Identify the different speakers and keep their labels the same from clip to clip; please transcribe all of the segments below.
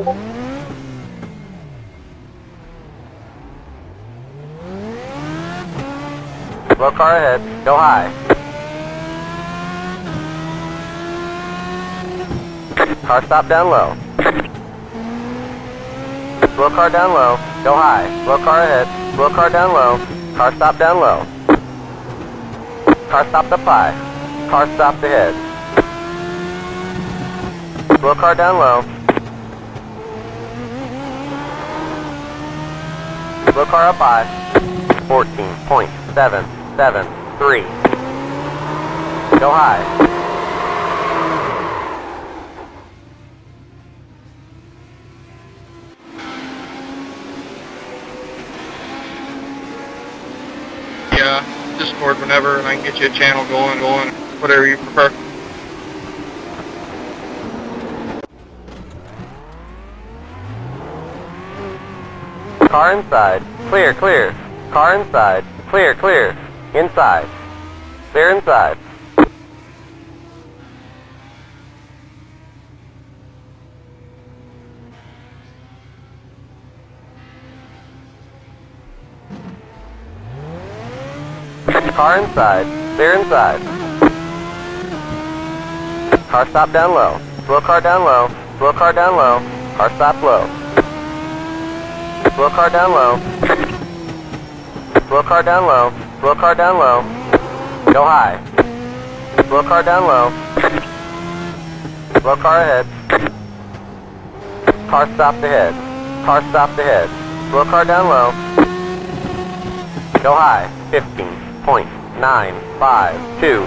Speaker 1: Slow car ahead. Go high. Car stop down low. Slow car down low. Go high. Slow car ahead. Slow car down low. Car stop down low. Car stop up high. Car stop ahead. Slow car down low. Slow car up high. 14.773. Go high.
Speaker 2: Yeah, Discord whenever, and I can get you a channel going, whatever you prefer.
Speaker 1: Car inside. Clear, clear. Car inside. Clear, clear. Inside. Clear inside. Car inside. Clear inside. Car stop down low. Slow car down low. Slow car down low. Car stop low. Slow car down low. Slow car down low. Slow car down low. Go high. Slow car down low. Slow car ahead. Car stop ahead. Car stop ahead. Slow car down low. Go high. 15.952.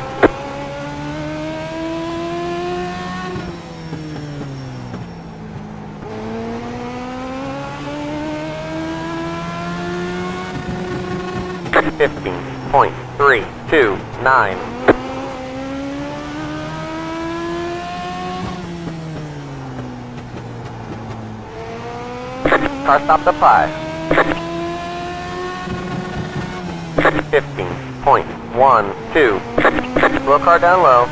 Speaker 1: .329. Car stopped up high. 15.12. Slow car down low.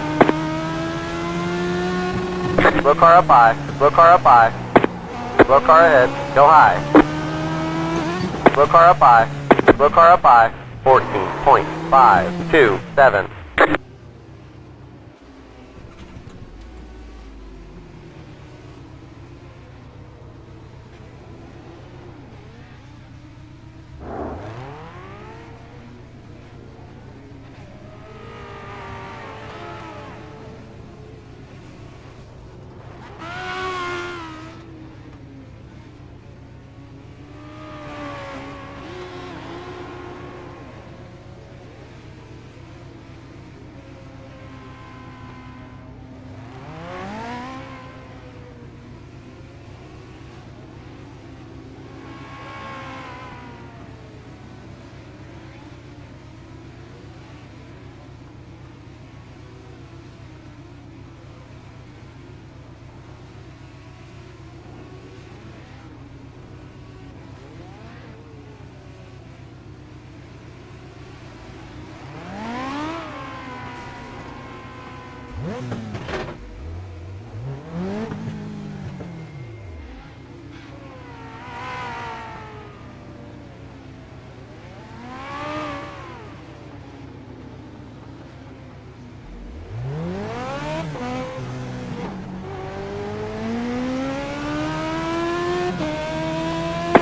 Speaker 1: Slow car up high. Slow car up high. Slow car ahead. Go high. Slow car up high. Slow car up high. 14.527.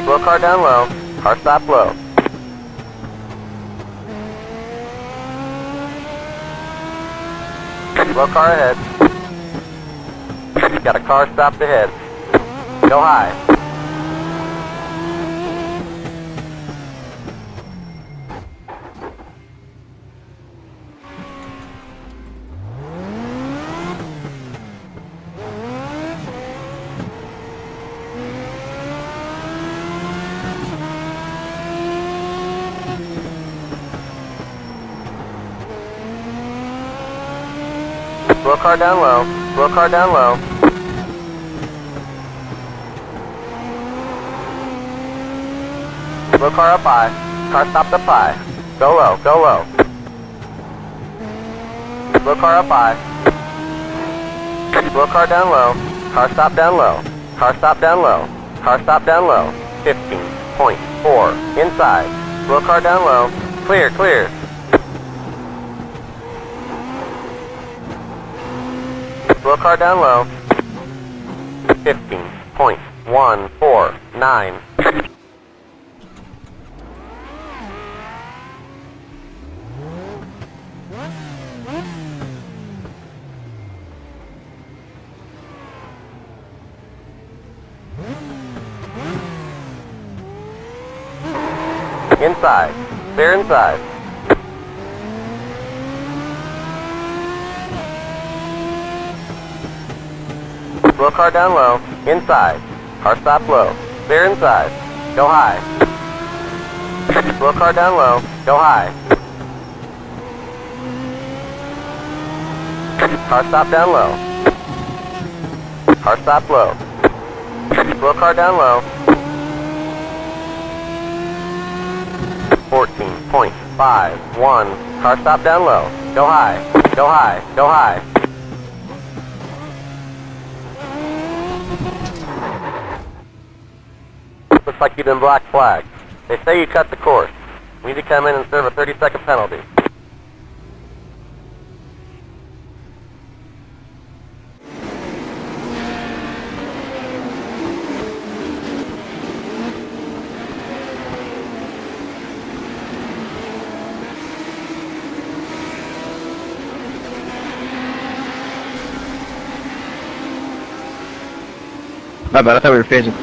Speaker 1: Slow car down low. Car stop low. Slow car ahead. Got a car stopped ahead. Go high. Slow car down low. Slow car down low. Slow car up high. Car stopped up high. Go low. Go low. Slow car up high. Slow car down low. Car stop down low. Car stop down low. Car stop down low. 15.4. Inside. Slow car down low. Clear, clear. Slow car down low. 15.149. Inside. Clear inside. Slow car down low. Inside. Car stop low. Clear inside. Go high. Slow car down low. Go high. Car stop down low. Car stop low. Slow car down low. 14.51. Car stop down low. Go high. Go high. Go high. Looks like you've been black flagged. They say you cut the course. We need to come in and serve a 30-second penalty.
Speaker 3: My bad, I thought we were phasing.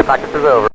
Speaker 1: Practice is over.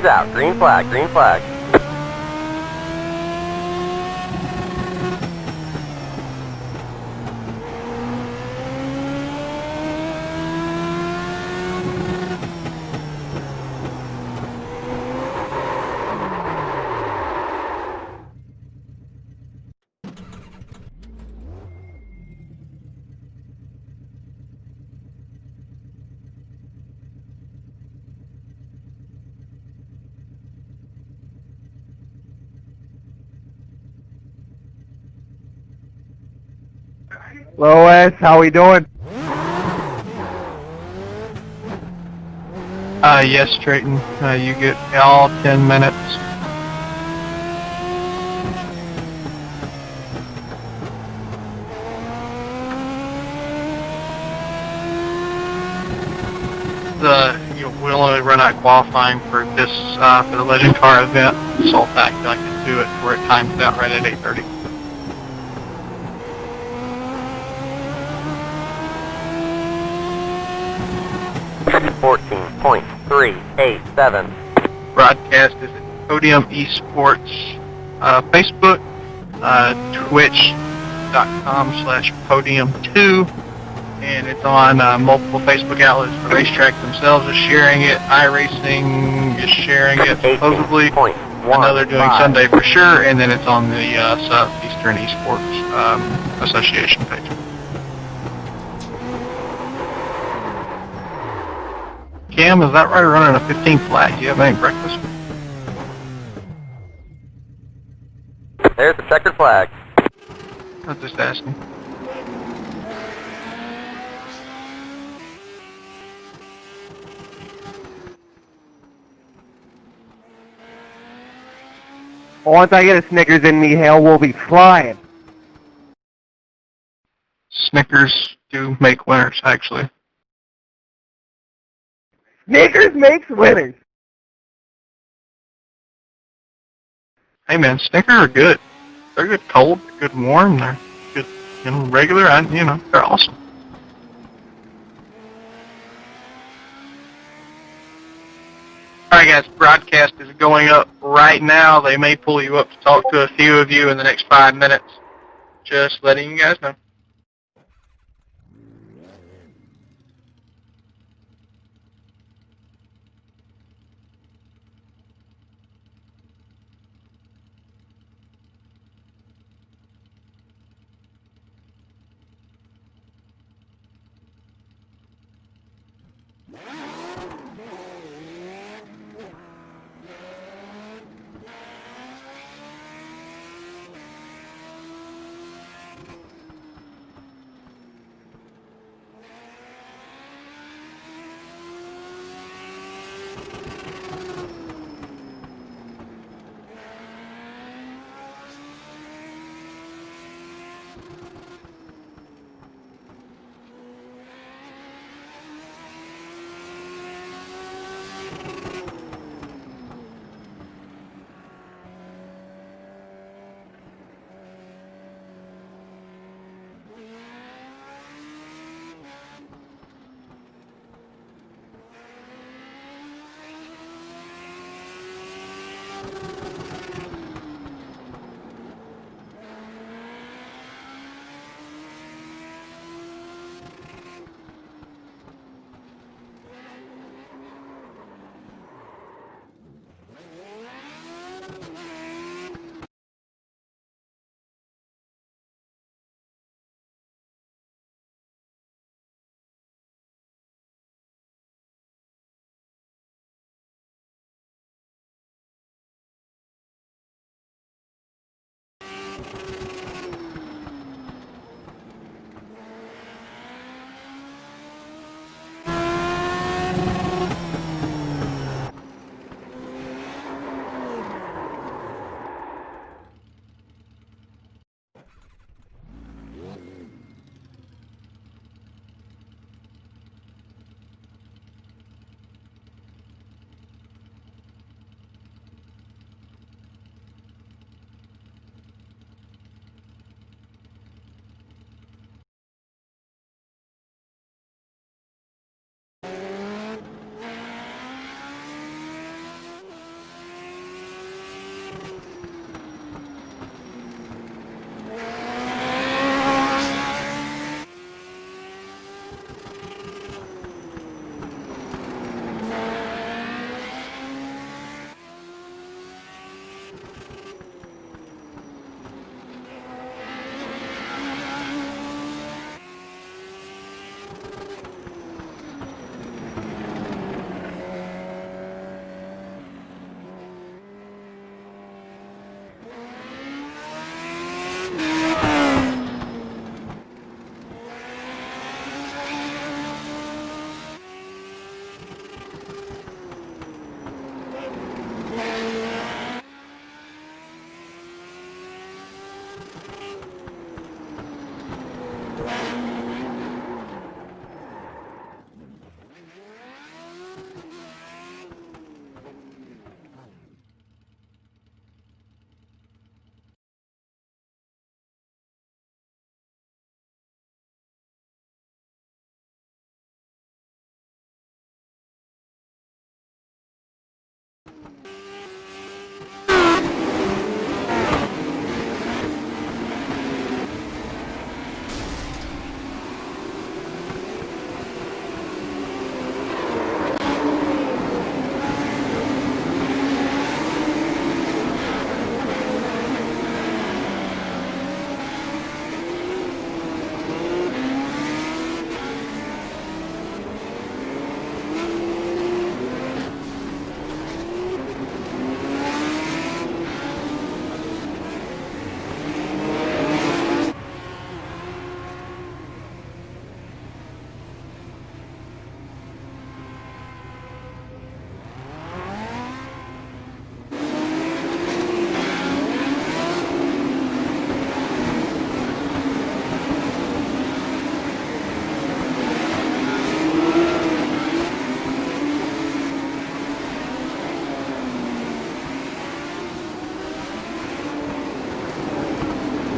Speaker 1: out. Green flag, green flag.
Speaker 4: Lois, how we doing?
Speaker 2: Yes, Trayton. You get all 10 minutes. We'll only run out qualifying for this, for the Legend Car event. Sole fact, I can do it where it times out right at 8:30.
Speaker 1: $14.387.
Speaker 2: Broadcast is at Podium Esports, Facebook, twitch.com/podium2, and it's on multiple Facebook outlets. The racetrack themselves is sharing it. iRacing is sharing it, supposedly. I know they're doing Sunday for sure, and then it's on the Southeastern Esports Association page. Cam, is that right? Running a 15 flag. Do you have any breakfast?
Speaker 1: There's the checkered flag.
Speaker 2: I was just asking.
Speaker 4: Once I get a Snickers in me, hell, we'll be flying.
Speaker 2: Snickers do make winners, actually.
Speaker 4: Snickers makes winners.
Speaker 2: Hey man, Snickers are good. They're good cold, good warm, they're good, regular, and, they're awesome. Alright guys, broadcast is going up right now. They may pull you up to talk to a few of you in the next 5 minutes. Just letting you guys know.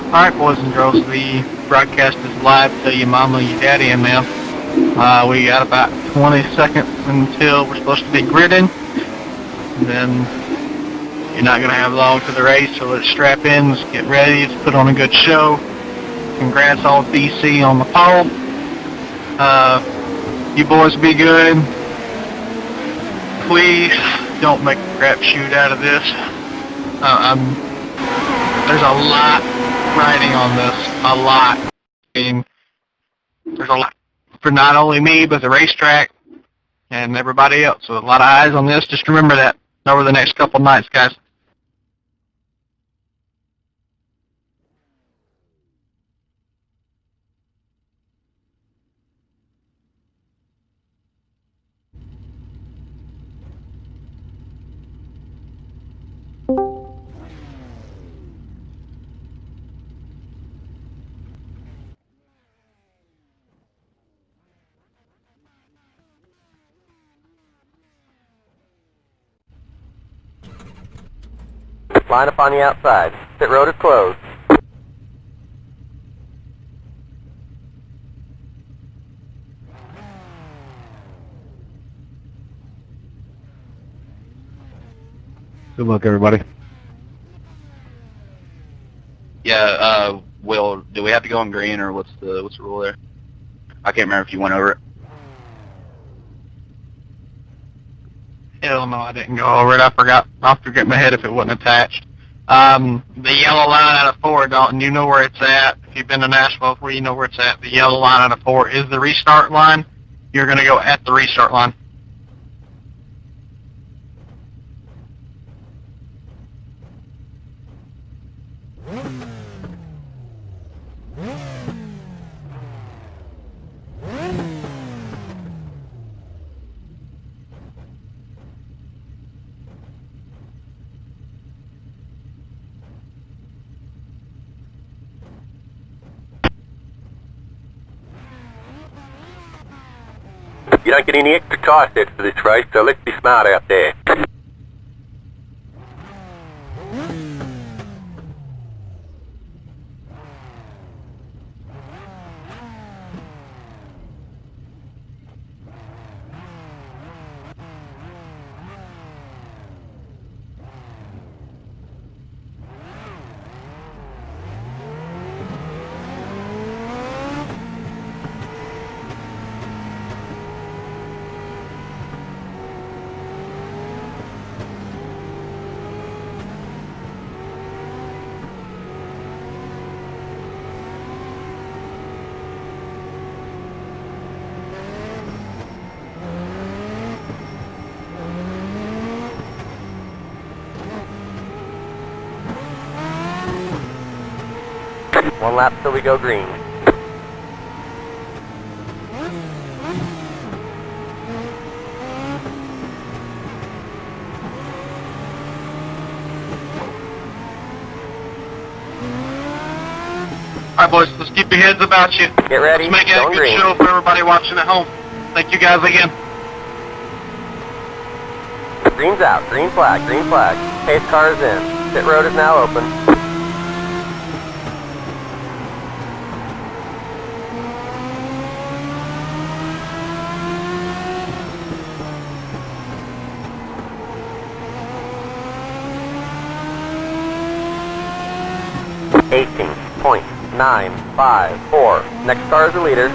Speaker 2: Alright, boys and girls, the broadcast is live. Tell your mama, your daddy, and ma'am. We got about 20 seconds until we're supposed to be gridding. And then you're not going to have long to the race, so let's strap in, let's get ready, let's put on a good show. Congrats all DC on the pole. You boys be good. Please don't make a crapshoot out of this. There's a lot riding on this, a lot. I mean, there's a lot for not only me, but the racetrack and everybody else. So a lot of eyes on this. Just remember that over the next couple nights, guys.
Speaker 1: Line up on the outside. Pit road is closed.
Speaker 3: Good luck, everybody.
Speaker 5: Yeah, Will, do we have to go on green, or what's the rule there? I can't remember if you went over it.
Speaker 2: Hell no, I didn't go over it. I forgot. I'll forget my head if it wasn't attached. The yellow line out of 4, Dalton, you know where it's at. If you've been to Nashville before, you know where it's at. The yellow line out of 4 is the restart line. You're going to go at the restart line.
Speaker 1: You don't get any extra car sets for this race, so let's be smart out there. One lap till we go green.
Speaker 2: Alright boys, let's keep your heads about you.
Speaker 1: Get ready,
Speaker 2: Let's make it a
Speaker 1: going
Speaker 2: good
Speaker 1: green.
Speaker 2: show for everybody watching at home. Thank you guys again.
Speaker 1: Green's out, green flag, green flag. Pace car is in. Pit road is now open. .954. Next car is the leader.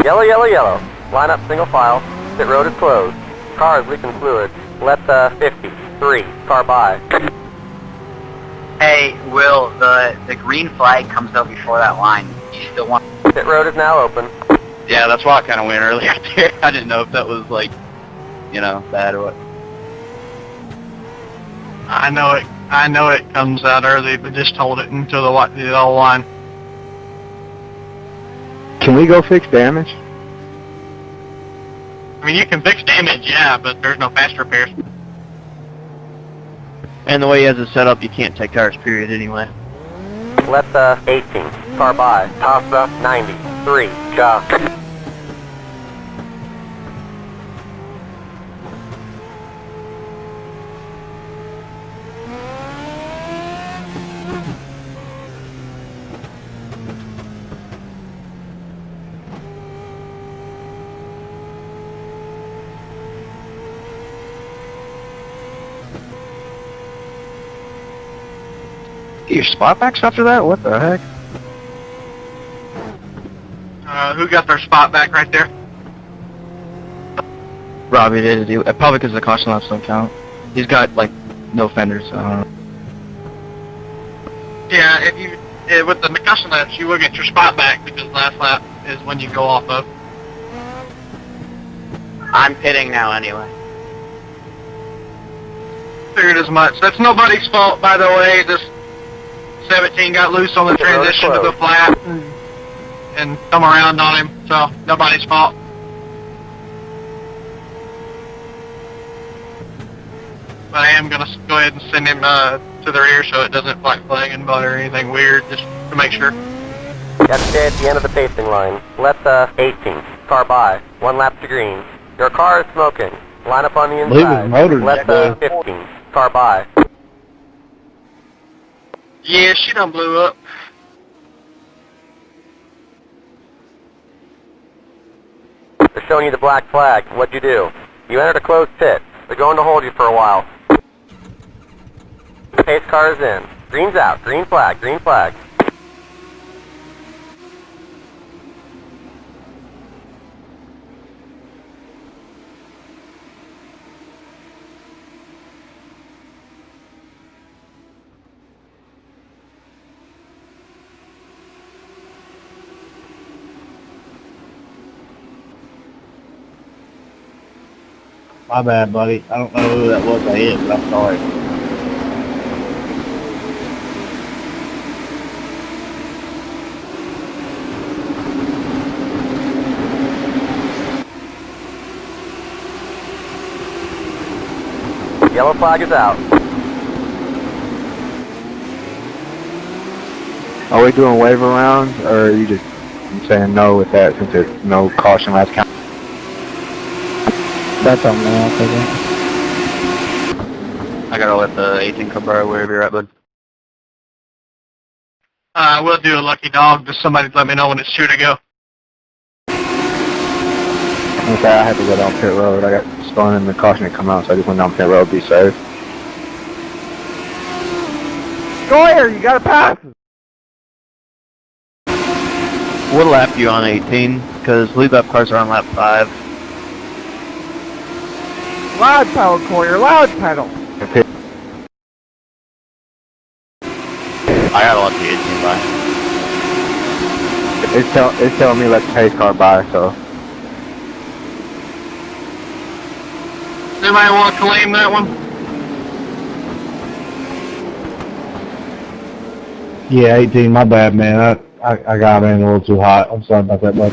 Speaker 1: Yellow, yellow, yellow. Line up single file. Pit road is closed. Car is leaking fluid. Let the 53 car by.
Speaker 6: Hey, Will, the green flag comes out before that line. You still want...
Speaker 1: Pit road is now open.
Speaker 5: Yeah, that's why I kind of went earlier there. I didn't know if that was like, you know, bad or what.
Speaker 2: I know it comes out early, but just hold it until the yellow line.
Speaker 3: Can we go fix damage?
Speaker 2: I mean, you can fix damage, yeah, but there's no fast repairs.
Speaker 7: And the way he has it set up, you can't take tires, period, anyway.
Speaker 1: Let the 18 car by. Costa 93. Job.
Speaker 7: Your spot backs after that? What the heck?
Speaker 2: Who got their spot back right there?
Speaker 7: Robbie did. Probably because the caution laps don't count. He's got, like, no fenders, so I don't know.
Speaker 2: Yeah, if you with the caution laps, you will get your spot back because last lap is when you go off of.
Speaker 6: I'm pitting now anyway.
Speaker 2: Figured as much. That's nobody's fault, by the way. This 17 got loose on the transition to the flat and come around on him, so nobody's fault. But I am going to go ahead and send him to the rear so it doesn't flag and butt or anything weird, just to make sure.
Speaker 1: Got to stay at the end of the pacing line. Let the 18 car by. 1 lap to green. Your car is smoking. Line up on the
Speaker 3: Leave his
Speaker 1: inside.
Speaker 3: motor
Speaker 1: Let the 15 car by.
Speaker 2: Yeah, she done blew up.
Speaker 1: They're showing you the black flag. What'd you do? You entered a closed pit. They're going to hold you for a while. Pace car is in. Green's out. Green flag. Green flag.
Speaker 3: My bad, buddy. I don't know who that was I hit, but I'm sorry.
Speaker 1: Yellow flag is out.
Speaker 3: Are we doing waiver rounds, or are you just saying no with that since there's no caution last count? That's on me, I'll take it.
Speaker 5: I gotta let the 18 come by wherever you're at, bud.
Speaker 2: We'll do a lucky dog. Just somebody let me know when it's 2 to go.
Speaker 3: Okay, I had to go down pit road. I got spun and the caution had come out, so I just went down pit road to be safe.
Speaker 4: Go here, you gotta pass.
Speaker 7: What lap you on 18? Because lead lap cars are on lap 5.
Speaker 4: Loud pedal, Coyer, loud pedal.
Speaker 5: I gotta let the 18 by.
Speaker 3: It's telling me let the pace car by, so.
Speaker 2: Anybody want to claim that one?
Speaker 3: Yeah, 18, my bad, man. I got in a little too hot. I'm sorry about that, bud.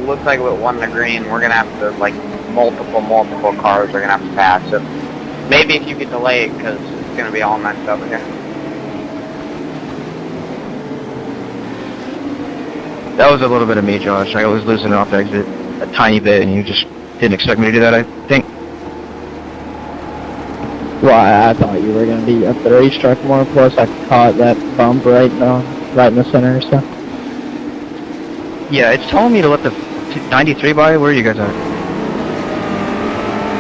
Speaker 6: looks like with one in the green, we're gonna have to, like, multiple cars are gonna have to pass. So maybe if you could delay it, because it's gonna be all messed up here.
Speaker 7: That was a little bit of me, Josh. I was losing off exit a tiny bit, and you just didn't expect me to do that, I think.
Speaker 8: Well, I thought you were going to be up the racetrack more, plus I caught that bump right in the center, so.
Speaker 7: Yeah, it's telling me to let the 93 by. Where are you guys at?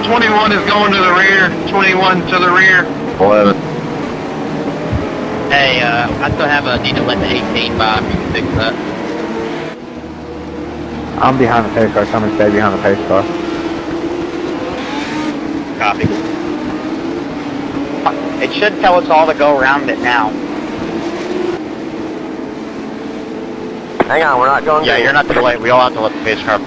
Speaker 2: 21 is going to the rear. 21 to the rear.
Speaker 3: 11.
Speaker 6: Hey, I still have a need to let the 18 by if you can fix that.
Speaker 3: I'm behind the pace car, so I'm gonna stay behind the pace car.
Speaker 6: Copy. It should tell us all to go around it now.
Speaker 1: Hang on, we're not going
Speaker 5: Yeah,
Speaker 1: green.
Speaker 5: you're not to delay. We all have to let the pace car.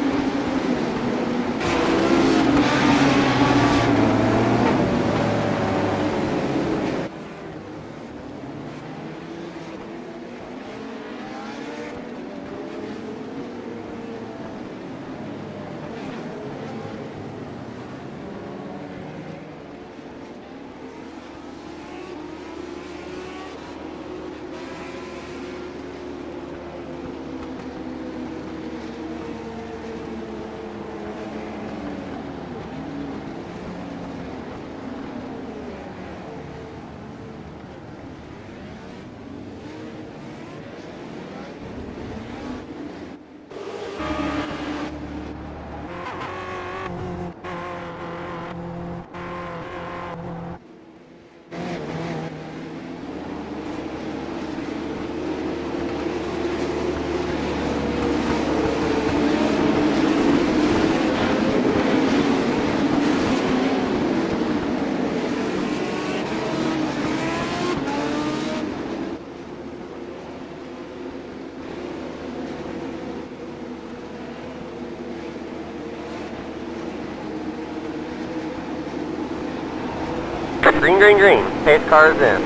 Speaker 1: Green, green, green. Pace car is in.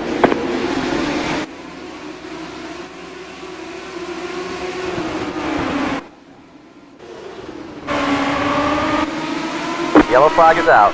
Speaker 1: Yellow flag is out.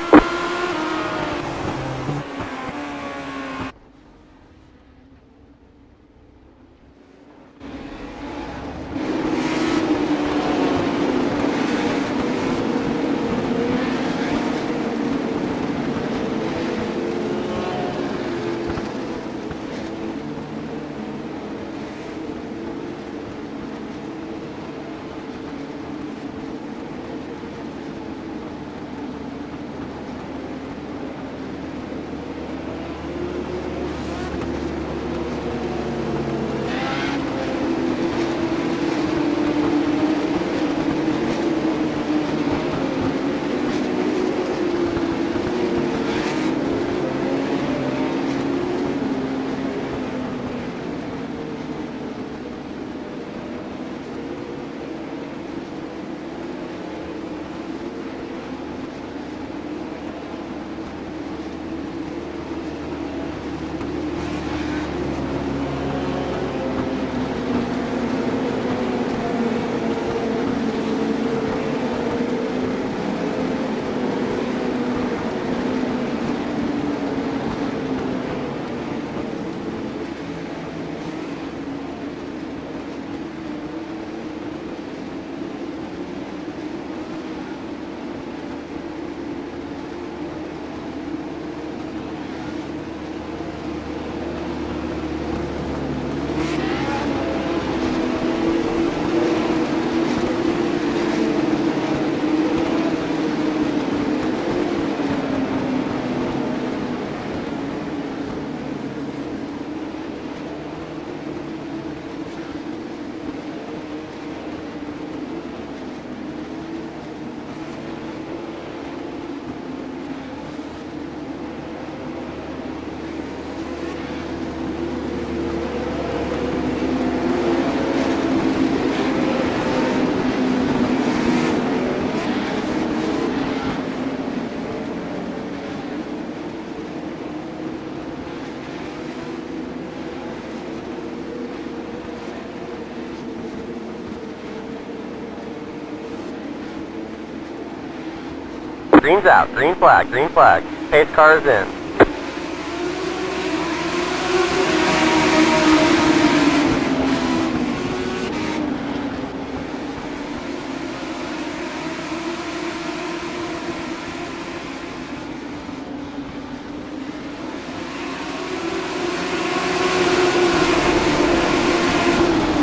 Speaker 1: is out. Green flag, green flag. Pace car is in.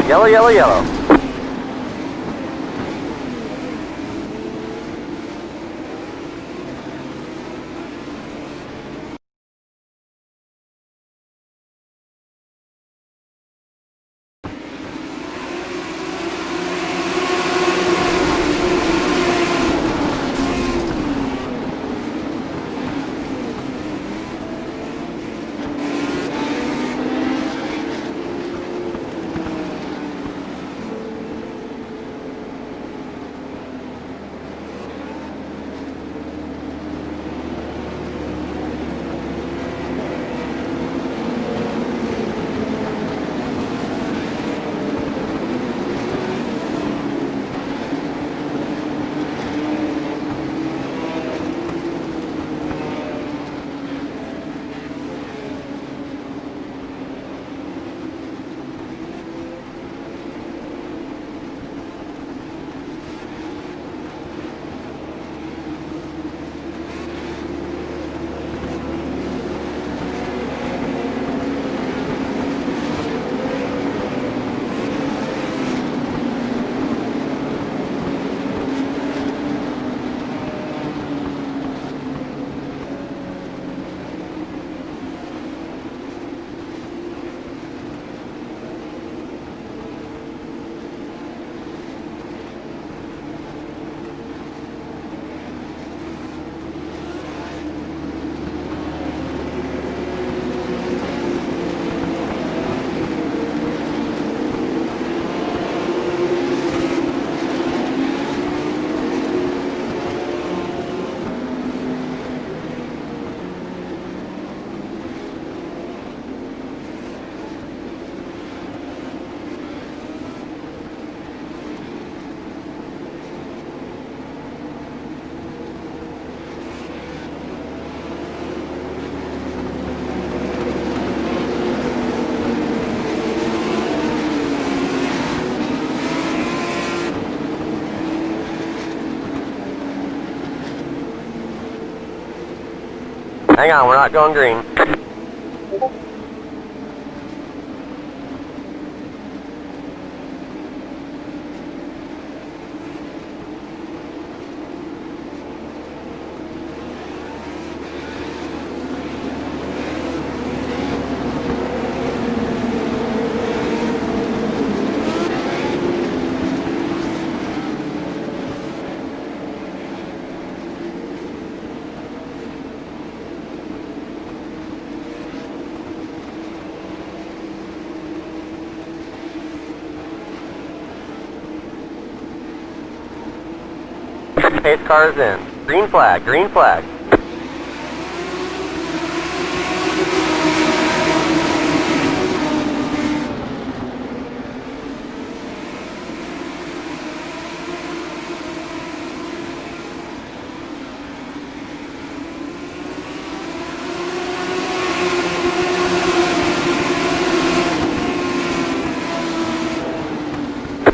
Speaker 1: Yellow, yellow, yellow. Hang on, we're not going green. Pace car is in. Green flag, green flag.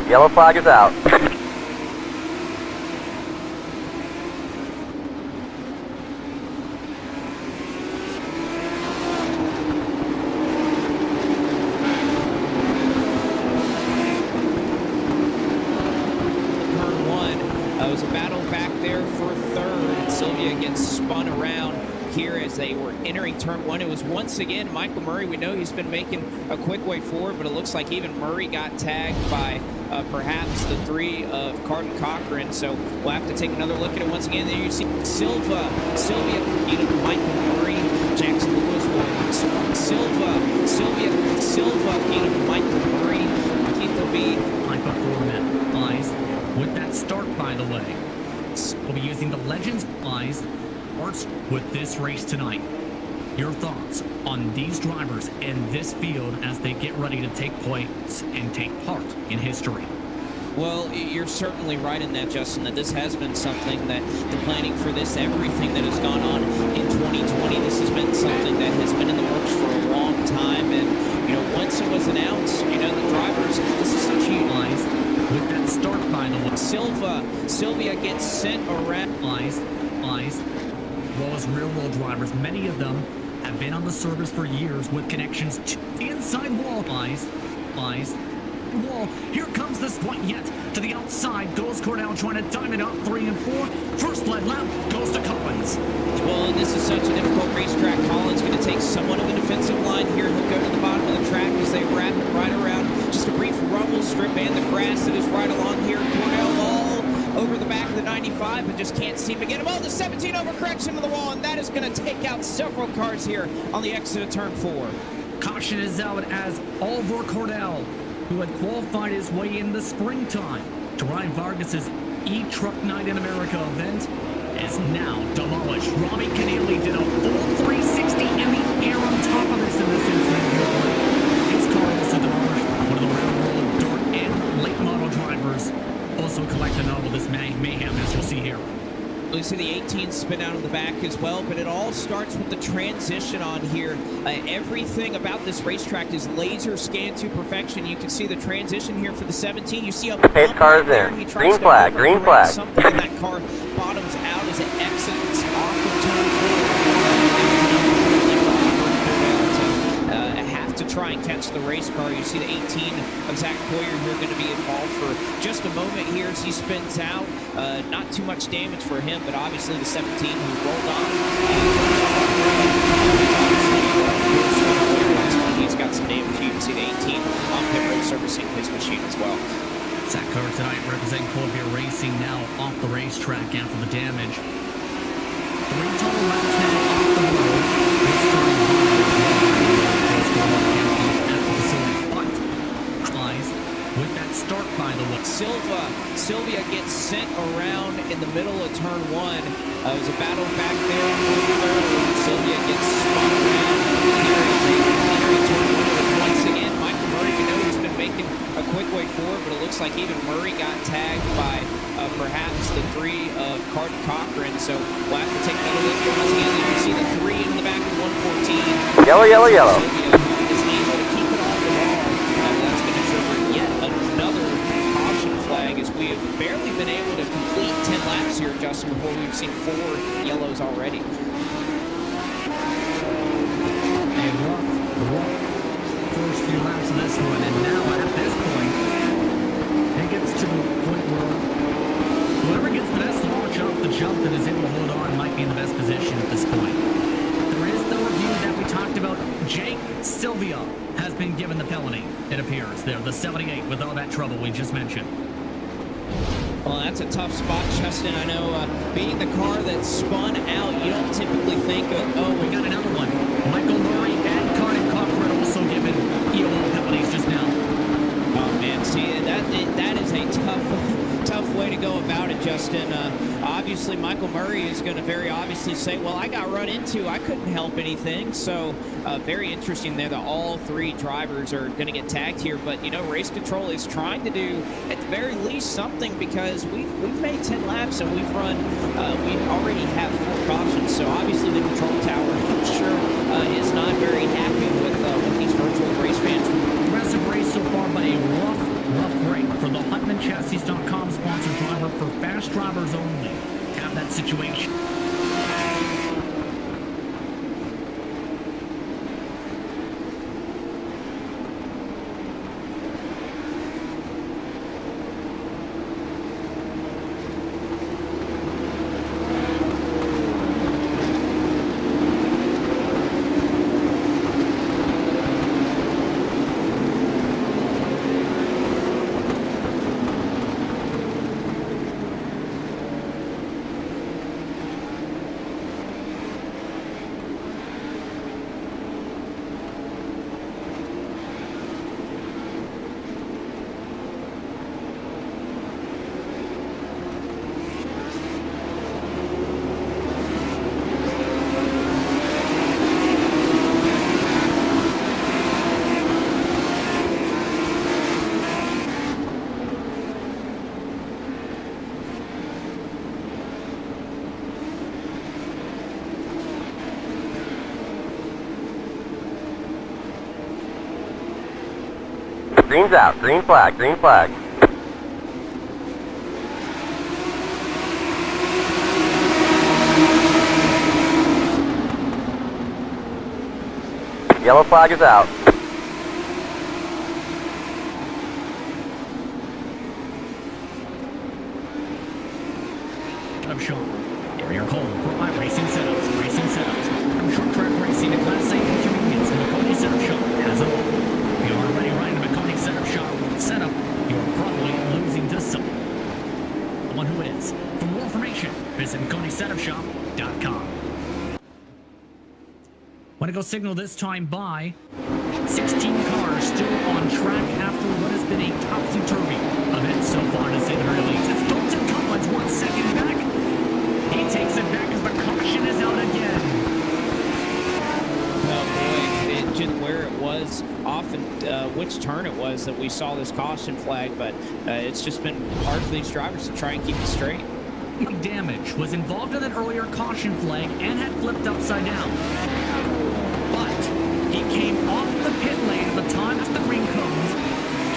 Speaker 1: Yellow flag is out.
Speaker 9: It was a battle back there for third. Sylvia gets spun around here as they were entering turn one. It was once again Michael Murray. We know he's been making a quick way forward, but it looks like even Murray got tagged by perhaps the three of Carden Cochran. So we'll have to take another look at it once again. There you see Sylvia, Michael Murray, Jackson Lewis, Silva, Michael Murray, Keith O'B.
Speaker 10: Like a 4-minute eyes. With that start, by the way, we'll be using the Legends eyes parts with this race tonight. Your thoughts on these drivers in this field as they get ready to take place and take part in history?
Speaker 9: Well, you're certainly right in that, Justin, that this has been something that the planning for this, everything that has gone on in 2020, this has been something that has been in the works for a long time. And, you know, once it was announced, you know, the drivers, this is such a
Speaker 10: Lies with that start by the way.
Speaker 9: Sylvia gets sent around.
Speaker 10: Lies. Well, as real-world drivers, many of them have been on the service for years with connections to the inside wall. Lies. Wall. Here comes the spot yet. To the outside goes Cordell trying to time it up 3 and 4. First lead lap goes to Collins.
Speaker 9: Well, and this is such a difficult racetrack. Collins going to take somewhat of a defensive line here. He'll go to the bottom of the track as they wrap it right around. Just a brief rumble strip and the grass that is right along here. Cordell all over the back of the 95, but just can't seem to get him. Oh, the 17 overcorrection to the wall, and that is going to take out several cars here on the exit of turn 4.
Speaker 10: Caution is out as Oliver Cordell, who had qualified his way in the springtime to ride Vargas's E-Truck Night in America event, is now demolished. Robbie Keneally did a full 360 in the air on top of this in this incident. His car also demolished. One of the real-world dirt and late model drivers also collected all of this mayhem, as you'll see here.
Speaker 9: You see the 18 spin out of the back as well, but it all starts with the transition on here. Everything about this racetrack is laser scanned to perfection. You can see the transition here for the 17. You see a
Speaker 1: pace car is there. Green flag, green flag.
Speaker 9: Something in that car bottoms out as it exits off of turn 4. Have to try and catch the race car. You see the 18 of Zach Poyer here going to be involved for just a moment here as he spins out. Not too much damage for him, but obviously the 17 who rolled off. He's got some damage. You can see the 18 on pit road servicing his machine as well.
Speaker 10: Zach Carter tonight representing Columbia Racing now off the racetrack after the damage. 3 total laps now off the road. With that start, by the way.
Speaker 9: Sylvia gets sent around in the middle of turn 1. It was a battle back there for third. Sylvia gets spun around here in turn 1. Once again, Michael Murray, we know he's been making a quick way forward, but it looks like even Murray got tagged by perhaps the 3 of Carden Cochran. So we'll have to take another look here once again. You can see the 3 in the back of 114.
Speaker 1: Yellow.
Speaker 9: Sylvia is able to keep it off the wall. That's going to trigger yet another caution flag as we have barely been able to complete 10 laps here, Justin, before we've seen 4 yellows already.
Speaker 10: A rough first few laps of this one, and now at this point, it gets to the point where whoever gets the best launch off the jump and is able to hold on might be in the best position at this point. There is the review that we talked about. Jake Sylvia has been given the penalty, it appears. There, the 78 with all that trouble we just mentioned.
Speaker 9: Well, that's a tough spot, Justin. I know being the car that spun out, you don't typically think of,
Speaker 10: oh, we got another one. Michael Murray and Carden Cochran also given EOL penalties just now.
Speaker 9: Oh, man, see, that is a tough way to go about it, Justin. Obviously, Michael Murray is going to very obviously say, well, I got run into. I couldn't help anything. So very interesting there that all 3 drivers are going to get tagged here. But, you know, Race Control is trying to do, at the very least, something because we've made 10 laps and we've run, we already have 4 cautions. So obviously the control tower, I'm sure, is not very happy with these virtual race fans.
Speaker 10: Aggressive race so far, but a rough break for the HuntmanChassis.com sponsored driver for fast drivers only. Have that situation.
Speaker 1: Green's out. Green flag. Green flag. Yellow flag is out.
Speaker 10: I'm Sean. Area home for iRacing setups. Racing setups. From short track racing to class A intermediates, McCartney Setup Shop has it all. If you are already riding a McCartney Setup Shop setup, you are probably losing to someone who is. For more information, visit McCartneySetupShop.com. Want to go signal this time by 16 cars still on track after what has been a topsy-turvy event so far, to say the very least. It's Dalton Collins 1 second back. He takes it back as the caution is out again.
Speaker 9: Oh boy, it just where it was often, which turn it was that we saw this caution flag, but it's just been hard for these drivers to try and keep it straight.
Speaker 10: Damage was involved in that earlier caution flag and had flipped upside down. But he came off the pit lane at the time as the green cones.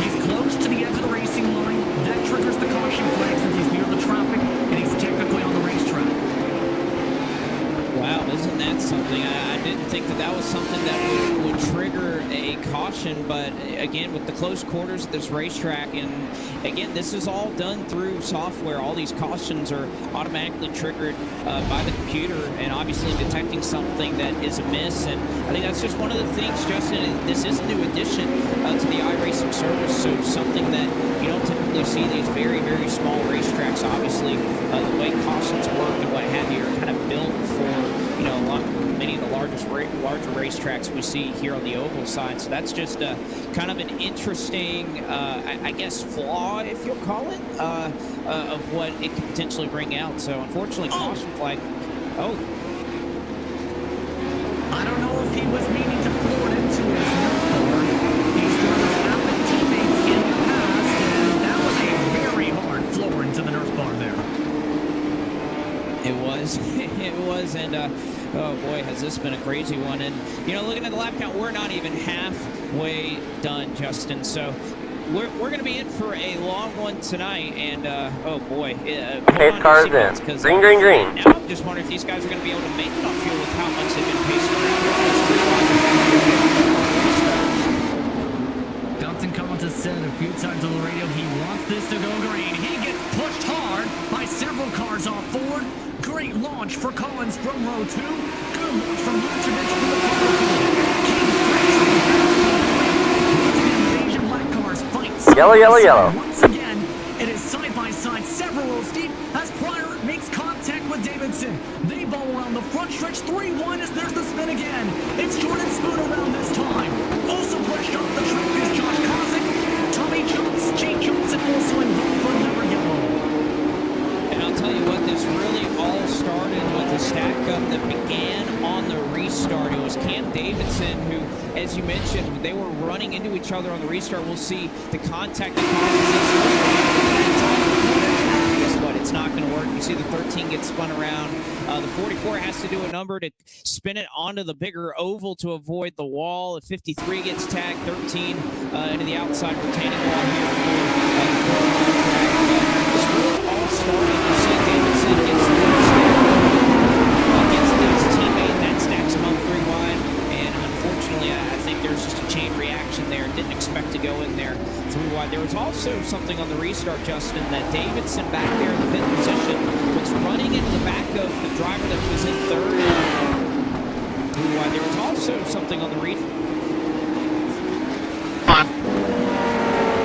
Speaker 10: He's close to the edge of the racing line. That triggers the caution flag since he's near the traffic and he's technically on the racetrack.
Speaker 9: Wow, isn't that something? I didn't think that was something that would trigger a caution, but again, with the close quarters of this racetrack, and again, this is all done through software. All these cautions are automatically triggered by the computer, and obviously detecting something that is amiss. And I think that's just one of the things, Justin. This is a new addition to the iRacing service, so something that you don't typically see these very, very small racetracks. Obviously, the way cautions work and what have you are kind of built for many of the larger racetracks we see here on the oval side. So that's just kind of an interesting, I guess, flaw, if you'll call it, of what it could potentially bring out. So unfortunately, caution flag. Oh.
Speaker 10: I don't know if he was meaning to floor it into his nose. He's done his Alpine teammates in the past, and that was a very hard floor into the Nerf bar there.
Speaker 9: It was. It was, and oh boy, has this been a crazy one. And looking at the lap count, we're not even halfway done, Justin. So we're going to be in for a long one tonight. And oh boy,
Speaker 1: pace cars in. Green, green, green.
Speaker 9: Now I'm just wondering if these guys are going to be able to make it on fuel with how much they've been pacing around.
Speaker 10: Dalton Collins has said a few times on the radio he wants this to go green. He gets pushed hard by several cars off forward. Great launch for Collins from row 2. Good launch from Luchevich from the pole Once again, the Asian black cars fight side
Speaker 1: yellow, yellow, yellow.
Speaker 10: Once again, it is side by side, several rows deep as Pryor makes contact with Davidson. They ball around the front stretch 3-1 as there's the spin again. It's Jordan Spoon around this time. Also pushed off the track is Josh Kozik. Tommy Jones, Jake Johnson also involved for another yellow.
Speaker 9: And I'll tell you what, this really all started with a stack up that began on the restart. It was Cam Davidson who, as you mentioned, they were running into each other on the restart. We'll see the contact that causes. Guess what? It's not going to work. You see the 13 get spun around. The 44 has to do a number to spin it onto the bigger oval to avoid the wall. The 53 gets tagged, 13 into the outside retaining wall here for this really all started. You see Davidson gets the against his teammate, that stacks him up 3 wide. And unfortunately, I think there's just a chain reaction there. Didn't expect to go in there 3 wide. There was also something on the restart, Justin, that Davidson back there in the 5th position was running into the back of the driver that was in 3rd. 3 wide. There was also something on the restart.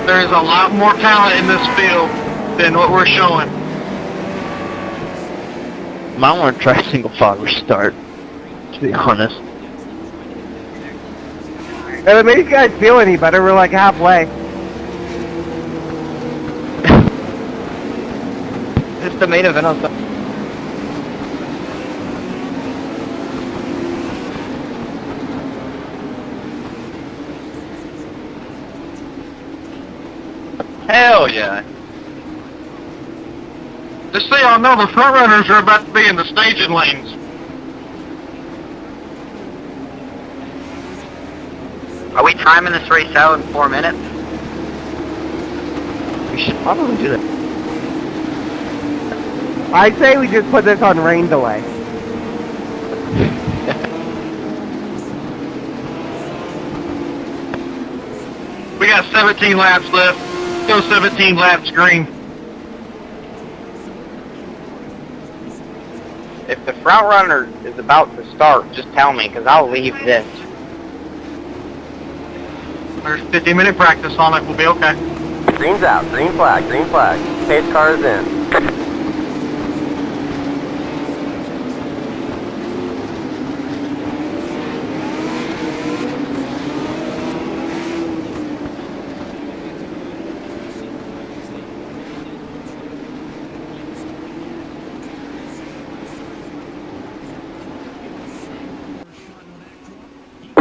Speaker 2: There is a lot more talent in this field than what we're showing.
Speaker 7: Might want to try single file restart, to be honest.
Speaker 4: If it makes you guys feel any better, we're like halfway.
Speaker 7: It's the main event on Sunday.
Speaker 5: Hell yeah.
Speaker 2: Just so y'all know, the front runners are about to be in the staging lanes.
Speaker 6: Are we timing this race out in 4 minutes?
Speaker 7: We should probably do that.
Speaker 4: I say we just put this on rain delay.
Speaker 2: We got 17 laps left. Go 17 laps green.
Speaker 6: If the front runner is about to start, just tell me, because I'll leave this.
Speaker 2: There's 50-minute practice on it. We'll be okay.
Speaker 1: Green's out. Green flag. Green flag. Pace car is in.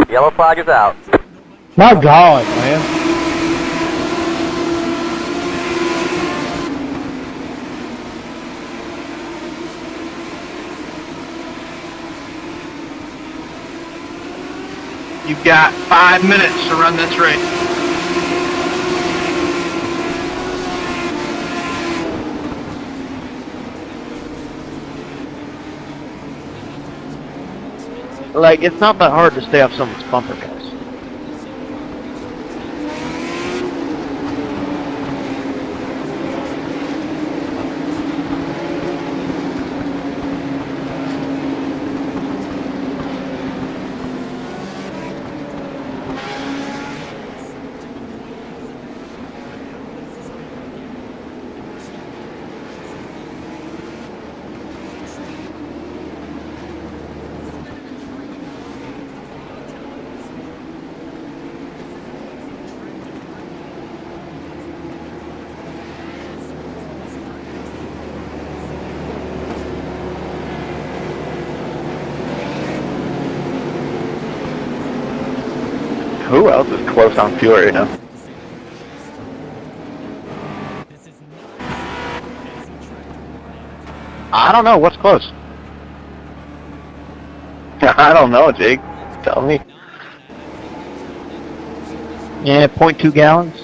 Speaker 1: Yellow flag is out.
Speaker 8: My God, man.
Speaker 2: You've got 5 minutes to run this race.
Speaker 7: Like, it's not that hard to stay off someone's bumper, guys.
Speaker 3: Who else is close on fuel right now?
Speaker 7: I don't know. What's close?
Speaker 3: I don't know, Jake. Tell me.
Speaker 7: Yeah, 0.2 gallons.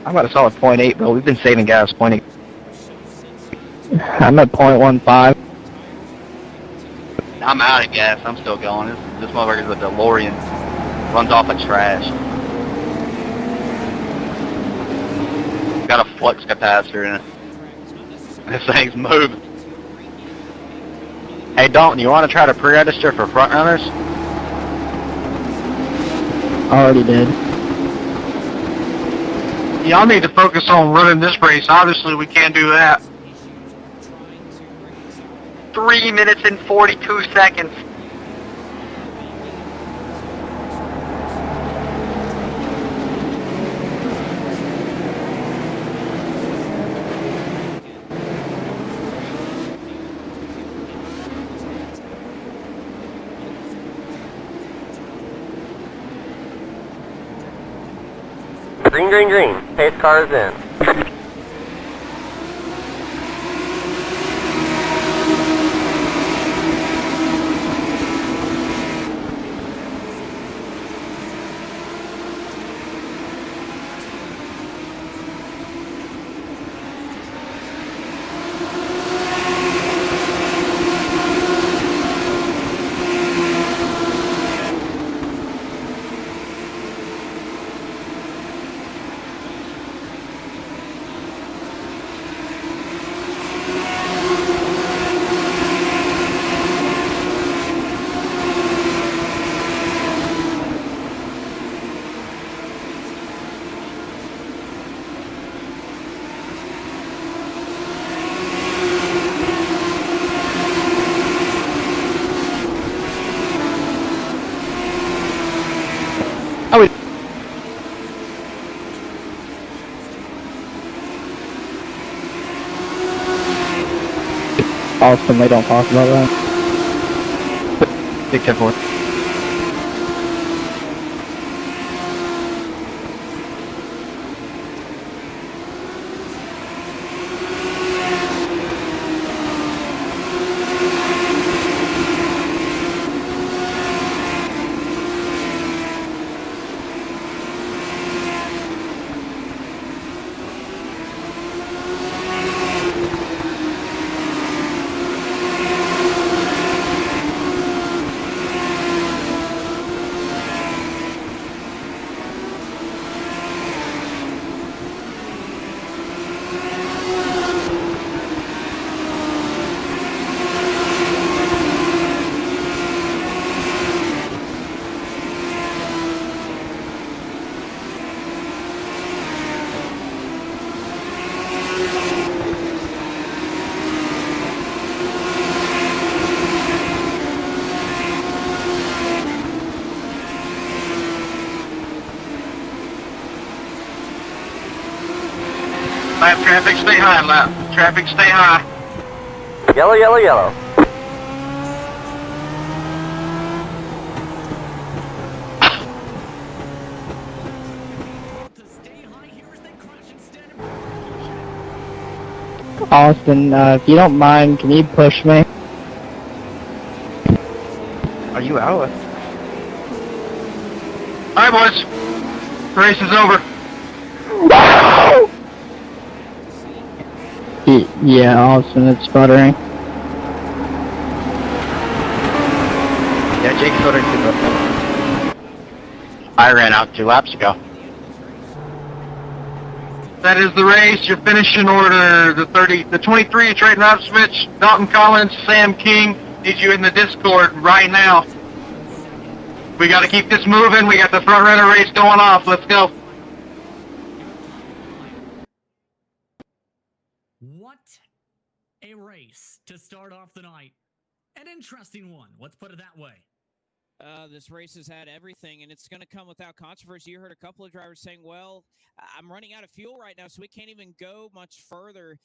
Speaker 7: I'm about a solid 0.8, bro. We've been saving gas. 0.8.
Speaker 8: I'm at 0.15.
Speaker 5: I'm out of gas. I'm still going. This motherfucker's a DeLorean. Runs off of trash. Got a flux capacitor in it. This thing's moving.
Speaker 7: Hey, Dalton, you want to try to pre-register for front runners?
Speaker 8: Already did.
Speaker 2: Y'all need to focus on running this race. Obviously, we can't do that.
Speaker 6: 3 minutes and 42 seconds.
Speaker 1: Green, green, green. Pace car is in.
Speaker 8: Austin, they don't talk about that.
Speaker 7: Big 10-4.
Speaker 2: Lap traffic, stay high, lap. Traffic, stay high.
Speaker 1: Yellow, yellow, yellow.
Speaker 8: Austin, if you don't mind, can you push me?
Speaker 7: Are you out?
Speaker 2: Alright, boys. Race is over.
Speaker 8: Yeah, Austin, it's sputtering.
Speaker 7: Yeah, Jake's stuttering too, bro.
Speaker 6: I ran out 2 laps ago.
Speaker 2: That is the race. Your finishing order, the 23 Trayton Rapsmith, Dalton Collins, Sam King, need you in the Discord right now. We got to keep this moving. We got the front runner race going off. Let's go.
Speaker 10: What a race to start off the night. An interesting one. Let's put it that way.
Speaker 9: This race has had everything, and it's going to come without controversy. You heard a couple of drivers saying, well, I'm running out of fuel right now, so we can't even go much further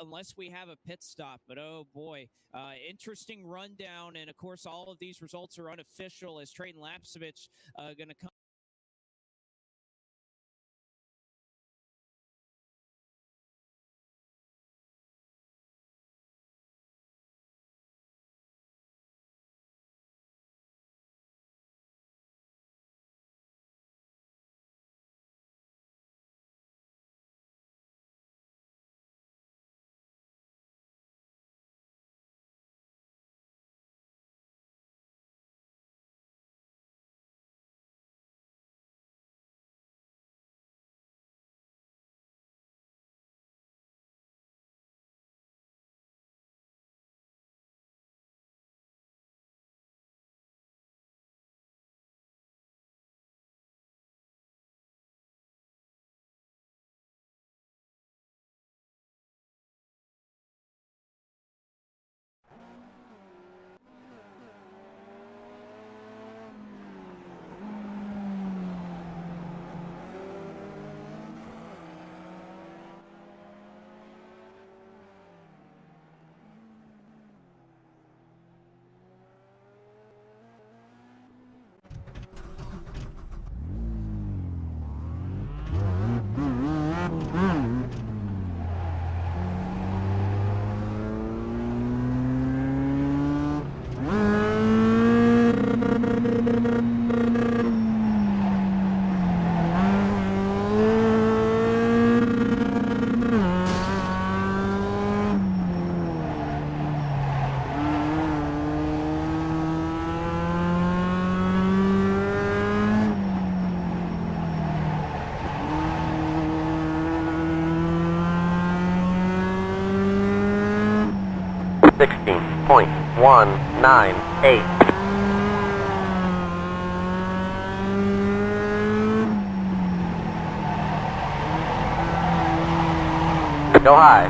Speaker 9: unless we have a pit stop. But, oh, boy, interesting rundown. And, of course, all of these results are unofficial as Trayton Lapcevich going to come. .198. Go high.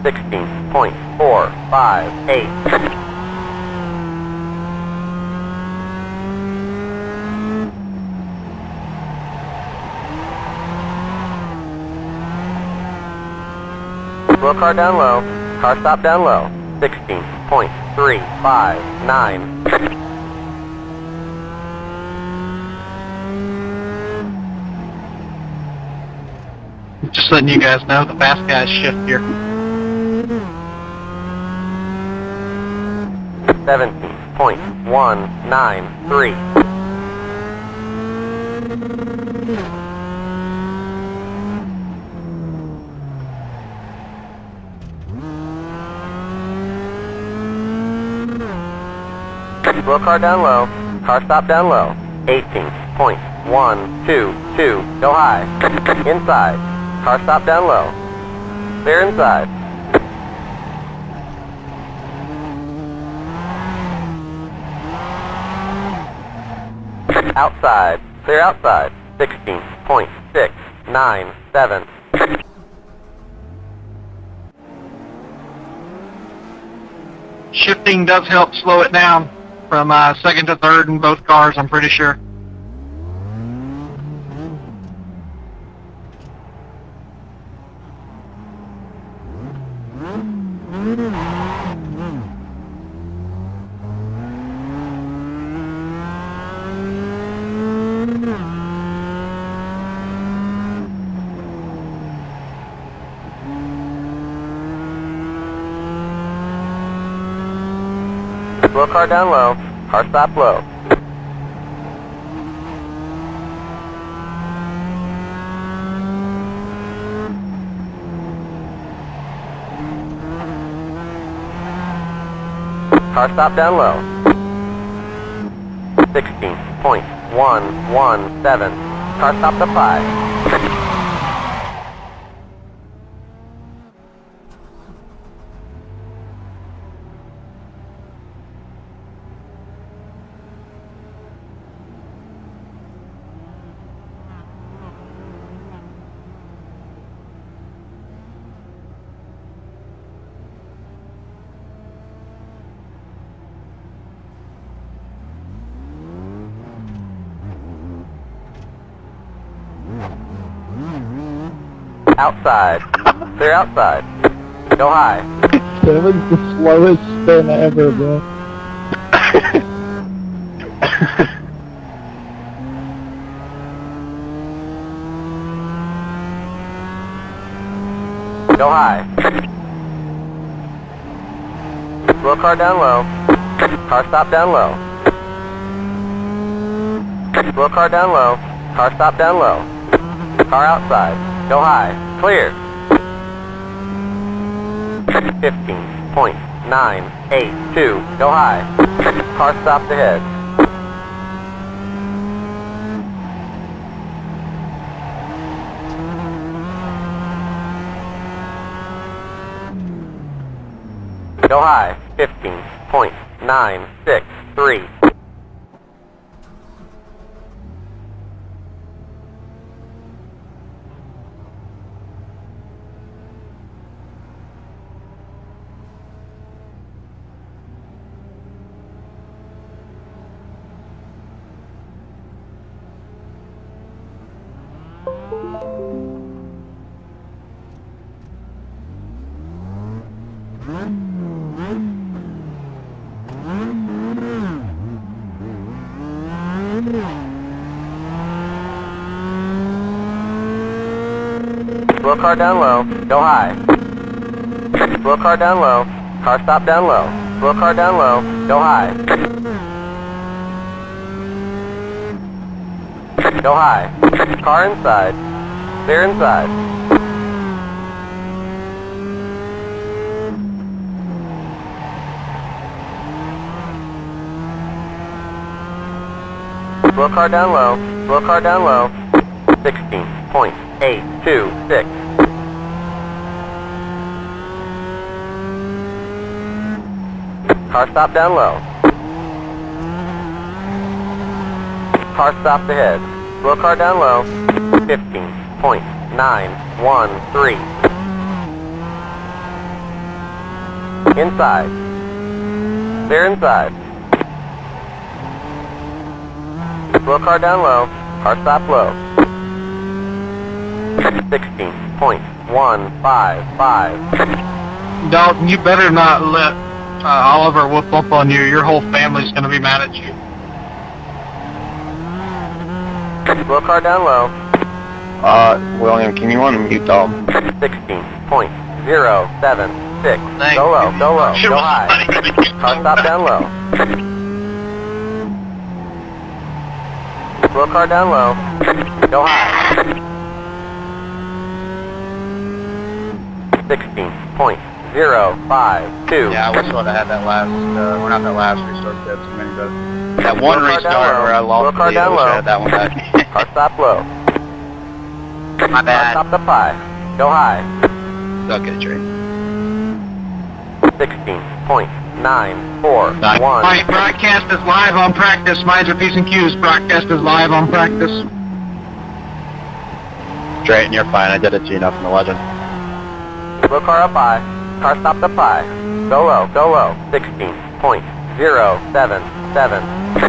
Speaker 9: 16.458. Wheel car down low. Car stop down low. 16.359.
Speaker 2: Just letting you guys know the fast guys shift here.
Speaker 1: 17.193. Wheel car down low. Car stop down low. 18.122. Go high. Inside. Car stop down low. Clear inside. Outside. Clear outside. 16.697.
Speaker 2: Shifting does help slow it down from second to third in both cars, I'm pretty sure.
Speaker 1: Wheel car down low. Car stop low. Car stop down low. 16.117. Car stop to 5. Outside. Clear outside. Go high.
Speaker 8: That was the slowest spin ever, bro.
Speaker 1: Go high. Wheel car down low. Car stop down low. Wheel car down low. Car stop down low. Car outside. Go high. Clear. 15.982. Go high. Car stopped ahead. Go high. 15.963. Wheel car down low. Go high. Wheel car down low. Car stop down low. Wheel car down low. Go high. Go high. Car inside. Clear inside. Wheel car down low. Wheel car down low. 16.826. Car stop down low. Car stopped ahead. Wheel car down low. 15.913. Inside. Clear inside. Wheel car down low. Car stop low. 16.155.
Speaker 2: Dalton, you better not let Oliver whoop up on you. Your whole family's going to be mad at you.
Speaker 1: Wheel car down low.
Speaker 3: William, can you unmute Dalton?
Speaker 1: 16.076.
Speaker 2: Thank
Speaker 1: Go low,
Speaker 2: you.
Speaker 1: go low,
Speaker 2: Sure
Speaker 1: go
Speaker 2: was
Speaker 1: high.
Speaker 2: funny.
Speaker 1: Car stop down low. Wheel car down low. Go high. 16.052.
Speaker 5: Yeah, I wish I would have had that last, we're not that last restart, we had too many, but that one
Speaker 1: Wheel car
Speaker 5: restart
Speaker 1: down low.
Speaker 5: where I lost
Speaker 1: Wheel
Speaker 5: the
Speaker 1: car
Speaker 5: lead, I
Speaker 1: down
Speaker 5: wish I
Speaker 1: low.
Speaker 5: had that one back.
Speaker 1: Car stop low.
Speaker 6: My
Speaker 1: Car
Speaker 6: bad.
Speaker 1: stop to 5. Go high.
Speaker 5: Okay, Trey.
Speaker 1: 16.941.
Speaker 2: Alright, broadcast is live on practice. Minds are P's and Q's. Broadcast is live on practice.
Speaker 5: Trey, you're fine, I did it to you enough in the legend.
Speaker 1: Wheel car up high. Car stop to 5. Go low, go low. 16.077.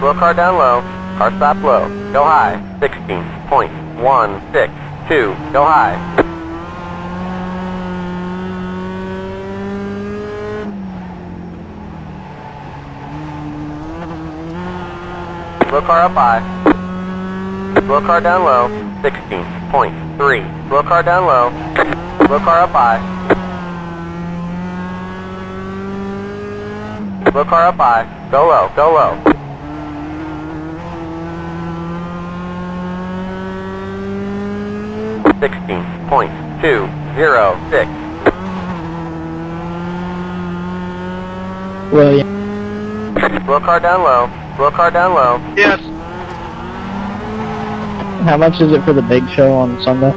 Speaker 1: Wheel car down low. Car stop low. Go high. 16.162. Go high. Slow car up high. Slow car down low. 16.3. Slow car down low. Slow car up high. Slow car up high. Go low. Go low. .206.
Speaker 8: William.
Speaker 1: Slow car down low. Slow car down low.
Speaker 2: Yes.
Speaker 8: How much is it for the big show on Sunday?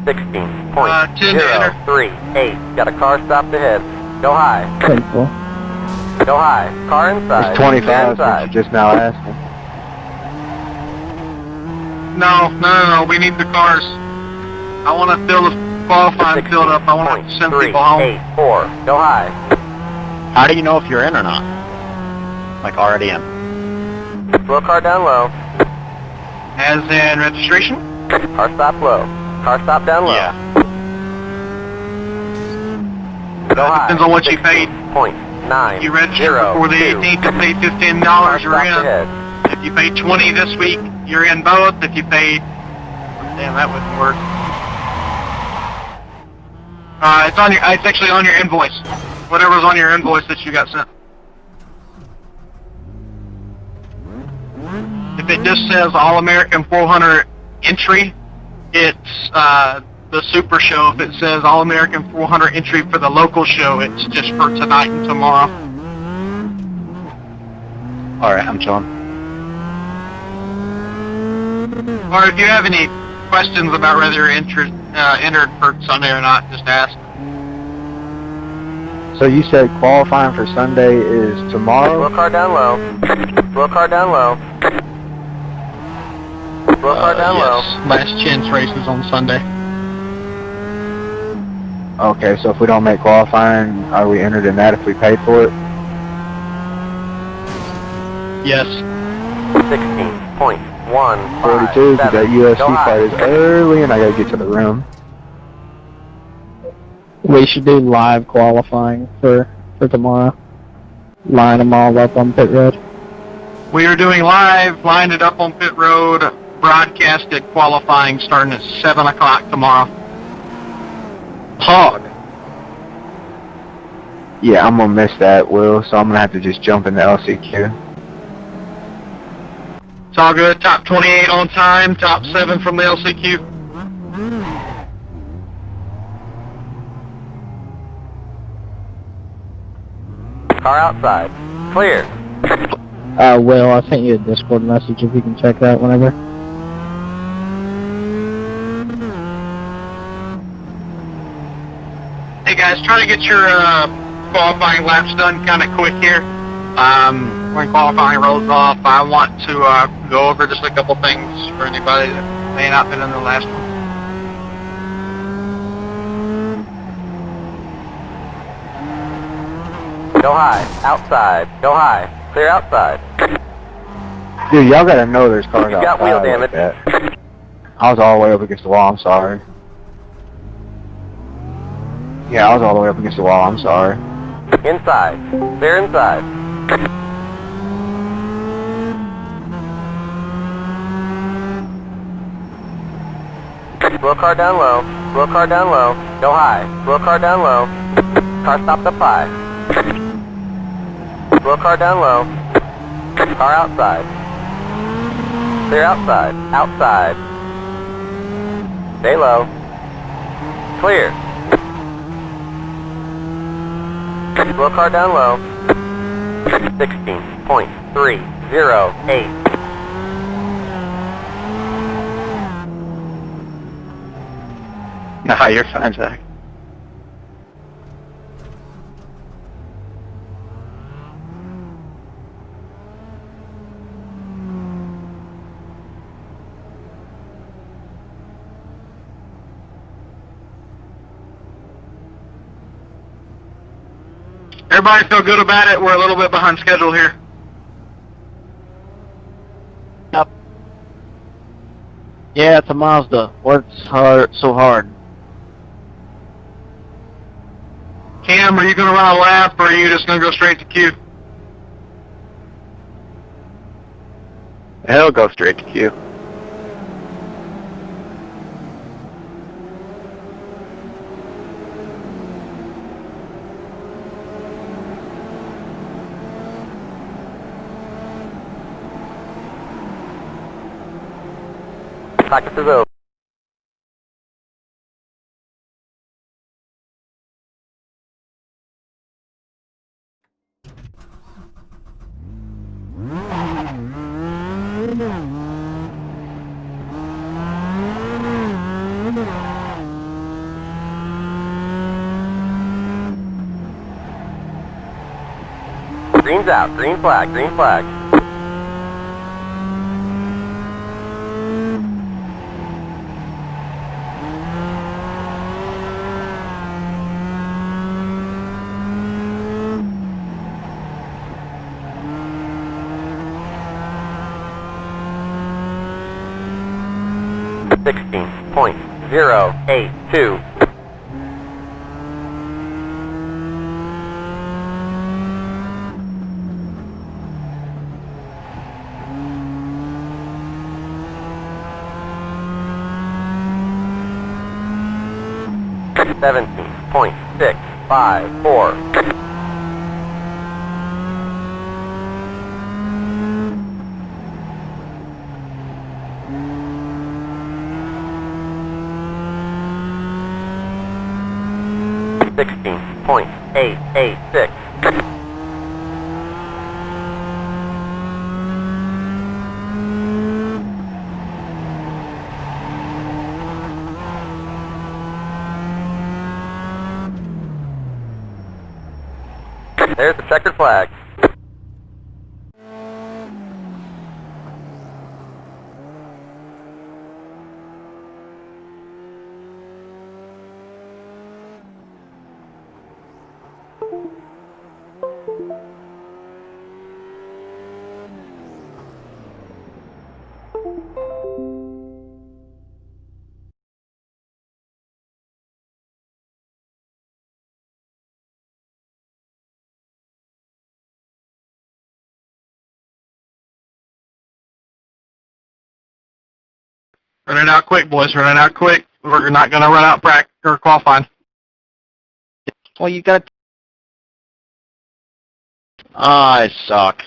Speaker 1: 16.038. Got a car stopped ahead. Go high.
Speaker 8: Simple.
Speaker 1: Go high. Car inside.
Speaker 3: It's 25 since
Speaker 1: inside.
Speaker 3: you just now asking.
Speaker 2: No. We need the cars. I want to fill the qualifying filled up. I want to send people home.
Speaker 1: 16.384. Go high.
Speaker 7: How do you know if you're in or not? Like already in?
Speaker 1: Slow car down low.
Speaker 2: As in registration?
Speaker 1: Car stop low. Car stop down low.
Speaker 7: Yeah.
Speaker 1: Go high.
Speaker 2: Depends on what you paid.
Speaker 1: 16.9.
Speaker 2: You registered before the 18th, you paid $15, you're in. If you paid $20 this week, you're in both. If you paid... Damn, that wouldn't work. It's actually on your invoice. Whatever's on your invoice that you got sent. If it just says All-American 400 entry, it's the Super Show. If it says All-American 400 entry for the local show, it's just for tonight and tomorrow.
Speaker 7: Alright, I'm chilling.
Speaker 2: Or if you have any questions about whether you're entered for Sunday or not, just ask.
Speaker 3: So you said qualifying for Sunday is tomorrow?
Speaker 1: Slow car down low. Slow car down low. Slow car down low.
Speaker 2: Last chance races on Sunday.
Speaker 3: Okay, so if we don't make qualifying, are we entered in that if we pay for it?
Speaker 2: Yes.
Speaker 1: 16.1.
Speaker 3: 42, because that UFC fight is early and I gotta get to the room.
Speaker 8: We should do live qualifying for tomorrow. Line them all up on pit road.
Speaker 2: We are doing live, lined it up on pit road, broadcasted qualifying starting at 7 o'clock tomorrow.
Speaker 7: Hog.
Speaker 3: Yeah, I'm gonna miss that, Will, so I'm gonna have to just jump in the LCQ.
Speaker 2: It's all good. Top 28 on time, top 7 from the LCQ.
Speaker 1: Car outside. Clear.
Speaker 8: Will, I sent you a Discord message if you can check that whenever.
Speaker 2: Hey guys, try to get your qualifying laps done kind of quick here. When qualifying rolls off, I want to go over just a couple things for anybody that may not have been in the last one.
Speaker 1: Go high. Outside. Go high. Clear outside.
Speaker 3: Dude, y'all gotta know there's cars
Speaker 1: You got
Speaker 3: outside
Speaker 1: wheel
Speaker 3: like
Speaker 1: damage.
Speaker 3: that. I was all the way up against the wall, I'm sorry. Yeah, I was all the way up against the wall, I'm sorry.
Speaker 1: Inside. Clear inside. Slow car down low. Slow car down low. Go high. Slow car down low. Car stopped up high. Slow car down low. Car outside. Clear outside. Outside. Stay low. Clear. Slow car down low. 16.308.
Speaker 7: Nah, you're fine, Zach.
Speaker 2: Everybody feel good about it? We're a little bit behind schedule here.
Speaker 8: Yeah, it's a Mazda. What's so hard?
Speaker 2: Cam, are you going to run a lap, or are you just going to go straight to Q?
Speaker 3: He'll go straight to Q.
Speaker 1: Practice is over. Green's out. Green flag. Green flag. .082. .654. .886. There's the checkered flag.
Speaker 2: Run it out quick, boys. Run it out quick. We're not going to run out practice or qualifying.
Speaker 8: Well, you got.
Speaker 7: I suck.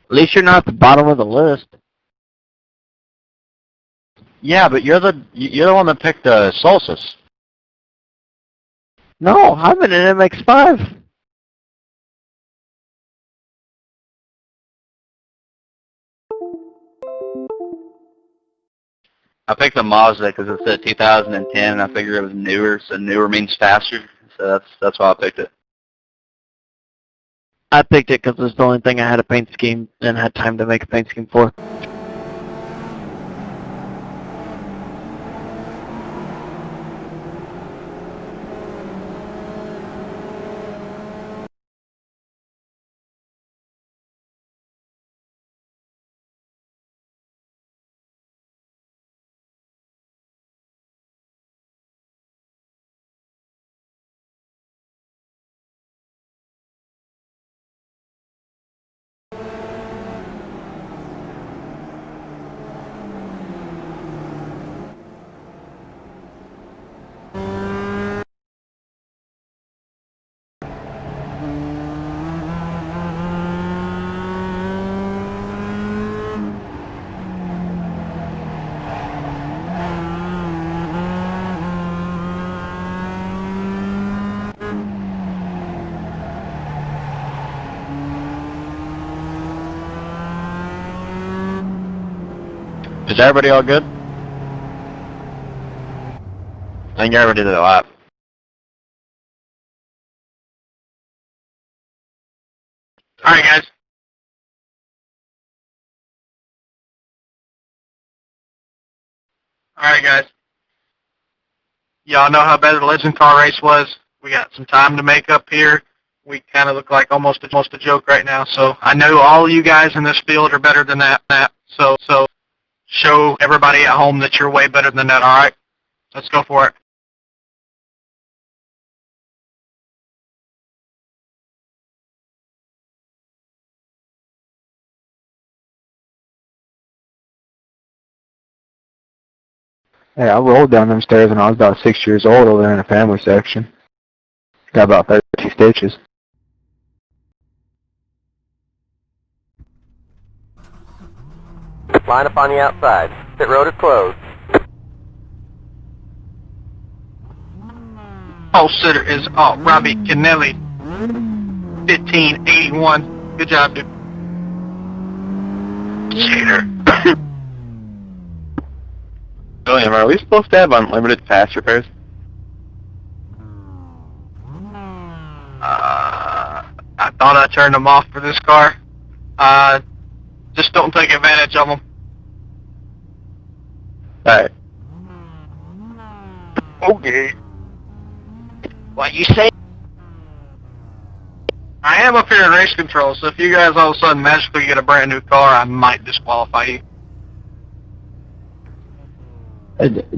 Speaker 8: At least you're not at the bottom of the list.
Speaker 7: Yeah, but you're the one that picked Solstice.
Speaker 8: No, I'm in an MX-5.
Speaker 5: I picked the Mazda because it said 2010, and I figured it was newer, so newer means faster. So that's why I picked it.
Speaker 8: I picked it because it was the only thing I had a paint scheme and had time to make a paint scheme for.
Speaker 7: Is everybody all good? I think everybody did a lap.
Speaker 2: All right, guys. All right, guys. Y'all know how bad the Legend Car race was. We got some time to make up here. We kind of look like almost a joke right now. So I know all of you guys in this field are better than that. So show everybody at home that you're way better than that, alright? Let's go for it.
Speaker 3: Hey, I rolled down them stairs when I was about 6 years old over there in the family section. Got about 30 stitches.
Speaker 1: Line up on the outside. Pit road is closed.
Speaker 2: Pole sitter is Robbie Kennelly, 1581. Good job, dude.
Speaker 5: Cheater. William, are we supposed to have unlimited fast repairs?
Speaker 2: I thought I turned them off for this car. Just don't take advantage of them.
Speaker 5: Alright.
Speaker 2: Okay.
Speaker 6: What you say?
Speaker 2: I am up here in race control, so if you guys all of a sudden magically get a brand new car, I might disqualify you.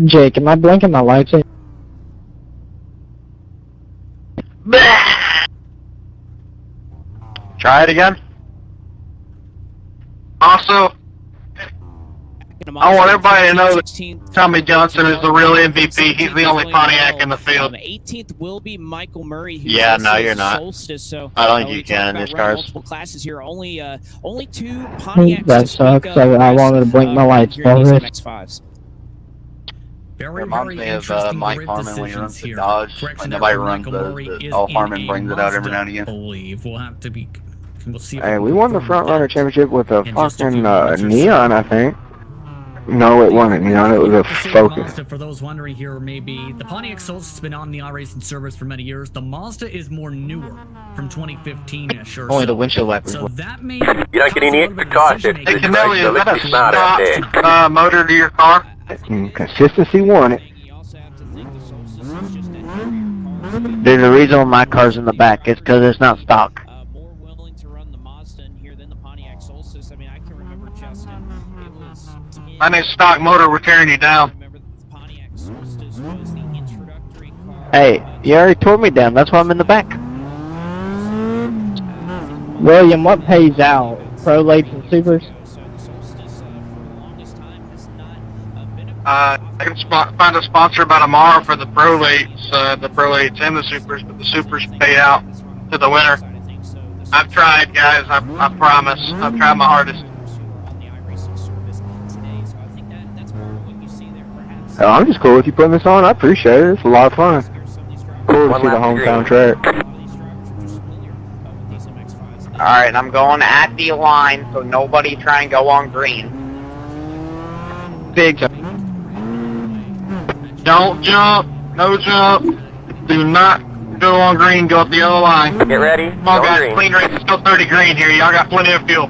Speaker 8: Jake, am I blinking my lights in?
Speaker 5: Try it again?
Speaker 2: Also, I want everybody to know that Tommy Johnson is the real MVP. He's the only Pontiac in the field.
Speaker 9: 18th will be Michael Murray. Who's
Speaker 5: Yeah, no,
Speaker 9: also
Speaker 5: you're not.
Speaker 9: Solstice, so,
Speaker 5: I don't think
Speaker 9: we
Speaker 5: you
Speaker 9: talk
Speaker 5: can in
Speaker 9: about
Speaker 5: these
Speaker 9: running
Speaker 5: cars.
Speaker 9: multiple classes here. Only two Pontiacs.
Speaker 8: That
Speaker 9: to speak
Speaker 8: sucks.
Speaker 9: of.
Speaker 8: I wanted to blink my lights
Speaker 9: here in these
Speaker 8: for it.
Speaker 9: MX-5s.
Speaker 10: Very,
Speaker 5: Reminds
Speaker 10: very
Speaker 5: me of
Speaker 10: interesting
Speaker 5: Mike
Speaker 10: grid
Speaker 5: Harmon when he
Speaker 10: decisions
Speaker 5: runs the
Speaker 10: here.
Speaker 5: Dodge.
Speaker 10: Correction
Speaker 5: Like
Speaker 10: there
Speaker 5: nobody
Speaker 10: from
Speaker 5: runs
Speaker 10: Michael Murray is
Speaker 5: all
Speaker 10: in
Speaker 5: Harmon
Speaker 10: a
Speaker 5: brings it out every
Speaker 10: Mazda,
Speaker 5: now and again.
Speaker 10: I believe we'll have to be. We'll see. if
Speaker 3: Hey,
Speaker 10: can
Speaker 3: we won the
Speaker 10: confirm
Speaker 3: front runner
Speaker 10: that
Speaker 3: championship with a
Speaker 10: in just a
Speaker 3: fucking
Speaker 10: few minutes or so.
Speaker 3: Neon, I think. No, it wasn't Neon. It was a
Speaker 10: Mercedes
Speaker 3: Focus.
Speaker 10: Mazda, for those wondering here, maybe the Pontiac Solstice has been on the iRacing service for many years. The Mazda is more newer, from 2015-ish or
Speaker 7: Only
Speaker 10: so.
Speaker 7: the windshield wipers.
Speaker 10: So that may
Speaker 1: You're not getting any extra cost if
Speaker 2: Hey,
Speaker 1: this
Speaker 2: Kennelly, is that a
Speaker 1: not out there.
Speaker 2: stock motor to your car?
Speaker 3: Consistency won it.
Speaker 9: You also have to think the Solstice is just a heavier car.
Speaker 6: There's a reason why my car's in the back. It's because it's not stock.
Speaker 9: More willing to run the Mazda in here than the Pontiac Solstice. I mean, I can remember, Justin, it was...
Speaker 2: I need stock motor, we're tearing you down.
Speaker 9: Remember that the Pontiac Solstice was the introductory car.
Speaker 6: Hey, you already tore me down. That's why I'm in the back.
Speaker 8: William, what pays out? Pro Lates and Supers?
Speaker 9: So the Solstice, for the longest time, has not been a...
Speaker 2: I can find a sponsor by tomorrow for the Pro Lates and the Supers, but the Supers pay out to the winner. I've tried, guys. I promise. I've tried my hardest.
Speaker 9: on the iRacing service today. So I think that's part of what you see there, perhaps.
Speaker 3: Hell, I'm just cool with you putting this on. I appreciate it. It's a lot of fun. Cool to
Speaker 1: One
Speaker 3: see the
Speaker 1: lap to
Speaker 3: hometown
Speaker 1: green.
Speaker 3: track.
Speaker 6: Alright, I'm going at the line, so nobody try and go on green.
Speaker 7: Big time.
Speaker 2: Don't jump. No jump. Do not go on green. Go up the yellow line.
Speaker 1: Get ready.
Speaker 2: Come on,
Speaker 1: Go
Speaker 2: guys.
Speaker 1: green.
Speaker 2: Clean race. It's still 30 green here. Y'all got plenty of fuel.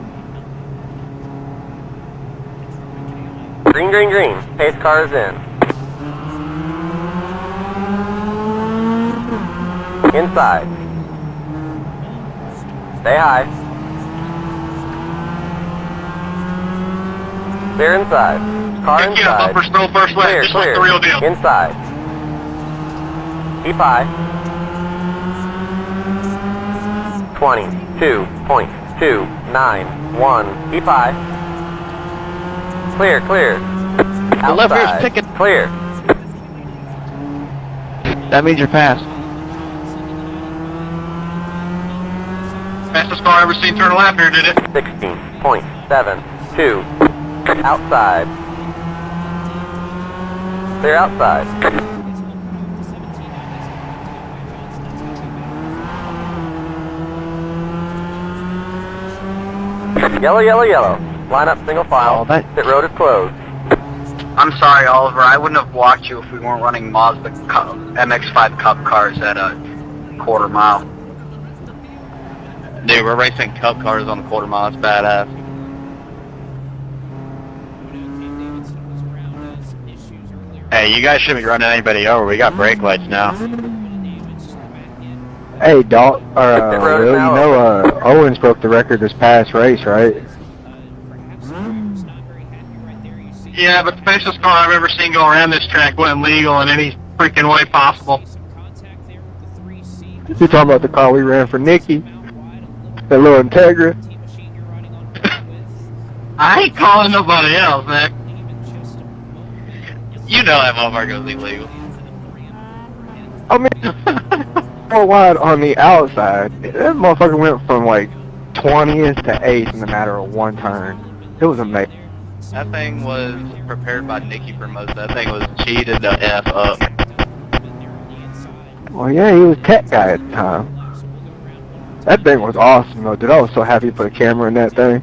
Speaker 1: Green, green, green. Pace car is in. Inside. Stay high. Clear inside. Car
Speaker 2: Get a bumper
Speaker 1: inside.
Speaker 2: still first lap,
Speaker 1: Clear,
Speaker 2: just like
Speaker 1: clear.
Speaker 2: the real deal.
Speaker 1: Inside. Keep high. 22.291. Keep high. Clear, clear.
Speaker 7: The left rear's
Speaker 1: Outside.
Speaker 7: picking.
Speaker 1: Clear.
Speaker 7: That means you're passed.
Speaker 2: Fastest car I ever seen turn a lap here, did it?
Speaker 1: 16.72. Outside. Clear outside. Yellow, yellow, yellow. Line up single file.
Speaker 7: Oh, that-
Speaker 1: Pit road is closed.
Speaker 6: I'm sorry, Oliver. I wouldn't have blocked you if we weren't running Mazda MX-5 Cup cars at a quarter mile.
Speaker 5: Dude, we're racing cup cars on the quarter mile. It's badass. Hey, you guys shouldn't be running anybody over. We got brake lights now.
Speaker 3: Hey, Dalt,
Speaker 1: Pit road is
Speaker 3: Will, you
Speaker 1: now
Speaker 3: know Owens broke the record this past race, right?
Speaker 9: Perhaps not very happy right there. You see
Speaker 2: Yeah, but the fastest car I've ever seen go around this track wasn't legal in any freaking way possible.
Speaker 3: You talking about the car we ran for Nikki? That little Integra?
Speaker 2: I ain't calling nobody else, Nick.
Speaker 5: You know that motherfucker goes illegal.
Speaker 3: I mean, so wide on the outside. That motherfucker went from like 20th to 8th in the matter of one turn. It was amazing.
Speaker 5: That thing was prepared by Nikki for most. That thing was cheated the F up.
Speaker 3: Well, yeah, he was tech guy at the time. That thing was awesome, though. Dude, I was so happy to put a camera in that thing.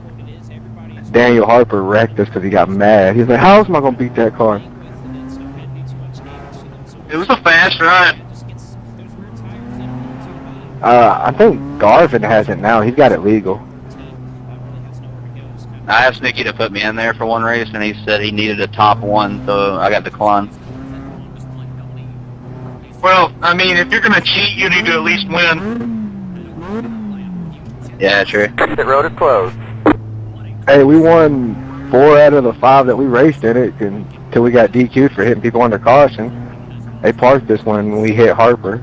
Speaker 3: Daniel Harper wrecked us because he got mad. He was like, how else am I going to beat that car?
Speaker 2: It was a fast ride.
Speaker 3: I think Garvin has it now. He's got it legal.
Speaker 5: I asked Nikki to put me in there for one race, and he said he needed a top one, so I got declined.
Speaker 2: Well, I mean, if you're gonna cheat, you need to at least win.
Speaker 5: Yeah, true.
Speaker 1: Exit road is closed.
Speaker 3: Hey, we won 4 out of the 5 that we raced in it until we got DQ'd for hitting people under caution. They parked this one when we hit Harper.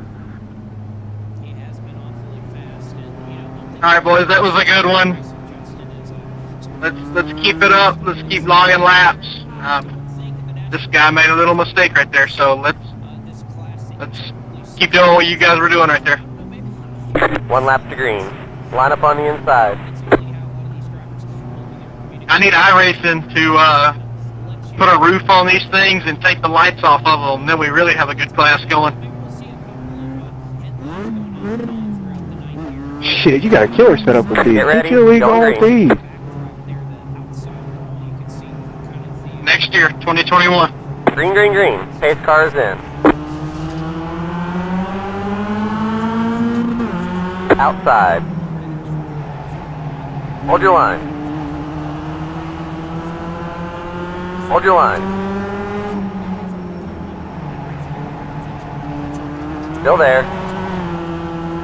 Speaker 2: Alright, boys, that was a good one. Let's keep it up. Let's keep logging laps. This guy made a little mistake right there, so let's keep doing what you guys were doing right there.
Speaker 1: 1 lap to green. Line up on the inside.
Speaker 2: I need iRacing to put a roof on these things and take the lights off of them. Then we really have a good class going.
Speaker 3: Shit, you got a killer set up with these.
Speaker 1: Get ready,
Speaker 3: Get your league
Speaker 1: go
Speaker 3: on with
Speaker 1: green.
Speaker 3: these.
Speaker 2: Next year, 2021.
Speaker 1: Green, green, green. Pace car is in. Outside. Hold your line. Hold your line. Still there.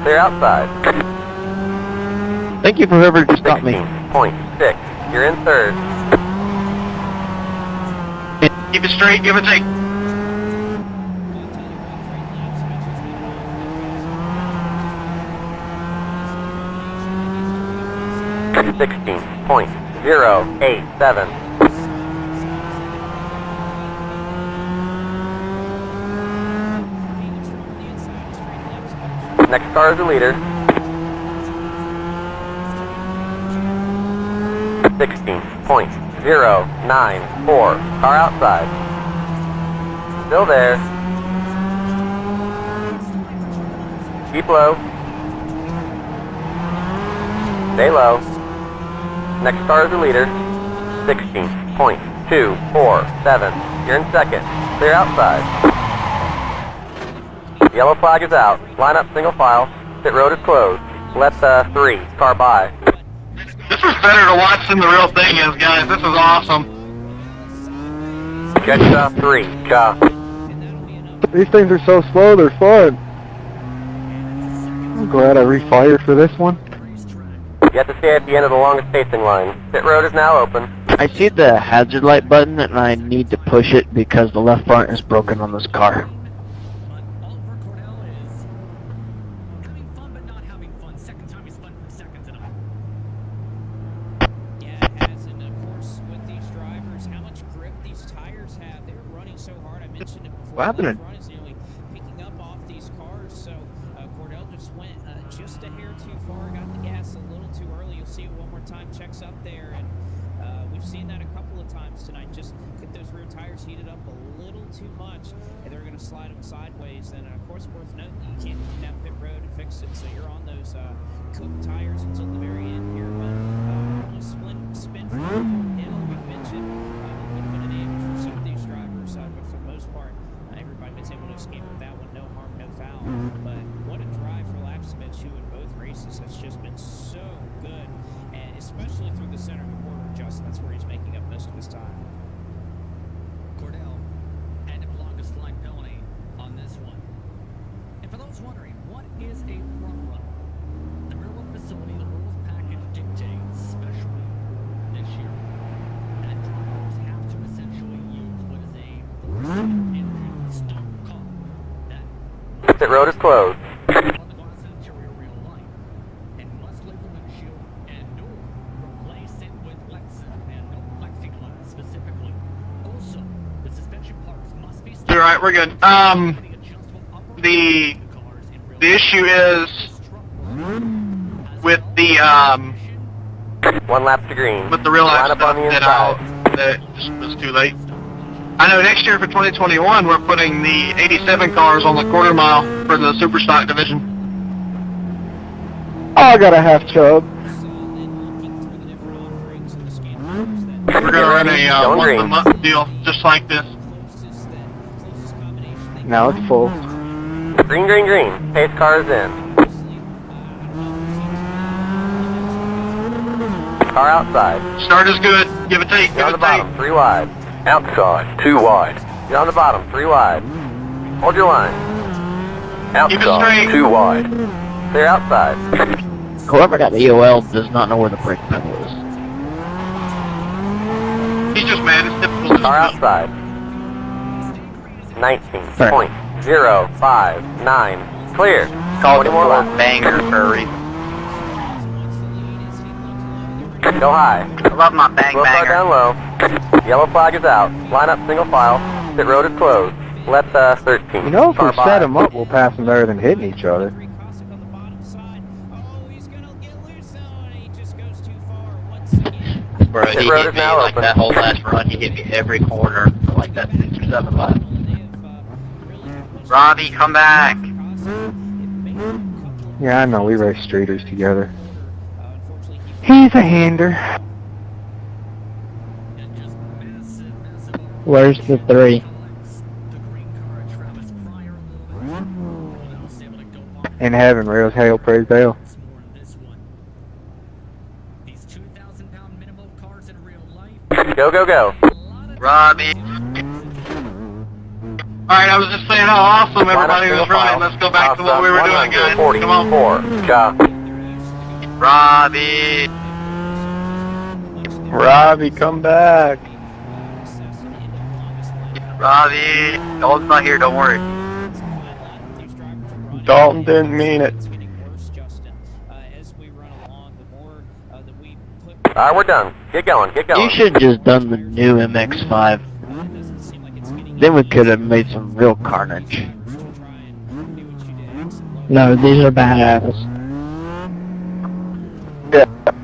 Speaker 1: Clear outside.
Speaker 3: Thank you for whoever stopped me.
Speaker 1: 16.6. You're in third.
Speaker 2: Keep it straight, give it take.
Speaker 1: $16.087. Next car is the leader. 16.094. Car outside. Still there. Keep low. Stay low. Next car is the leader. 16.247. You're in second. Clear outside. Yellow flag is out. Line up single file. Pit road is closed. Let the 3 car by.
Speaker 2: This is better to watch than the real thing is, guys. This is awesome.
Speaker 1: Catch the 3. Cha.
Speaker 3: These things are so slow, they're fun. I'm glad I refired for this one.
Speaker 1: You have to stay at the end of the longest pacing line. Pit road is now open.
Speaker 8: I see the hazard light button and I need to push it because the left front is broken on this car.
Speaker 10: Oliver Cordell is having fun but not having fun. Second time he's spun for seconds in a
Speaker 9: Yeah, it has, and of course, with these drivers, how much grip these tires have. They're running so hard. I mentioned it before.
Speaker 3: What happened
Speaker 9: The front is nearly picking up off these cars, so Cordell just went just a hair too far, got the gas a little too early. You'll see it one more time, checks up there, and we've seen that a couple of times tonight. Just get those rear tires heated up a little too much, and they're going to slide them sideways. And of course, worth noting, you can't come down pit road and fix it, so you're on those cooked tires until the very end here. But spin for Hill, we mentioned a little bit of damage for some of these drivers, but for the most part, everybody was able to escape with that one. No harm, no foul. But what a drive for Lapsevich, who in both races has just been so good, and especially through the center of the border, Justin. That's where he's making up most of his time.
Speaker 10: Cordell and longest line penalty on this one. And for those wondering, what is a front runner? The railroad facility, the rules package dictates, especially this year,
Speaker 1: road is closed.
Speaker 2: All right, we're good. The issue is with the
Speaker 1: 1 lap to green.
Speaker 2: with the real life
Speaker 1: Line up
Speaker 2: stuff
Speaker 1: on the
Speaker 2: that just was too late. I know next year for 2021 we're putting the 87 cars on the quarter mile for the super stock division.
Speaker 3: Oh, I got a half chub.
Speaker 2: We're gonna run a
Speaker 1: Going
Speaker 2: once a
Speaker 1: green.
Speaker 2: month deal just like this.
Speaker 3: Now it's full.
Speaker 1: Green, green, green. Pace car is in. Car outside.
Speaker 2: Start is good. Give it take.
Speaker 1: Get
Speaker 2: Give
Speaker 1: on
Speaker 2: it
Speaker 1: the
Speaker 2: take.
Speaker 1: bottom, 3 wide. Outside, 2 wide. Get on the bottom, 3 wide. Hold your line.
Speaker 2: Keep it
Speaker 1: Outside,
Speaker 2: straight.
Speaker 1: 2 wide. Clear outside.
Speaker 8: Whoever got the EOL does not know where the brake pedal is.
Speaker 2: He's just mad. It's typical.
Speaker 1: Car outside. 19.059. Clear.
Speaker 6: Call
Speaker 1: 20
Speaker 6: it
Speaker 1: more
Speaker 6: a
Speaker 1: laps.
Speaker 6: banger for a reason.
Speaker 1: Go high.
Speaker 6: I love my bang
Speaker 1: Slow car
Speaker 6: banger.
Speaker 1: down low. Yellow flag is out. Line up single file. Pit road is closed. Left 13.
Speaker 3: You know, if we
Speaker 1: Car by.
Speaker 3: set them up, we'll pass them better than hitting each other.
Speaker 5: Bro,
Speaker 1: Pit
Speaker 5: he
Speaker 1: road
Speaker 5: hit
Speaker 1: is
Speaker 5: me
Speaker 1: now
Speaker 5: like
Speaker 1: open.
Speaker 5: that whole last run. He hit me every corner for like that 6 or 7 laps.
Speaker 6: Robbie, come back.
Speaker 3: Yeah, I know. We race streeters together. He's a hander.
Speaker 8: Where's the 3?
Speaker 3: In heaven, rails hail, praise Dale.
Speaker 1: Go, go, go.
Speaker 6: Robbie.
Speaker 2: Alright, I was just saying how awesome everybody was running. Let's go back to what we were doing, guys. Come on.
Speaker 1: 44. Cha.
Speaker 6: Robbie.
Speaker 3: Robbie, come back.
Speaker 6: Robbie. Dalton's not here, don't worry.
Speaker 3: Dalton didn't mean it.
Speaker 1: Alright, we're done. Get going, get going.
Speaker 8: You should have just done the new MX-5. Then we could have made some real carnage. No, these are badass.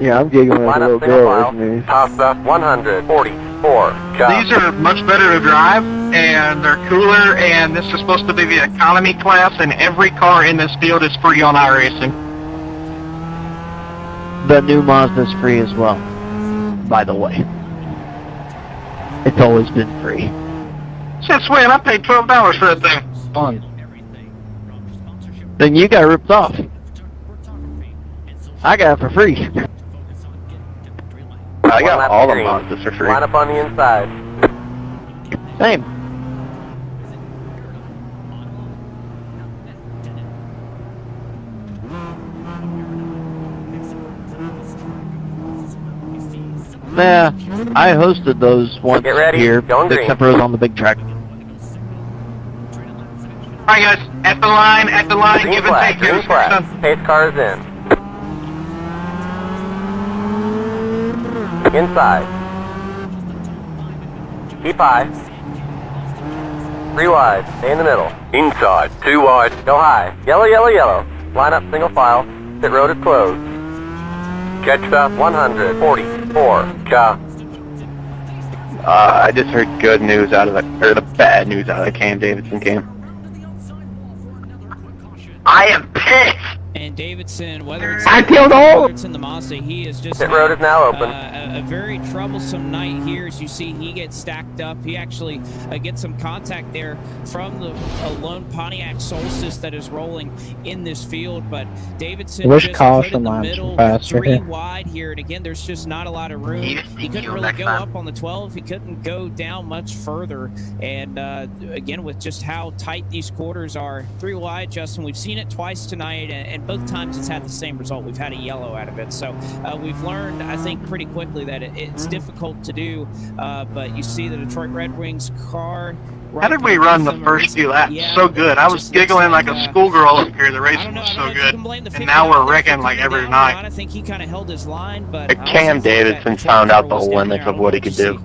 Speaker 3: Yeah, I'm giggling
Speaker 1: Line
Speaker 3: with a little
Speaker 1: up single
Speaker 3: girl
Speaker 1: file.
Speaker 3: with me.
Speaker 1: Costa 144. Cha.
Speaker 2: These are much better to drive, and they're cooler, and this is supposed to be the economy class, and every car in this field is free on iRacing.
Speaker 8: The new Mazda's free as well, by the way. It's always been free.
Speaker 2: Since when? I paid $12 for that thing.
Speaker 8: Fun. Then you got ripped off. I got it for free.
Speaker 3: I
Speaker 1: One
Speaker 3: got
Speaker 1: lap
Speaker 3: all
Speaker 1: to
Speaker 3: the
Speaker 1: green.
Speaker 3: Mazdas for free.
Speaker 1: Line up on the inside.
Speaker 8: Same. Nah, I hosted those once
Speaker 1: Get ready.
Speaker 8: here,
Speaker 1: Going green.
Speaker 8: except for it was on the big track.
Speaker 2: Alright, guys, at the line,
Speaker 1: Green
Speaker 2: give and
Speaker 1: flag,
Speaker 2: take. Give
Speaker 1: green
Speaker 2: us
Speaker 1: flag.
Speaker 2: some.
Speaker 1: Pace car is in. Inside. Keep high. 3 wide. Stay in the middle. Inside. 2 wide. Go high. Yellow, yellow, yellow. Line up single file. Pit road is closed. Catch the 144. Cha.
Speaker 3: I just heard good news out of the bad news out of the Cam Davidson camp.
Speaker 6: I am pissed.
Speaker 9: And Davidson, whether it's,
Speaker 3: I killed all
Speaker 9: whether it's in the Mazda, he is just
Speaker 1: Pit road is now open.
Speaker 9: a very troublesome night here. As you see, he gets stacked up. He actually gets some contact there from the lone Pontiac Solstice that is rolling in this field. But Davidson
Speaker 8: Wish
Speaker 9: just
Speaker 8: caution
Speaker 9: put in the
Speaker 8: lines
Speaker 9: middle,
Speaker 8: were faster
Speaker 9: 3
Speaker 8: here.
Speaker 9: wide here. And again, there's just not a lot of room.
Speaker 6: He
Speaker 9: He couldn't
Speaker 6: killed
Speaker 9: really
Speaker 6: next
Speaker 9: go
Speaker 6: time.
Speaker 9: up on the 12. He couldn't go down much further. And again, with just how tight these quarters are, 3 wide, Justin, we've seen it twice tonight, and both times it's had the same result. We've had a yellow out of it. So we've learned, I think, pretty quickly that it's difficult to do. But you see the Detroit Red Wings car
Speaker 2: How did we run the first few laps? So good. I was giggling like a schoolgirl up here. The racing was so good. And now we're wrecking like every night.
Speaker 9: I think he kind of held his line, but
Speaker 11: Cam Davidson found out the limits of what he could do.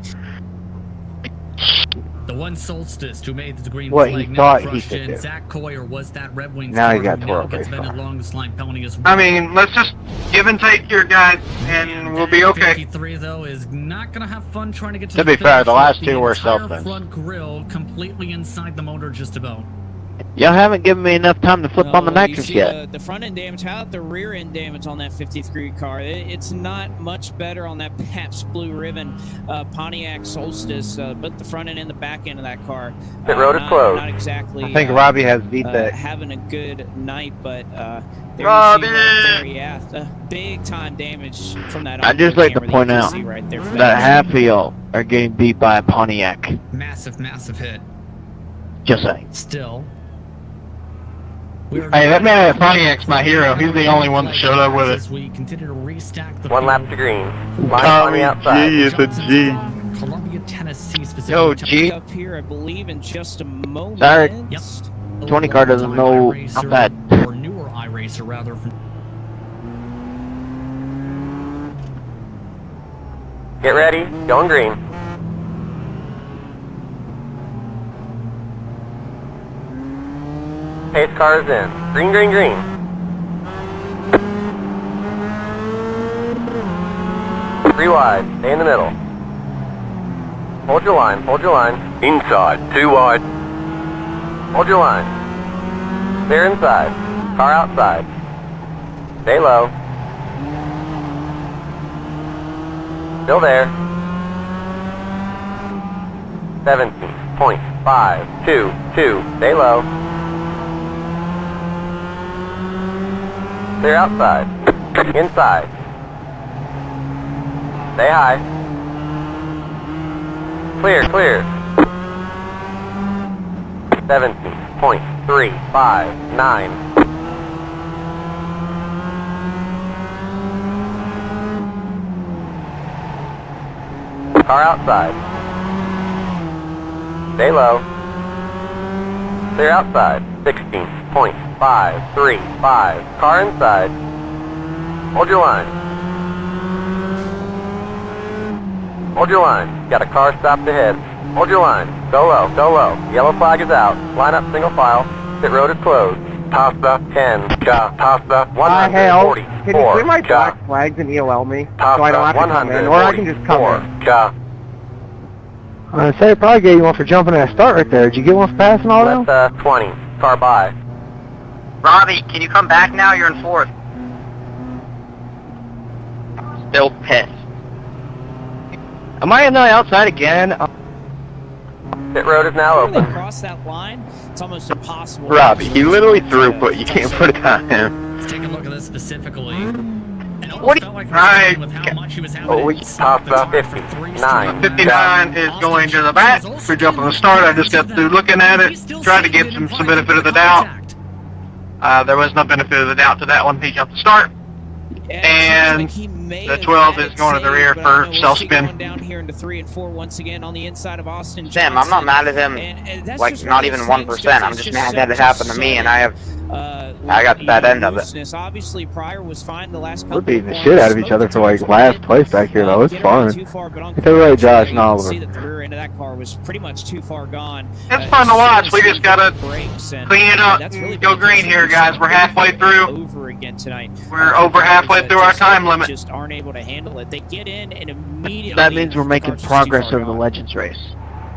Speaker 10: The one Solstice who made the green
Speaker 3: What
Speaker 10: flag
Speaker 3: he thought he
Speaker 10: crushed
Speaker 3: could
Speaker 10: in.
Speaker 3: do.
Speaker 10: Zach Coyer was that Red Wings
Speaker 3: Now he
Speaker 10: starter
Speaker 3: got
Speaker 10: who now
Speaker 3: 12
Speaker 10: gets
Speaker 3: race
Speaker 10: bended
Speaker 3: cars.
Speaker 10: longest line penalty as well.
Speaker 2: I mean, let's just give and take here, guys, and we'll be okay.
Speaker 10: 53 though is not gonna have fun trying to get to
Speaker 11: To
Speaker 10: the
Speaker 11: be fair,
Speaker 10: finish
Speaker 11: the
Speaker 10: with
Speaker 11: last two were
Speaker 10: entire
Speaker 11: self-defense.
Speaker 10: front grille completely inside the motor just about.
Speaker 6: Y'all haven't given me enough time to flip on the
Speaker 9: you
Speaker 6: nitrous
Speaker 9: see
Speaker 6: yet.
Speaker 9: the front end damage. How about the rear end damage on that 53 car? It's not much better on that Pabst Blue Ribbon Pontiac Solstice, but the front end and the back end of that car.
Speaker 1: Pit road is closed.
Speaker 9: Not exactly.
Speaker 3: I think Robbie has beat that.
Speaker 9: Having a good night, but there
Speaker 2: Robbie!
Speaker 9: you see right there, yeah, big time damage from that.
Speaker 6: I'd just like to point out
Speaker 9: right there
Speaker 6: that half of y'all are getting beat by a Pontiac.
Speaker 10: Massive, massive hit.
Speaker 6: Just saying.
Speaker 10: Still.
Speaker 2: Hey, that man at Pontiac's my hero. He's the only one that showed up with it.
Speaker 10: As we continue to restack the
Speaker 1: One
Speaker 10: field.
Speaker 1: lap to green. Line on the outside.
Speaker 11: G is a G.
Speaker 10: Columbia, Tennessee, specifically.
Speaker 6: Yo, G.
Speaker 9: up here, I believe, in just a moment.
Speaker 6: Sorry.
Speaker 10: Yep.
Speaker 6: 20 car doesn't know how bad.
Speaker 10: Or newer iRacer, rather. From
Speaker 1: Get ready. Going green. Pace car is in. Green, green, green. Three wide. Stay in the middle. Hold your line. Hold your line. Inside. 2 wide. Hold your line. Clear inside. Car outside. Stay low. Still there. 17.522. Stay low. Clear outside. Inside. Stay high. Clear, clear. 17.359. Car outside. Stay low. Clear outside. 16.535. Car inside. Hold your line. Hold your line. Got a car stopped ahead. Hold your line. Go low. Go low. Yellow flag is out. Line up single file. Pit road is closed. Tossa 10. Tossa 144.
Speaker 4: Can you clear my black flags and EOL me? So I don't have to come in, or I can just come in.
Speaker 3: I say I probably gave you one for jumping at start right there. Did you get one for passing all them?
Speaker 1: Left 20. Car by.
Speaker 6: Robbie, can you come back now? You're in fourth. Still pissed. Am I on the outside again?
Speaker 1: Pit road is now
Speaker 9: When they
Speaker 1: open.
Speaker 9: cross that line, it's almost impossible.
Speaker 11: Robbie, he literally threw, but you can't put it on him.
Speaker 10: Let's take a look at this specifically. It almost
Speaker 6: What do
Speaker 10: felt like
Speaker 2: Right.
Speaker 10: with how much he was having
Speaker 1: Oh,
Speaker 10: to stop the
Speaker 1: Tossa
Speaker 10: time for
Speaker 1: 59.
Speaker 2: 59 is going to the back for jumping the start. I just got through looking at it, tried to give some benefit of the doubt. There was no benefit of the doubt to that one. He jumped the start. And the 12 is going to the rear for self-spin.
Speaker 9: Down here into 3 and 4 once again on the inside of Austin
Speaker 6: Sam, I'm not mad at him,
Speaker 9: that's
Speaker 6: like,
Speaker 9: just
Speaker 6: not
Speaker 9: one of
Speaker 6: even
Speaker 9: those
Speaker 6: 1%.
Speaker 9: things,
Speaker 6: I'm
Speaker 9: it's
Speaker 6: just mad that it happened to me, and I got the bad end of it.
Speaker 9: looseness. Obviously, Pryor was fine the last couple
Speaker 3: We're beating the
Speaker 9: of
Speaker 3: shit out of
Speaker 9: corners.
Speaker 3: each other for like last place back here though. It's
Speaker 9: Get around
Speaker 3: fun.
Speaker 9: too far, but on
Speaker 3: It's right, Josh and
Speaker 9: you can
Speaker 3: Oliver.
Speaker 9: see that the rear end of that car was pretty much too far gone.
Speaker 2: It's fun to watch. We just gotta clean it up
Speaker 9: that's
Speaker 2: and
Speaker 9: really
Speaker 2: go
Speaker 9: been
Speaker 2: green here, guys. We're halfway through.
Speaker 9: Over again tonight.
Speaker 2: We're over halfway through our time limit.
Speaker 9: Just aren't able to handle it. They get in and immediately.
Speaker 6: That means we're making
Speaker 9: the car's just too
Speaker 6: progress
Speaker 9: far
Speaker 6: over the
Speaker 9: gone.
Speaker 6: Legends race.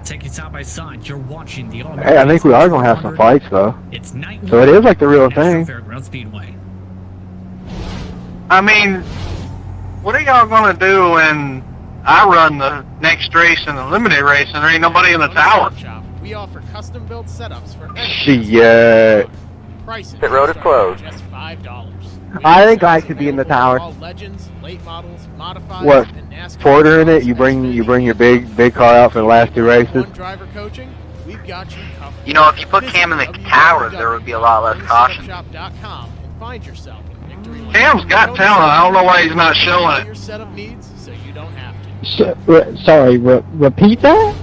Speaker 10: Take it side by side. You're watching the
Speaker 3: Hey, I think we are gonna have some fights though.
Speaker 10: It's night
Speaker 3: So it is like the real
Speaker 10: National
Speaker 3: thing.
Speaker 10: Fairground Speedway.
Speaker 2: I mean, what are y'all gonna do when I run the next race and the limited race and there ain't nobody in the tower?
Speaker 12: We offer custom-built setups for
Speaker 3: Shit.
Speaker 12: prices.
Speaker 1: Pit road is closed.
Speaker 12: Just $5.
Speaker 4: I think I should be in the tower.
Speaker 12: All legends, late models, modified,
Speaker 3: What?
Speaker 12: and NASCAR
Speaker 3: Porter in it?
Speaker 12: cars
Speaker 3: You bring
Speaker 12: and
Speaker 3: your big car out for the last two races.
Speaker 12: One driver coaching, we've got you covered.
Speaker 6: You know, if you put Cam in the tower, there would be a lot less caution.
Speaker 12: www.setupshop.com and find yourself in victory lane.
Speaker 2: Cam's got talent. I don't know why he's not showing it.
Speaker 12: Your setup needs so you don't have to.
Speaker 8: Sorry, repeat that?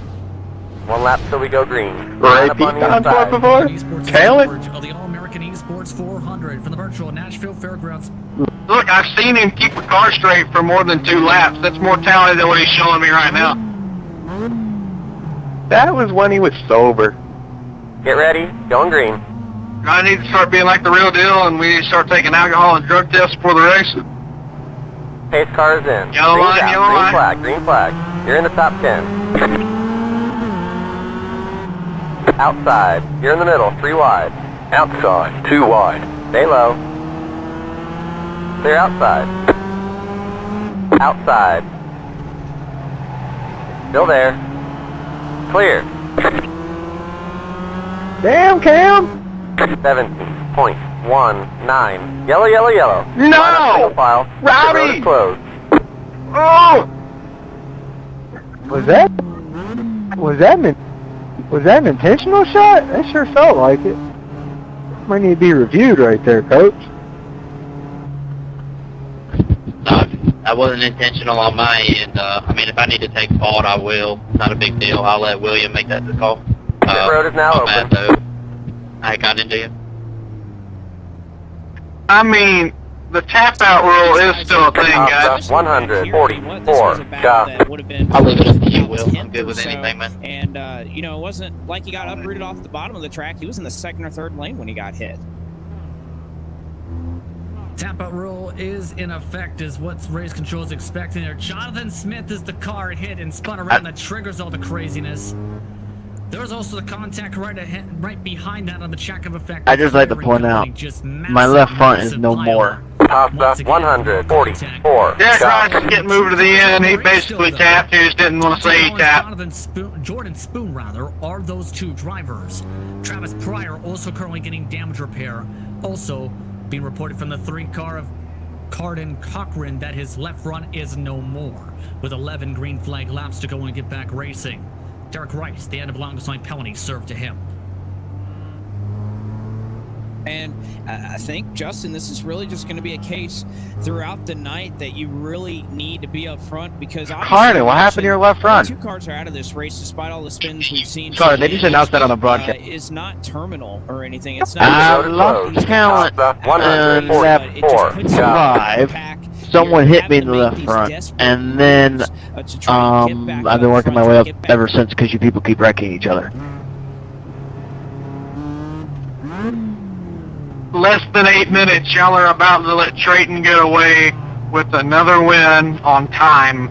Speaker 1: One lap till we go green.
Speaker 11: Ray
Speaker 1: Line up on
Speaker 11: Pete
Speaker 1: the
Speaker 11: on tour
Speaker 1: inside.
Speaker 11: before?
Speaker 10: Esports
Speaker 11: Tail it?
Speaker 10: coverage of the All-American Esports 400 from the virtual Nashville Fairgrounds.
Speaker 2: Look, I've seen him keep the car straight for more than 2 laps. That's more talented than what he's showing me right now.
Speaker 11: That was when he was sober.
Speaker 1: Get ready, going green.
Speaker 2: I need to start being like the real deal, and we need to start taking alcohol and drug tests before the race.
Speaker 1: Pace car is in.
Speaker 2: Yellow
Speaker 1: Green's
Speaker 2: line,
Speaker 1: out.
Speaker 2: yellow
Speaker 1: Green
Speaker 2: line.
Speaker 1: flag, green flag. You're in the top 10. Outside, you're in the middle, 3 wide. Outside, 2 wide. Stay low. Clear outside. Outside. Still there. Clear.
Speaker 3: Damn, Cam!
Speaker 1: 17.19. Yellow, yellow, yellow.
Speaker 2: No!
Speaker 1: Line up single file.
Speaker 2: Robbie!
Speaker 1: The road is closed.
Speaker 2: Oh!
Speaker 3: Was that an intentional shot? That sure felt like it. Might need to be reviewed right there, Coach.
Speaker 5: That wasn't intentional on my end. I mean, if I need to take fault, I will. Not a big deal. I'll let William make that call.
Speaker 1: The road is now
Speaker 5: my
Speaker 1: open.
Speaker 5: bad, though. I got into you.
Speaker 2: I mean, the tap-out rule is still a thing, guys.
Speaker 1: 144. Stop.
Speaker 5: I'll leave it up to you, Will. I'm good with anything, man.
Speaker 9: And, you know, it wasn't like he got uprooted off the bottom of the track. He was in the 2nd or 3rd lane when he got hit.
Speaker 10: Tap-out rule is in effect, is what race control is expecting there. Jonathan Smith is the car it hit and spun around that triggers all the craziness. There's also the contact right behind that on the check of effect.
Speaker 7: I just like to point out, my left front is no more.
Speaker 1: Pasta 144.
Speaker 2: Derek Rice is getting moved to the end. He basically tapped. He just didn't want to say he tapped.
Speaker 10: Jordan Spoon, rather, are those 2 drivers. Travis Pryor also currently getting damage repair. Also being reported from the 3 car of Carden Cochran that his left front is no more, with 11 green flag laps to go and get back racing. Derek Rice, the end of longest line penalty served to him.
Speaker 9: And I think, Justin, this is really just going to be a case throughout the night that you really need to be up front because
Speaker 7: Carden, what happened to your left front?
Speaker 9: 2 cars are out of this race despite all the spins we've seen.
Speaker 7: Sorry, they just announced that on the broadcast.
Speaker 9: Is not terminal or anything. It's
Speaker 7: I
Speaker 9: not.
Speaker 7: lost talent
Speaker 1: Pasta
Speaker 7: on
Speaker 1: 144.
Speaker 7: lap 5. Someone hit me in the left front, and then I've been working my way up ever since because you people keep wrecking each other.
Speaker 2: Less than 8 minutes. Y'all are about to let Trayton get away with another win on time.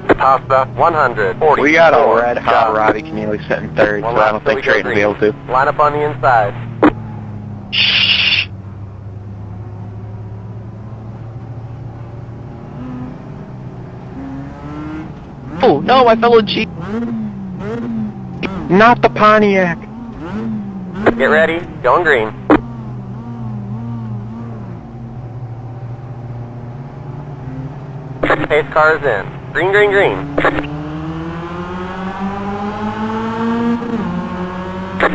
Speaker 1: Pasta 140.
Speaker 11: We got a red hot Robbie Keneally sitting 3rd, so I don't think Trayton will be able to.
Speaker 1: Line up on the inside.
Speaker 7: Oh, no, my fellow Jeep.
Speaker 3: Not the Pontiac.
Speaker 1: Get ready, going green. Pace car is in. Green, green, green.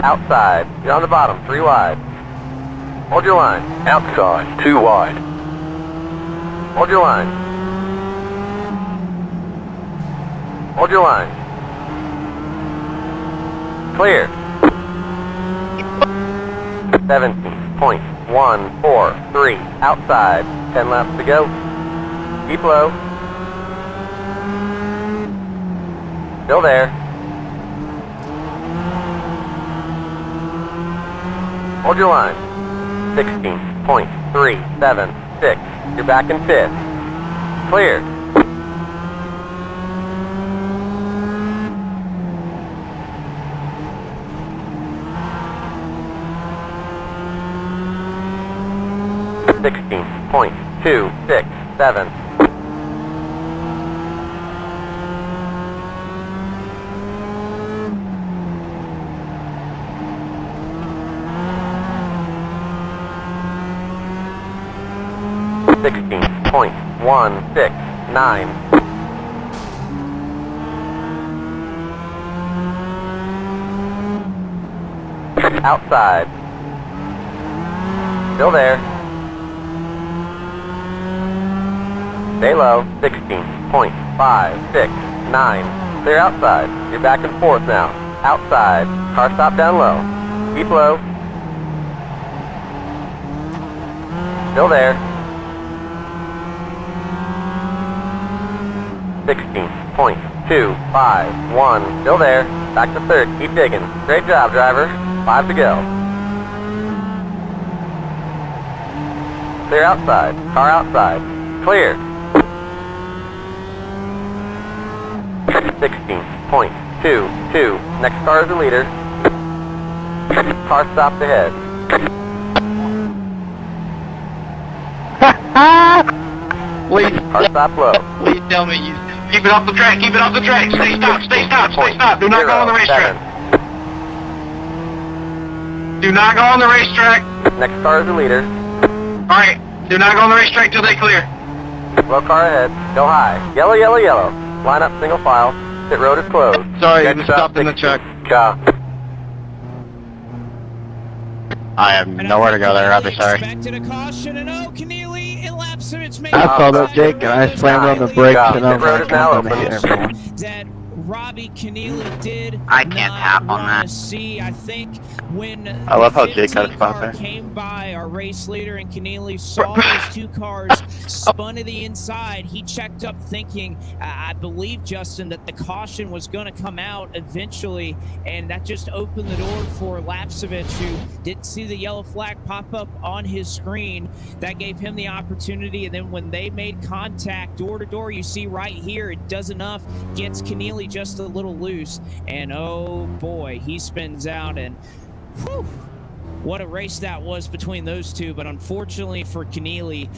Speaker 1: Outside. You're on the bottom, 3 wide. Hold your line. Outside, 2 wide. Hold your line. Hold your line. Clear. 17.143. Outside. 10 laps to go. Keep low. Still there. Hold your line. 16.376. You're back in 5th. Clear. .267. .169. Outside. Still there. Stay low. 16.569. Clear outside. You're back and forth now. outside. Car stop down low. Keep low. Still there. 16.251. Still there. Back to third. Keep digging. Great job, driver. 5 to go. Clear outside. Car outside. Clear. 16.22. Next car is the leader. Car stopped ahead.
Speaker 6: Please,
Speaker 1: Car stop low.
Speaker 6: please tell me you.
Speaker 2: Keep it off the track, keep it off the track. Stay stop, stay stop, stay stop. Do not go on the racetrack.
Speaker 1: 7.
Speaker 2: Do not go on the racetrack.
Speaker 1: Next car is the leader.
Speaker 2: Alright, do not go on the racetrack till they clear.
Speaker 1: Slow car ahead. Go high. Yellow, yellow, yellow. Line up single file. Pit road is closed.
Speaker 2: Sorry,
Speaker 1: Catch
Speaker 2: we
Speaker 1: up,
Speaker 2: stopped in the truck.
Speaker 11: I have nowhere to go there, I'll be sorry.
Speaker 9: Expected a caution, and Keneally and Lapsevich made
Speaker 7: I saw that, Jake, and I slammed on the brakes, and I was
Speaker 1: road is
Speaker 7: like,
Speaker 1: now
Speaker 7: I'm gonna hit
Speaker 1: open.
Speaker 7: everyone.
Speaker 9: that Robbie Keneally did.
Speaker 6: I can't tap on
Speaker 9: wanna
Speaker 6: that.
Speaker 9: See, I think when
Speaker 11: I love how
Speaker 9: the
Speaker 11: Jake got a
Speaker 9: 15
Speaker 11: spot
Speaker 9: car
Speaker 11: there.
Speaker 9: came by, our race leader and Keneally saw those two cars spun to the inside. He checked up thinking, I believe, Justin, that the caution was going to come out eventually, and that just opened the door for Lapsevich, who didn't see the yellow flag pop up on his screen. That gave him the opportunity, and then when they made contact door to door, you see right here, it does enough, gets Keneally just a little loose, and oh boy, he spins out, and whew, what a race that was between those two. But unfortunately for Keneally,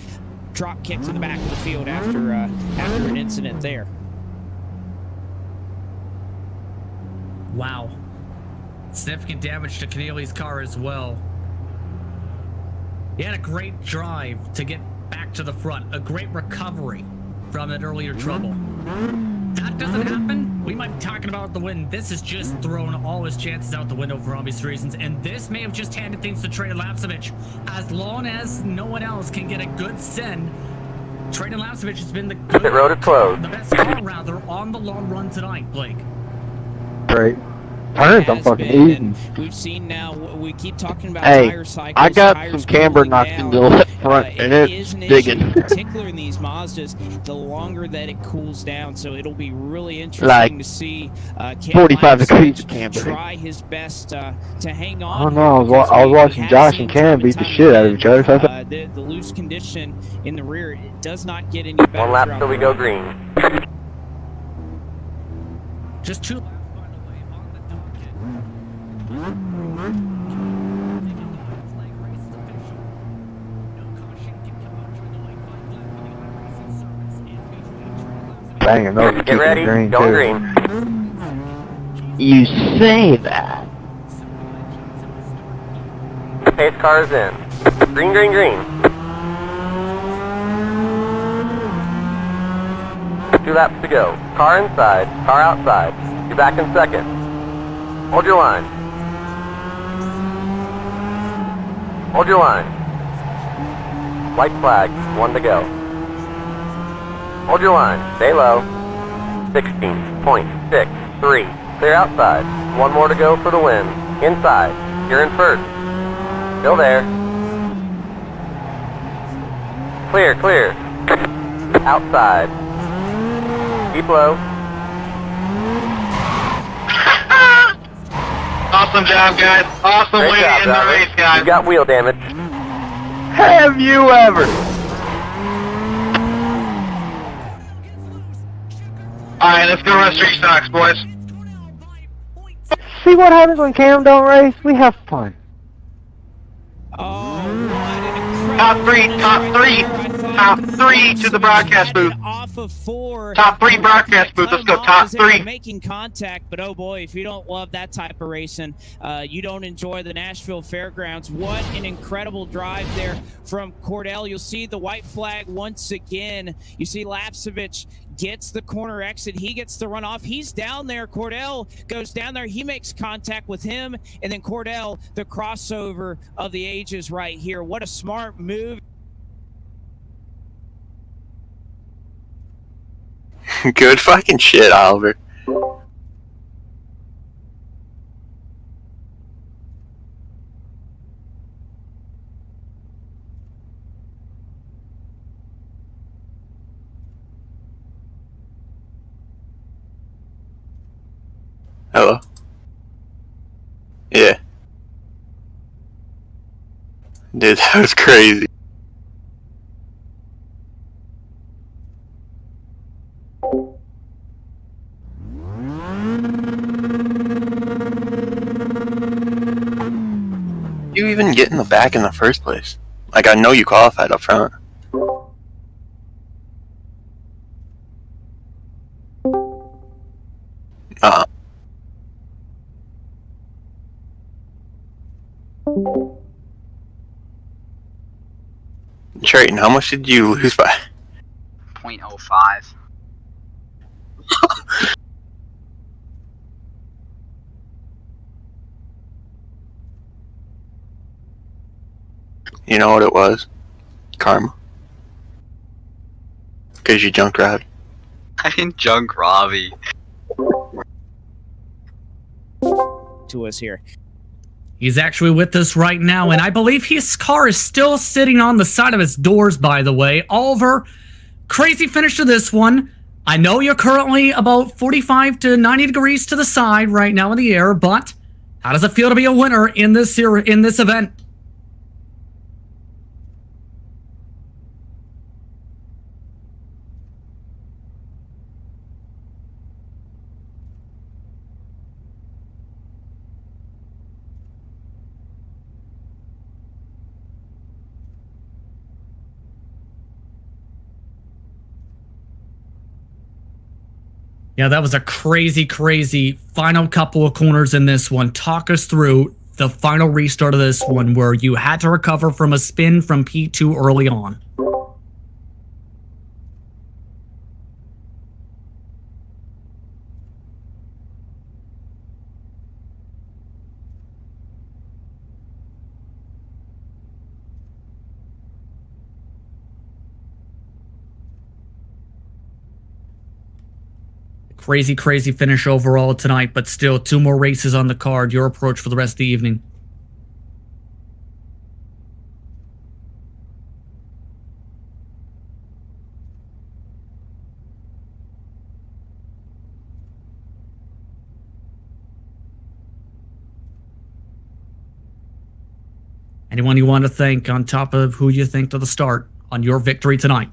Speaker 9: drop kick to the back of the field after an incident there.
Speaker 10: Wow. Significant damage to Keneally's car as well. He had a great drive to get back to the front, a great recovery from that earlier trouble. That doesn't happen, we might be talking about the win. This has just thrown all his chances out the window for obvious reasons, and this may have just handed things to Trey Lapsevich. As long as no one else can get a good send, Trey Lapsevich has been the good,
Speaker 1: Pit road is closed.
Speaker 10: the best car rather on the long run tonight, Blake.
Speaker 3: Great. Turns, I'm
Speaker 9: Has
Speaker 3: fucking
Speaker 9: been,
Speaker 3: easy.
Speaker 9: and we've seen now, we keep talking about
Speaker 7: Hey,
Speaker 9: tire cycles.
Speaker 7: I got
Speaker 9: tires
Speaker 7: some camber
Speaker 9: cooling
Speaker 7: knocked
Speaker 9: down.
Speaker 7: into the left front, and
Speaker 9: It
Speaker 7: it's
Speaker 9: is an
Speaker 7: digging.
Speaker 9: issue, in particular in these Mazdas, the longer that it cools down. So it'll be really interesting
Speaker 7: Like
Speaker 9: to see Cam
Speaker 7: 45
Speaker 9: Lapsevich
Speaker 7: degrees of camber.
Speaker 9: try his best to hang
Speaker 3: I
Speaker 9: on.
Speaker 3: don't know,
Speaker 9: because
Speaker 3: I was
Speaker 9: we
Speaker 3: watching
Speaker 9: have
Speaker 3: Josh
Speaker 9: seen
Speaker 3: and Cam
Speaker 9: time
Speaker 3: beat the
Speaker 9: time
Speaker 3: shit out of
Speaker 9: again,
Speaker 3: each other, so I thought,
Speaker 9: the loose condition in the rear, it does not get any better.
Speaker 1: One lap
Speaker 9: throughout
Speaker 1: till we
Speaker 9: the
Speaker 1: go
Speaker 9: run.
Speaker 1: green.
Speaker 10: Just 2 laps, by the way, on the docket. Flag race is official. No caution can come out during the white flag lap of the iRacing service. It's between Trey Lapsevich.
Speaker 3: banging those
Speaker 1: Get
Speaker 3: keeping
Speaker 1: ready.
Speaker 3: the green
Speaker 1: Going
Speaker 3: too.
Speaker 1: green.
Speaker 7: You say that.
Speaker 1: Pace car is in. Green, green, green. 2 laps to go. Car inside, car outside. You're back in second. Hold your line. Hold your line. White flag, 1 to go. Hold your line. Stay low. 16.63. Clear outside. 1 more to go for the win. Inside. You're in first. Still there. Clear, clear. Outside. Keep low.
Speaker 2: Awesome job, guys. Awesome
Speaker 1: Great
Speaker 2: way
Speaker 1: job,
Speaker 2: to end the
Speaker 1: driver.
Speaker 2: race, guys.
Speaker 1: You got wheel damage.
Speaker 7: Have you ever?
Speaker 2: Alright, let's go run street stocks, boys.
Speaker 3: See what happens when Cam don't race? We have fun.
Speaker 9: Oh, what an incredible
Speaker 2: Top three,
Speaker 9: finish
Speaker 2: top
Speaker 9: right
Speaker 2: three,
Speaker 9: there. I thought
Speaker 2: top three to the broadcast booth.
Speaker 9: Off of 4.
Speaker 2: Top 3 broadcast booth. Let's go top 3.
Speaker 9: Making contact, but oh boy, if you don't love that type of racing, you don't enjoy the Nashville Fairgrounds. What an incredible drive there from Cordell. You'll see the white flag once again. You see Lapsevich gets the corner exit. He gets the runoff. He's down there. Cordell goes down there. He makes contact with him, and then Cordell, the crossover of the ages right here. What a smart move.
Speaker 11: Good fucking shit, Oliver.
Speaker 13: Hello? Yeah. Dude, that was crazy. You even get in the back in the first place? Like, I know you qualified up front. Trayton, how much did you lose by?
Speaker 6: 0.05.
Speaker 13: You know what it was? Karma. Because you junked Robbie.
Speaker 6: I didn't junk Robbie.
Speaker 9: To us here.
Speaker 10: He's actually with us right now, and I believe his car is still sitting on the side of his doors, by the way. Oliver, crazy finish to this one. I know you're currently about 45 to 90 degrees to the side right now in the air, but how does it feel to be a winner in this event? Yeah, that was a crazy, crazy final couple of corners in this one. Talk us through the final restart of this one where you had to recover from a spin from P2 early on. Crazy, crazy finish overall tonight, but still 2 more races on the card. Your approach for the rest of the evening? Anyone you want to thank on top of who you thanked at the start on your victory tonight?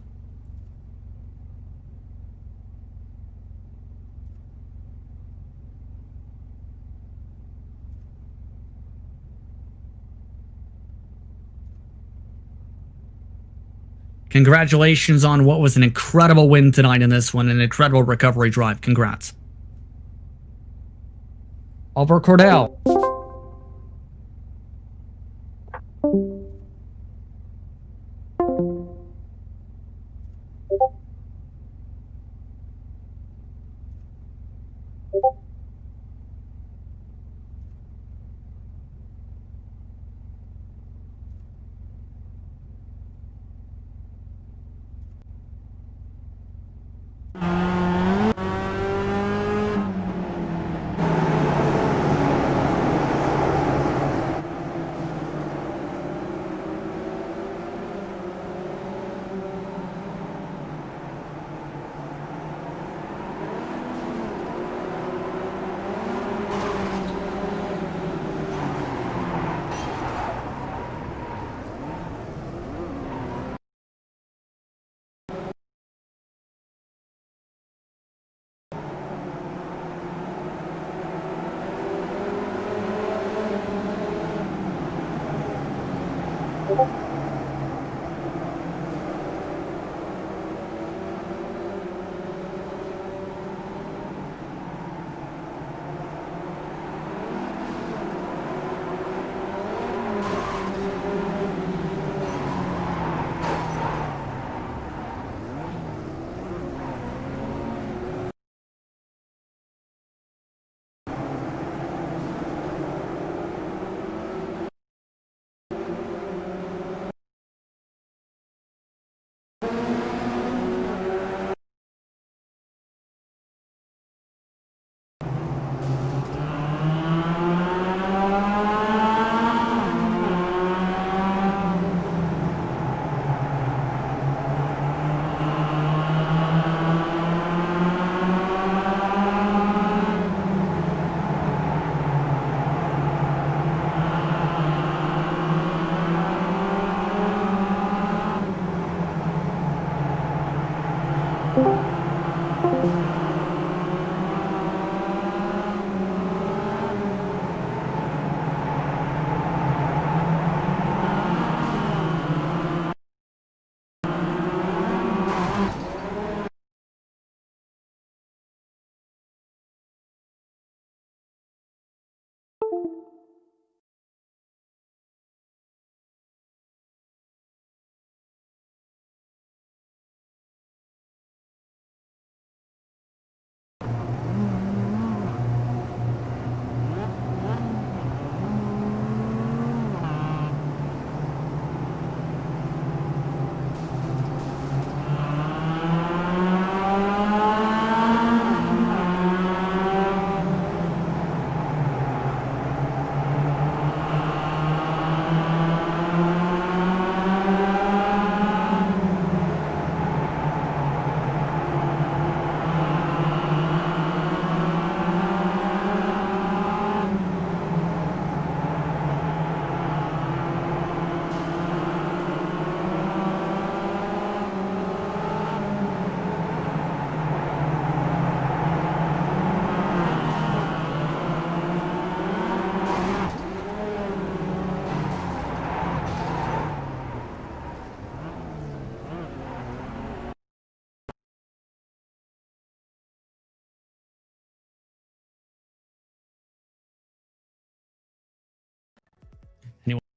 Speaker 10: Congratulations on what was an incredible win tonight in this one, an incredible recovery drive. Congrats. Oliver Cordell.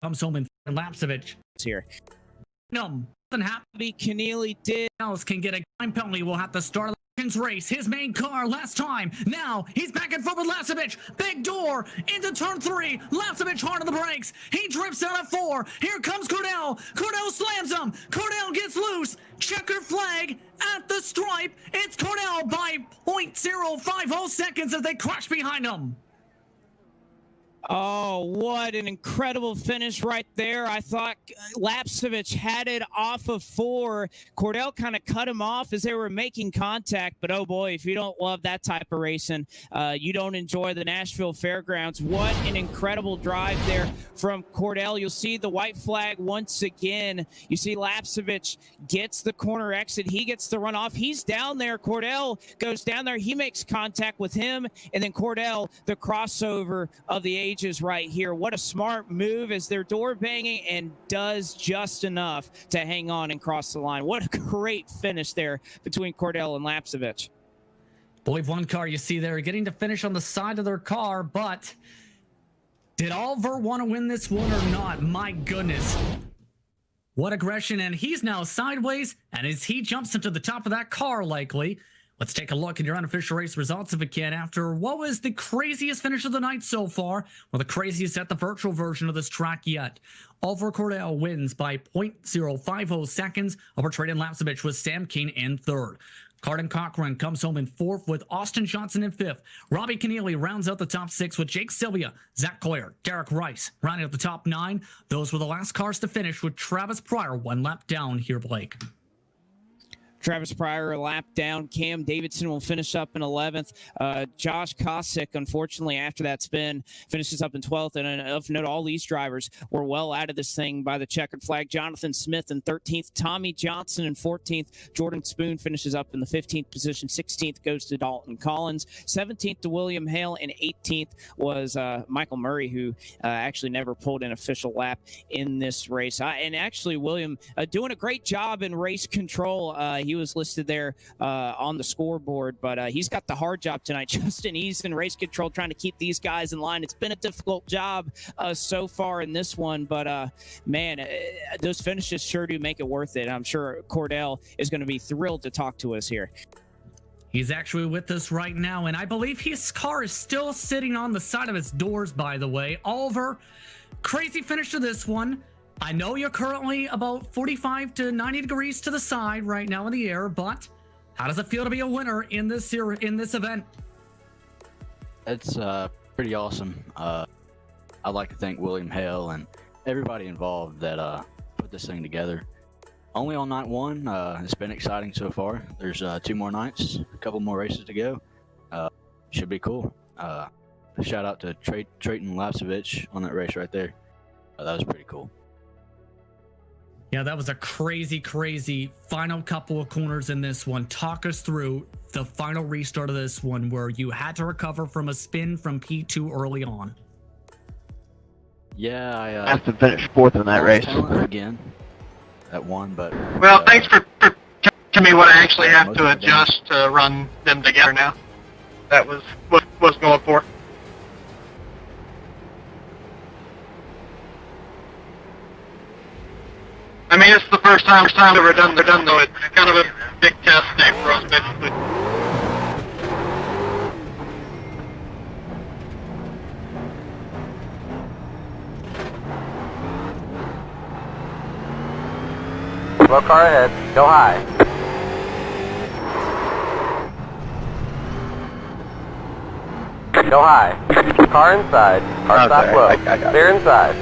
Speaker 10: comes home in Lapsevich.
Speaker 9: It's here.
Speaker 10: No, nothing happened.
Speaker 9: Keneally did.
Speaker 10: Else can get a time penalty. Will have to start race. His main car last time. Now he's back and forth with Lapsevich. Big door into turn 3. Lapsevich hard on the brakes. He drifts out at 4. Here comes Cordell. Cordell slams him. Cordell gets loose. Checker flag at the stripe. It's Cordell by 0.050 seconds as they crash behind him.
Speaker 9: Oh, what an incredible finish right there. I thought Lapsevich had it off of 4. Cordell kind of cut him off as they were making contact, but oh boy, if you don't love that type of racing, you don't enjoy the Nashville Fairgrounds. What an incredible drive there from Cordell. You'll see the white flag once again. You see Lapsevich gets the corner exit. He gets the runoff. He's down there. Cordell goes down there. He makes contact with him, and then Cordell, the crossover of the ages right here. What a smart move as they're door banging and does just enough to hang on and cross the line. What a great finish there between Cordell and Lapsevich.
Speaker 10: Boy, one car you see there getting to finish on the side of their car, but did Oliver want to win this one or not? My goodness. What aggression, and he's now sideways, and as he jumps into the top of that car likely. Let's take a look at your unofficial race results if we can after what was the craziest finish of the night so far, or the craziest at the virtual version of this track yet. Oliver Cordell wins by 0.050 seconds over Trayden Lapsevich with Sam Keane in 3rd. Carden Cochran comes home in 4th with Austin Johnson in 5th. Robbie Keneally rounds out the top 6 with Jake Sylvia, Zach Coyer, Derek Rice rounding out the top 9. Those were the last cars to finish with Travis Pryor 1 lap down here, Blake.
Speaker 9: Travis Pryor a lap down. Cam Davidson will finish up in 11th. Josh Kosick, unfortunately, after that spin, finishes up in 12th. And of note, all these drivers were well out of this thing by the checkered flag. Jonathan Smith in 13th. Tommy Johnson in 14th. Jordan Spoon finishes up in the 15th position. 16th goes to Dalton Collins. 17th to William Hale. And 18th was Michael Murray, who actually never pulled an official lap in this race. And actually, William doing a great job in race control. He was listed there on the scoreboard, but he's got the hard job tonight. Justin East in race control, trying to keep these guys in line. It's been a difficult job so far in this one, but man, those finishes sure do make it worth it. I'm sure Cordell is going to be thrilled to talk to us here.
Speaker 10: He's actually with us right now, and I believe his car is still sitting on the side of its doors, by the way. Oliver, crazy finish to this one. I know you're currently about 45 to 90 degrees to the side right now in the air, but how does it feel to be a winner in this event?
Speaker 14: It's pretty awesome. I'd like to thank William Hale and everybody involved that put this thing together. Only on night 1, it's been exciting so far. There's 2 more nights, a couple more races to go. Should be cool. Shout out to Trayden Lapsevich on that race right there. That was pretty cool.
Speaker 10: Yeah, that was a crazy, crazy final couple of corners in this one. Talk us through the final restart of this one where you had to recover from a spin from P2 early on.
Speaker 14: Yeah, I
Speaker 7: have to finish 4th in that race
Speaker 14: again at 1, but
Speaker 2: well, thanks for telling me what I actually have to adjust to run them together now. That was what I was going for. I mean, it's the first time I've ever done though. It's kind of a big test day for us, basically.
Speaker 1: Slow car ahead. Go high. Go high. Car inside. Car stop low. Clear inside.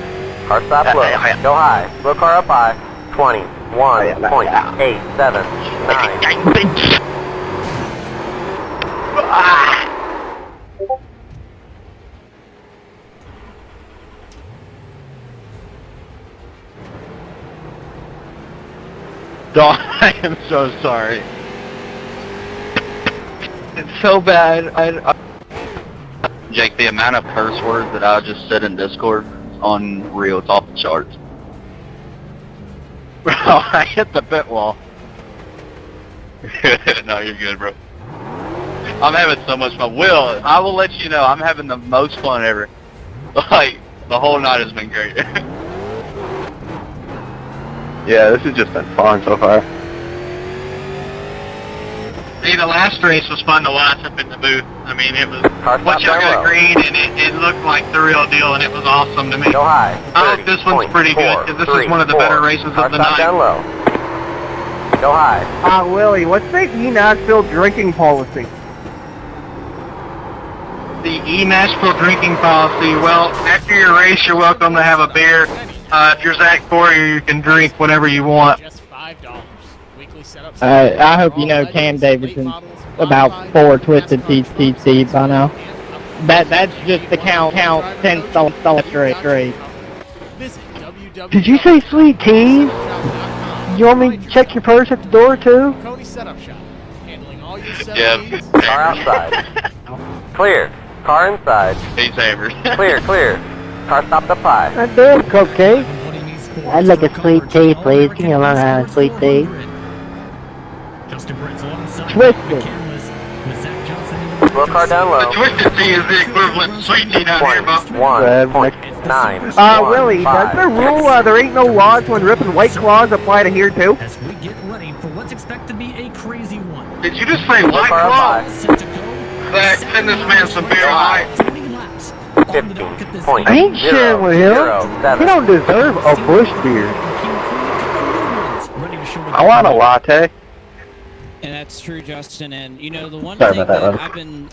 Speaker 1: Car stop low. Go high. Slow car up high. 21.879.
Speaker 7: I am so sorry. It's so bad.
Speaker 5: Jake, the amount of curse words that I just said in Discord is unreal. It's off the charts.
Speaker 7: Bro, I hit the pit wall.
Speaker 5: No, you're good, bro. I'm having so much fun. Will, I will let you know, I'm having the most fun ever. Like, the whole night has been great.
Speaker 11: Yeah, this has just been fun so far.
Speaker 2: See, the last race was fun to watch up in the booth. I mean, it was
Speaker 1: Car
Speaker 2: once y'all
Speaker 1: stop
Speaker 2: got
Speaker 1: down low.
Speaker 2: green, and it looked like the real deal, and it was awesome to me.
Speaker 1: Go high.
Speaker 2: I hope this one's pretty good, because this is one of the better races
Speaker 1: Car
Speaker 2: of the
Speaker 1: stop
Speaker 2: night.
Speaker 1: down low. Go high.
Speaker 4: Willie, what's the E-Nashville drinking policy?
Speaker 2: The E-Nashville drinking policy, well, after your race, you're welcome to have a beer. If you're Zach Poirier, you can drink whatever you want.
Speaker 12: Just $5. Weekly setup.
Speaker 8: I hope you know Cam Davidson's about 4 Twisted TT by now. That's just the count 10 straight.
Speaker 12: Visit www.
Speaker 4: Did you say sweet teas? You want me to check your purse at the door too?
Speaker 12: Coney Setup Shop, handling all your setup
Speaker 11: Yep.
Speaker 12: needs.
Speaker 1: Car outside. Clear. Car inside.
Speaker 11: He's favored.
Speaker 1: Clear, clear. Car stop the pie.
Speaker 4: I did, cupcake.
Speaker 8: I'd like a sweet tea, please. Can you allow a sweet tea? Twisted.
Speaker 1: Slow car down low.
Speaker 2: The Twisted Tea is the equivalent of sweet tea down here, Bob.
Speaker 1: 1.9.
Speaker 4: Willie, does the rule there ain't no laws when ripping White Claws apply to here too?
Speaker 10: As we get ready for what's expected to be a crazy one.
Speaker 2: Did you just say White
Speaker 1: Car
Speaker 2: Claw?
Speaker 1: up
Speaker 10: Set to go.
Speaker 2: Zach, send this man some beer tonight.
Speaker 10: 20 laps on the docket this
Speaker 1: Point.
Speaker 4: I ain't sharing with him. He don't deserve a Bush beer.
Speaker 10: Ready to show
Speaker 11: I want a latte.
Speaker 9: And that's true, Justin. And, you know, the one
Speaker 11: Sorry
Speaker 9: thing
Speaker 11: about that,
Speaker 9: that I've been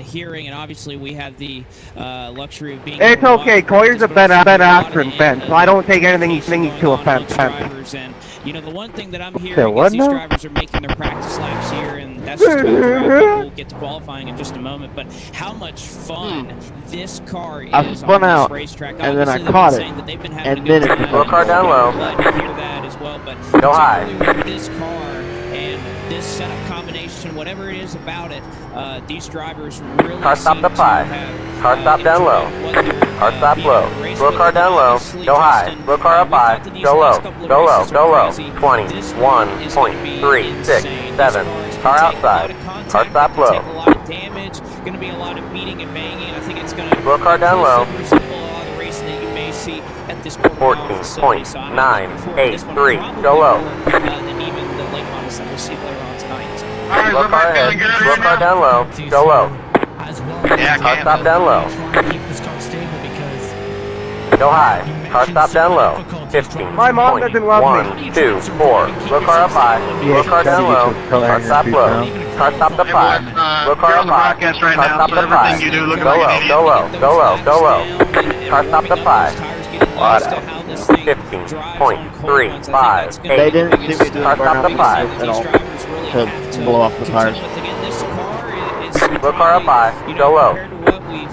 Speaker 9: hearing, and obviously we have the luxury of being...
Speaker 4: It's okay, Coyer's a Ben Askren fan, so I don't take anything he's thinking to offense.
Speaker 9: And, you know, the one thing that I'm
Speaker 4: Say
Speaker 9: hearing
Speaker 4: what
Speaker 9: is these
Speaker 4: now?
Speaker 9: drivers are making their practice laps here, and that's just going to we'll get to qualifying in just a moment. But how much fun this car is
Speaker 3: I spun
Speaker 9: on
Speaker 3: out,
Speaker 9: this racetrack.
Speaker 3: and then I
Speaker 9: Obviously, they've
Speaker 3: caught
Speaker 9: been
Speaker 3: it,
Speaker 9: saying that they've been having
Speaker 3: and
Speaker 9: a good
Speaker 3: then it
Speaker 9: time.
Speaker 1: Slow car down low.
Speaker 9: Glad to hear that as well. But
Speaker 1: Go high.
Speaker 9: particularly with this car and this setup combination, whatever it is about it, these drivers really
Speaker 1: Car stop
Speaker 9: seem
Speaker 1: the
Speaker 9: to
Speaker 1: pie.
Speaker 9: have,
Speaker 1: Car stop down low.
Speaker 9: enjoyed what they're,
Speaker 1: Car stop
Speaker 9: being
Speaker 1: low.
Speaker 9: able to race
Speaker 1: Slow
Speaker 9: with.
Speaker 1: car down low.
Speaker 9: Honestly,
Speaker 1: Go high.
Speaker 9: Justin,
Speaker 1: Slow car up
Speaker 9: we thought
Speaker 1: high.
Speaker 9: that these
Speaker 1: Go low.
Speaker 9: last couple of
Speaker 1: Go low.
Speaker 9: races
Speaker 1: Go
Speaker 9: were
Speaker 1: low.
Speaker 9: crazy.
Speaker 1: 20.
Speaker 9: This one is gonna be
Speaker 1: 1.36.
Speaker 9: insane.
Speaker 1: 7.
Speaker 9: This
Speaker 1: Car
Speaker 9: is gonna take a lot
Speaker 1: outside.
Speaker 9: of contact,
Speaker 1: Car stop
Speaker 9: gonna
Speaker 1: low.
Speaker 9: take a lot of damage, going to be a lot of beating and banging. I think it's going to
Speaker 1: Slow car down low.
Speaker 9: resemble a lot of the racing that you may see at this quarter mile facility. So I'm looking forward to this one.
Speaker 1: 14.983.
Speaker 9: Probably
Speaker 1: Go low.
Speaker 9: more, than even the late models that we'll see later on tonight.
Speaker 2: Alright,
Speaker 1: Slow
Speaker 2: we're
Speaker 1: car
Speaker 2: back
Speaker 1: ahead.
Speaker 2: feeling good
Speaker 1: Slow
Speaker 2: here
Speaker 1: car
Speaker 2: now?
Speaker 1: down low. Go low.
Speaker 10: As well.
Speaker 2: Yeah, I
Speaker 1: Car
Speaker 2: can.
Speaker 1: stop down low.
Speaker 10: Try to keep this car stable because
Speaker 1: Go high. Car stop down low. 15.
Speaker 4: My mom doesn't love me.
Speaker 1: 1, 2, 4. Slow car up high. Slow car down low. Car stop low. Car stop the
Speaker 2: Hey,
Speaker 1: pie.
Speaker 2: boys,
Speaker 1: Slow car
Speaker 2: you're
Speaker 1: up
Speaker 2: on the
Speaker 1: high.
Speaker 2: broadcast right
Speaker 1: Car
Speaker 2: now,
Speaker 1: stop
Speaker 2: so
Speaker 1: the pie.
Speaker 2: everything you do, look
Speaker 1: Go
Speaker 2: like an
Speaker 1: low.
Speaker 2: idiot.
Speaker 1: Go low. Go low. Go low. Car stop the pie. 15.358.
Speaker 7: They didn't seem to do
Speaker 1: Car stop the pie.
Speaker 7: at all to blow off the tires.
Speaker 1: Slow car up high. Go low.
Speaker 9: What we've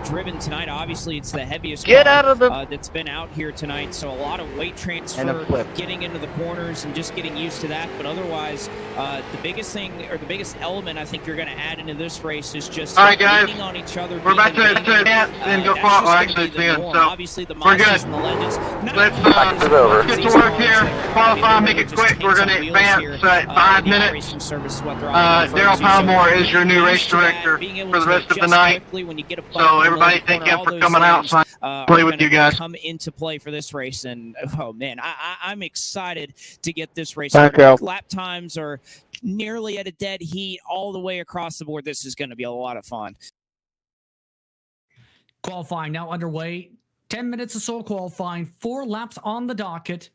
Speaker 9: driven tonight, obviously it's the heaviest
Speaker 7: Get
Speaker 9: car,
Speaker 7: out of the-
Speaker 9: that's been out here tonight, so a lot of weight
Speaker 7: And a
Speaker 9: transfer,
Speaker 7: flip.
Speaker 9: getting into the corners and just getting used to that. But otherwise, the biggest thing or the biggest element I think you're going to add into this race is just
Speaker 2: All right, guys.
Speaker 9: leaning on each other.
Speaker 2: We're about to
Speaker 9: being
Speaker 2: dance and go
Speaker 9: that's
Speaker 2: far.
Speaker 9: just
Speaker 2: Well,
Speaker 9: gonna
Speaker 2: actually,
Speaker 9: be
Speaker 2: it's the end,
Speaker 9: norm.
Speaker 2: so
Speaker 9: Obviously, the
Speaker 2: we're
Speaker 9: monsters
Speaker 2: good.
Speaker 9: and the legends.
Speaker 2: Let's
Speaker 1: Practice is over.
Speaker 2: get to work here. Qualify, make it quick. We're going to advance at 5 minutes. Daryl Palmore is your new race director for the rest of the night. So everybody, thank you for coming out. So I play with you guys.
Speaker 9: Come into play for this race, and oh man, I'm excited to get this race.
Speaker 3: Thank
Speaker 9: started.
Speaker 3: you.
Speaker 9: Lap times are nearly at a dead heat all the way across the board. This is going to be a lot of fun.
Speaker 10: Qualifying now underway. 10 minutes of sole qualifying, 4 laps on the docket.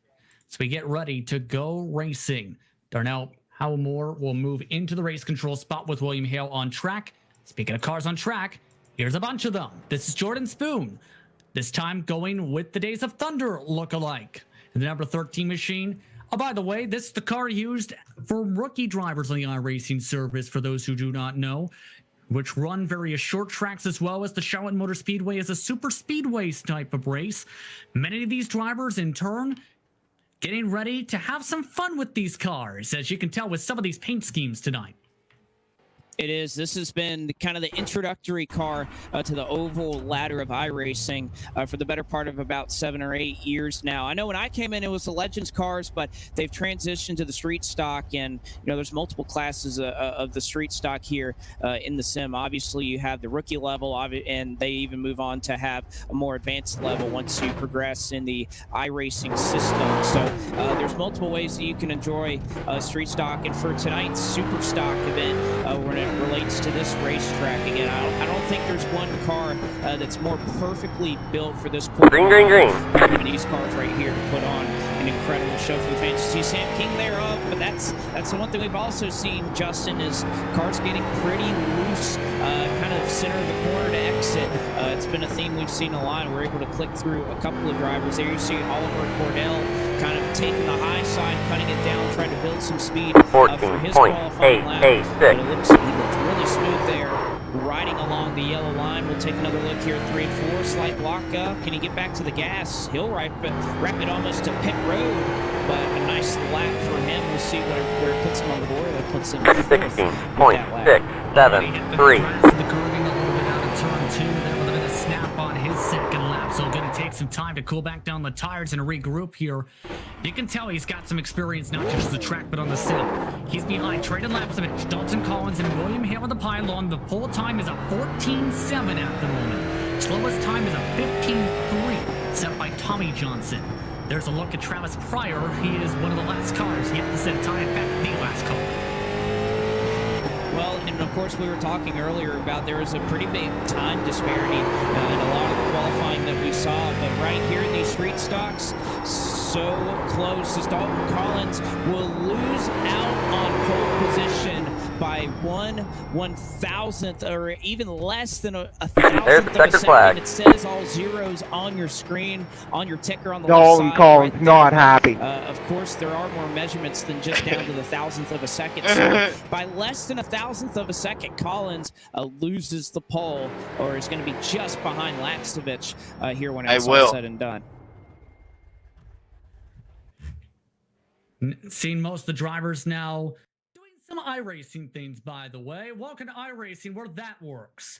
Speaker 10: So we get ready to go racing. Darnell Howmore will move into the race control spot with William Hale on track. Speaking of cars on track, here's a bunch of them. This is Jordan Spoon. This time going with the Days of Thunder look-alike. And the number 13 machine. Oh, by the way, this is the car used for rookie drivers on the iRacing service, for those who do not know, which run various short tracks as well as the Charlotte Motor Speedway is a super speedways type of race. Many of these drivers, in turn, getting ready to have some fun with these cars, as you can tell with some of these paint schemes tonight.
Speaker 9: It is. This has been kind of the introductory car to the oval ladder of iRacing for the better part of about 7 or 8 years now. I know when I came in, it was the Legends cars, but they've transitioned to the street stock, and there's multiple classes of the street stock here in the sim. Obviously, you have the rookie level, and they even move on to have a more advanced level once you progress in the iRacing system. So there's multiple ways that you can enjoy street stock, and for tonight's super stock event, when it relates to this racetrack, again, I don't think there's one car that's more perfectly built for this course.
Speaker 1: Green.
Speaker 9: These cars right here to put on an incredible show for the fans. You see Sam King there, but that's the one thing we've also seen, Justin, is cars getting pretty loose, kind of center of the corner to exit. It's been a theme we've seen a lot. We're able to click through a couple of drivers there. You see Oliver Cordell kind of taking the high side, cutting it down, trying to build some speed for his qualifying lap. But he looks really smooth there, riding along the yellow line. We'll take another look here at 3 and 4. Slight block up. Can he get back to the gas? He'll wrap it almost to pit road, but a nice lap for him. We'll see where it puts him on the board. That puts him
Speaker 1: 16.673.
Speaker 10: The curbing a little bit out of turn 2. There would have been a snap on his second lap, so going to take some time to cool back down the tires and regroup here. You can tell he's got some experience, not just the track, but on the sim. He's behind Traden Lapsevich, Dalton Collins, and William Hale on the pylon. The pole time is a 14.7 at the moment. Slowest time is a 15.3, set by Tommy Johnson. There's a look at Travis Pryor. He is one of the last cars yet to set a time. In fact, the last car.
Speaker 9: Well, and of course, we were talking earlier about there is a pretty big time disparity in a lot of the qualifying that we saw. But right here in these street stocks, so close as Dalton Collins will lose out on pole position by 1/1000th, or even less than a thousandth of a second.
Speaker 1: Flag.
Speaker 9: It says all zeros on your screen, on your ticker on the
Speaker 4: Dalton
Speaker 9: left side.
Speaker 4: Collins
Speaker 9: Right
Speaker 4: not happy.
Speaker 9: Of course, there are more measurements than just down to the thousandth of a second. So by less than a thousandth of a second, Collins loses the pole, or is going to be just behind Lapsevich here when it's all said and done.
Speaker 10: Seen most of the drivers now doing some iRacing things, by the way. Welcome to iRacing, where that works.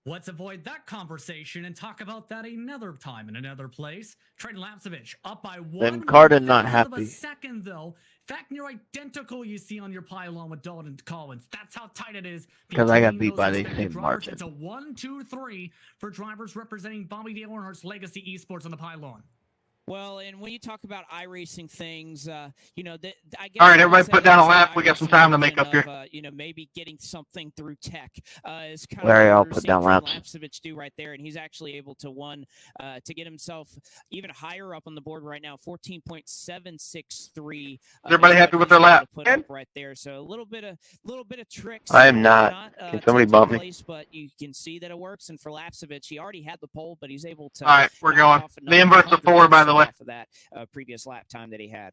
Speaker 10: Let's avoid that conversation and talk about that another time in another place. Traden Lapsevich up by 1
Speaker 7: Carden not happy.
Speaker 10: of a second, though. Fact near identical you see on your pylon with Dalton Collins. That's how tight it is.
Speaker 7: Because I got
Speaker 10: between
Speaker 7: beat by
Speaker 10: those
Speaker 7: the
Speaker 10: respective
Speaker 7: same
Speaker 10: drivers.
Speaker 7: margin.
Speaker 10: It's a 1, 2, 3 for drivers representing Bobby Dale Earnhardt's Legacy Esports on the pylon.
Speaker 9: Well, and when you talk about iRacing things, I guess.
Speaker 2: All right, everybody put down a lap. We got some time to make up here.
Speaker 9: Maybe getting something through tech is kind
Speaker 7: Larry,
Speaker 9: of
Speaker 7: I'll
Speaker 9: what we're
Speaker 7: put
Speaker 9: seeing
Speaker 7: down laps.
Speaker 9: Lapsevich do right there, and he's actually able to to get himself even higher up on the board right now, 14.763.
Speaker 2: Everybody happy with their lap?
Speaker 9: Put up right there, so a little bit of tricks.
Speaker 13: I am not. Can somebody bump me?
Speaker 9: Place, but you can see that it works. And for Lapsevich, he already had the pole, but he's able to.
Speaker 2: All right, we're going. The invert's a 4, by the way.
Speaker 9: Off of that previous lap time that he had.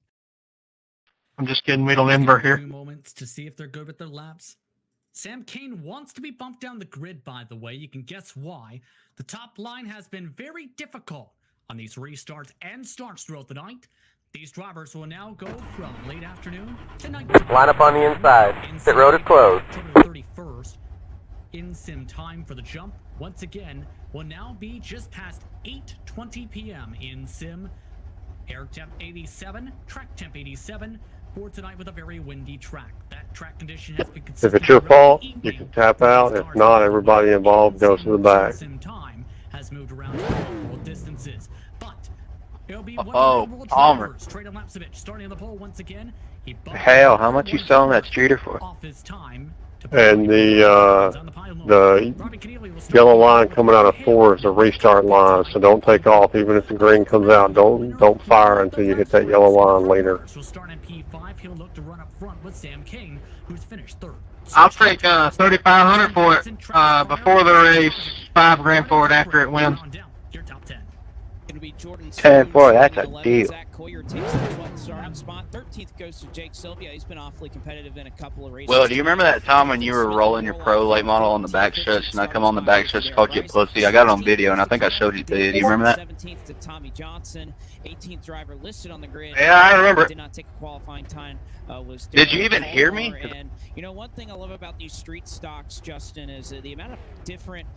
Speaker 2: I'm just getting middle invert here.
Speaker 10: Moments to see if they're good with their laps. Sam Kane wants to be bumped down the grid, by the way. You can guess why. The top line has been very difficult on these restarts and starts throughout the night. These drivers will now go from late afternoon to night.
Speaker 1: Line up on the inside. Pit road is closed.
Speaker 10: 31st. In-sim time for the jump, once again, will now be just past 8:20 p.m. in sim. Air temp 87, track temp 87 for tonight with a very windy track. That track condition has been consistent.
Speaker 15: If it's your fault, you can tap out. If not, everybody involved goes to the back.
Speaker 10: Sim time has moved around to distances, but it'll be one
Speaker 7: Palmer.
Speaker 10: Traden Lapsevich starting on the pole once again.
Speaker 7: Hell, how much you selling that streeter for?
Speaker 10: Off his time.
Speaker 15: And the yellow line coming out of 4 is a restart line, so don't take off. Even if the green comes out, don't fire until you hit that yellow line later.
Speaker 10: Will start in P5. He'll look to run up front with Sam King, who's finished 3rd.
Speaker 2: I'll take $3,500 for it before the race, $5 grand for it after it wins.
Speaker 7: 10 for it, that's a deal.
Speaker 9: Coyer takes the 12th starting spot. 13th goes to Jake Sylvia. He's been awfully competitive in a couple of races.
Speaker 11: Well, do you remember that time when you were rolling your pro late model on the back stretch, and I come on the back stretch and called you a pussy? I got it on video, and I think I showed you. Do you remember that?
Speaker 9: 17th to Tommy Johnson, 18th driver listed on the grid.
Speaker 2: Yeah, I remember.
Speaker 9: Did not take a qualifying time. Was
Speaker 11: Did you even hear me?
Speaker 9: And you know, one thing I love about these street stocks, Justin, is the amount of different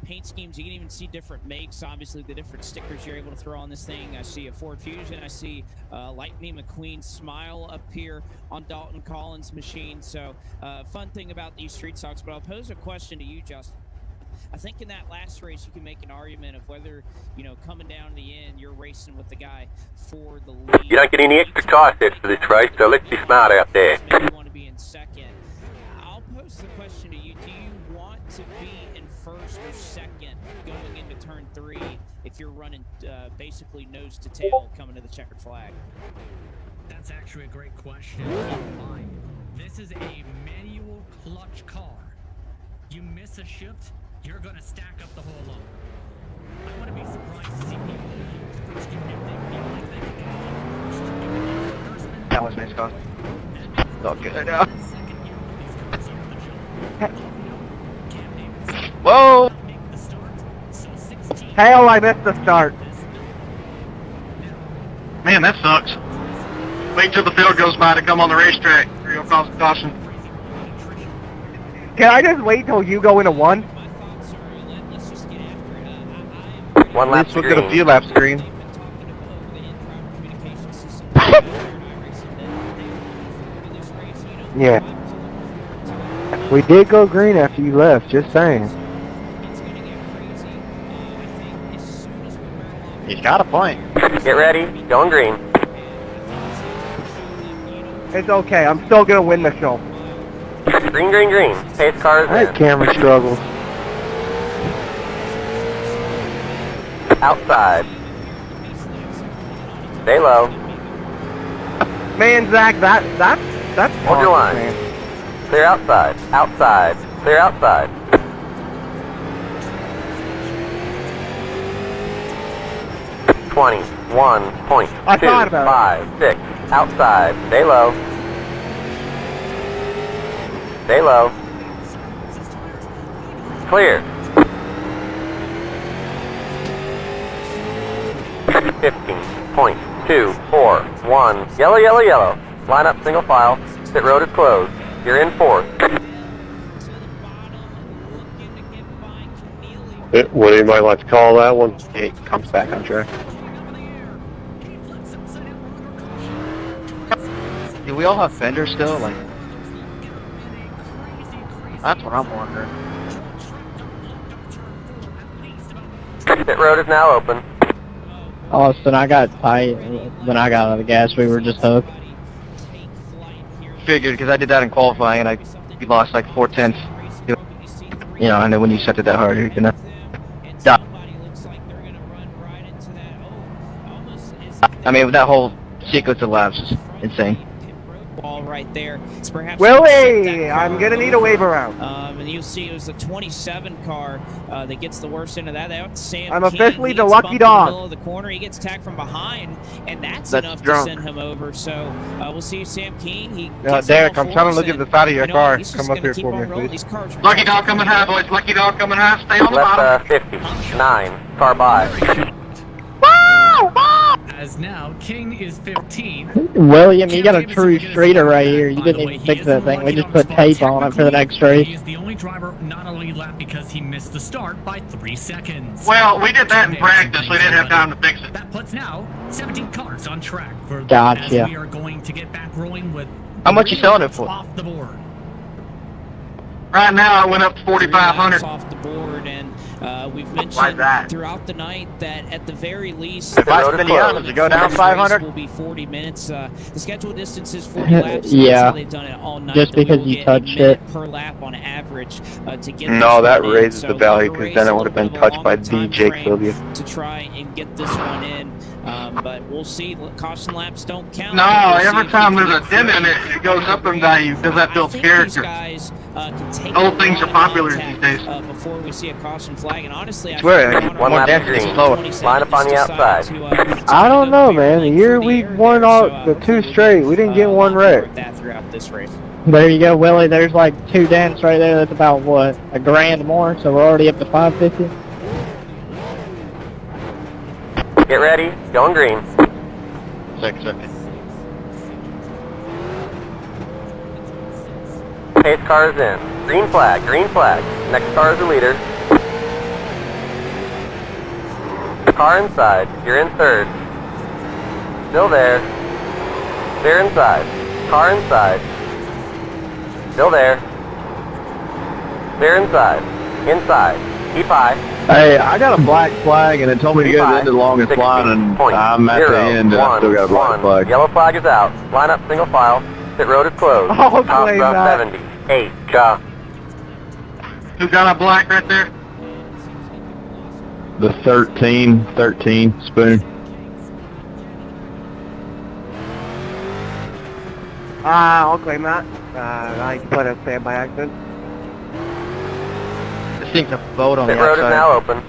Speaker 9: paint schemes. You can even see different makes. Obviously, the different stickers you're able to throw on this thing. I see a Ford Fusion. I see Lightning McQueen smile up here on Dalton Collins' machine. So, fun thing about these street stocks. But I'll pose a question to you, Justin. I think in that last race, you can make an argument of whether, you know, coming down to the end, you're racing with the guy for the lead.
Speaker 1: You don't get any extra car sets for this race, so let's be smart out there.
Speaker 9: You want to be in second. I'll pose the question to you. Do you want to be in first or second going into turn 3 if you're running basically nose to tail coming to the checkered flag?
Speaker 10: That's actually a great question. Keep in mind, this is a manual clutch car. You miss a shift, you're going to stack up the whole load. I want to be surprised to see people use first gear if they feel like they can get first.
Speaker 11: That was nice, car. Not good now. Whoa!
Speaker 4: Hell, I missed the start.
Speaker 2: Man, that sucks. Wait till the field goes by to come on the racetrack, or you'll cause a caution.
Speaker 4: Can I just wait till you go into 1?
Speaker 1: One lap
Speaker 2: Let's look at a few lap screen.
Speaker 3: Yeah. We did go green after you left, just saying.
Speaker 11: He's got a point.
Speaker 1: Get ready, going green.
Speaker 4: It's okay, I'm still gonna win the show.
Speaker 1: Green, green, green. Pace cars
Speaker 3: I had camera struggles.
Speaker 1: Outside. Stay low.
Speaker 4: Man, Zach, that's
Speaker 1: Hold your line.
Speaker 4: awesome, man.
Speaker 1: Clear outside. Outside. Clear outside.
Speaker 4: I thought about
Speaker 1: 5, 6. Outside. Stay low. Stay low. Clear. 15.241. Yellow, yellow, yellow. Line up single file. Pit road is closed. You're in 4th.
Speaker 15: Would anybody like to call that one?
Speaker 11: It comes back on track. Do we all have fenders still? Like, that's what I'm wondering.
Speaker 1: Pit road is now open.
Speaker 8: Austin, I got tight when I got out of the gas. We were just hooked.
Speaker 11: Figured, because I did that in qualifying, and we lost like 4/10. You know, and then when you set it that hard, you're gonna die. I mean, that whole sequence of laps is insane.
Speaker 9: Wall right there. It's perhaps
Speaker 4: Willie, I'm gonna need a wave around.
Speaker 9: And you'll see it was the 27 car that gets the worst end of that. That's Sam
Speaker 4: I'm
Speaker 9: King.
Speaker 4: officially
Speaker 9: He
Speaker 4: the
Speaker 9: gets
Speaker 4: lucky
Speaker 9: bumped in
Speaker 4: dog.
Speaker 9: the middle of the corner. He gets tagged from behind, and that's enough
Speaker 11: drunk.
Speaker 9: to send him over. So we'll see Sam King. He
Speaker 2: Derek, I'm trying to look at the side of your car. Come up here for me, please. Lucky dog coming high, boys. Lucky dog coming high. Stay on the bottom.
Speaker 1: Left 50. 9. Car by.
Speaker 10: As now, King is 15th.
Speaker 8: William, you got a true streeter right here. You didn't even fix that thing. We just put tape on it for the next race.
Speaker 10: He is the only driver not on a lead lap because he missed the start by 3 seconds.
Speaker 2: Well, we did that in practice. We didn't have time to fix it.
Speaker 10: That puts now 17 cars on track for
Speaker 8: Gotcha.
Speaker 10: as we are going to get back rolling with
Speaker 11: How much you selling it for?
Speaker 10: off the board.
Speaker 2: Right now, I went up to 4,500.
Speaker 9: Off the board, and we've
Speaker 11: Why
Speaker 9: mentioned
Speaker 11: that?
Speaker 9: throughout the night that at the very least,
Speaker 11: If I spin the odds, you go down 500?
Speaker 9: will be 40 minutes. The scheduled distance is 40 laps.
Speaker 8: Yeah.
Speaker 9: That's how they've done it all night.
Speaker 8: Just
Speaker 9: but we
Speaker 8: because
Speaker 9: will
Speaker 8: you
Speaker 9: get
Speaker 8: touched
Speaker 9: a minute
Speaker 8: it.
Speaker 9: per lap on average to get
Speaker 11: No,
Speaker 9: this
Speaker 11: that
Speaker 9: one in.
Speaker 11: raises
Speaker 9: So
Speaker 11: the value,
Speaker 9: longer
Speaker 11: because then it
Speaker 9: race,
Speaker 11: would have
Speaker 9: a
Speaker 11: been
Speaker 9: little bit
Speaker 11: touched by
Speaker 9: longer time
Speaker 11: the Jake
Speaker 9: frame
Speaker 11: Sylvia.
Speaker 9: to try and get this one in. But we'll see. Caution laps don't count.
Speaker 2: No,
Speaker 9: We'll see
Speaker 2: every
Speaker 9: if
Speaker 2: time
Speaker 9: we
Speaker 2: there's
Speaker 9: can
Speaker 2: a
Speaker 9: get
Speaker 2: dent in it, it goes up in value because that builds
Speaker 9: I think these
Speaker 2: character.
Speaker 9: guys can take
Speaker 2: Old things are popular these days.
Speaker 9: Before we see a caution flag. And honestly, I
Speaker 3: Swear,
Speaker 9: think
Speaker 1: one lap green. Line up on the outside.
Speaker 3: I don't know, man. The year we won all the 2 straight, we didn't get 1 wreck.
Speaker 9: that throughout this race.
Speaker 8: There you go, Willie. There's like 2 dents right there. That's about, what, $1,000 more? So we're already up to 550.
Speaker 1: Get ready. Going green.
Speaker 5: 6 seconds.
Speaker 1: Pace car is in. Green flag. Green flag. Next car is the leader. Car inside. You're in 3rd. Still there. Clear inside. Car inside. Still there. Clear inside. Inside. Keep high.
Speaker 16: Hey, I got a black flag, and it told me to go to the end of the longest line, and I'm at the end, and I still got a black flag.
Speaker 1: Yellow flag is out. Line up single file. Pit road is closed.
Speaker 4: Oh,
Speaker 1: Top
Speaker 4: blame
Speaker 1: row
Speaker 4: that.
Speaker 1: 78. Cha.
Speaker 2: Who got a black right there?
Speaker 16: The 13 spoon.
Speaker 4: I'll claim that. I put a stand by accident.
Speaker 7: This thing's a boat on
Speaker 1: Pit
Speaker 7: the
Speaker 1: road is
Speaker 7: outside.
Speaker 1: now open.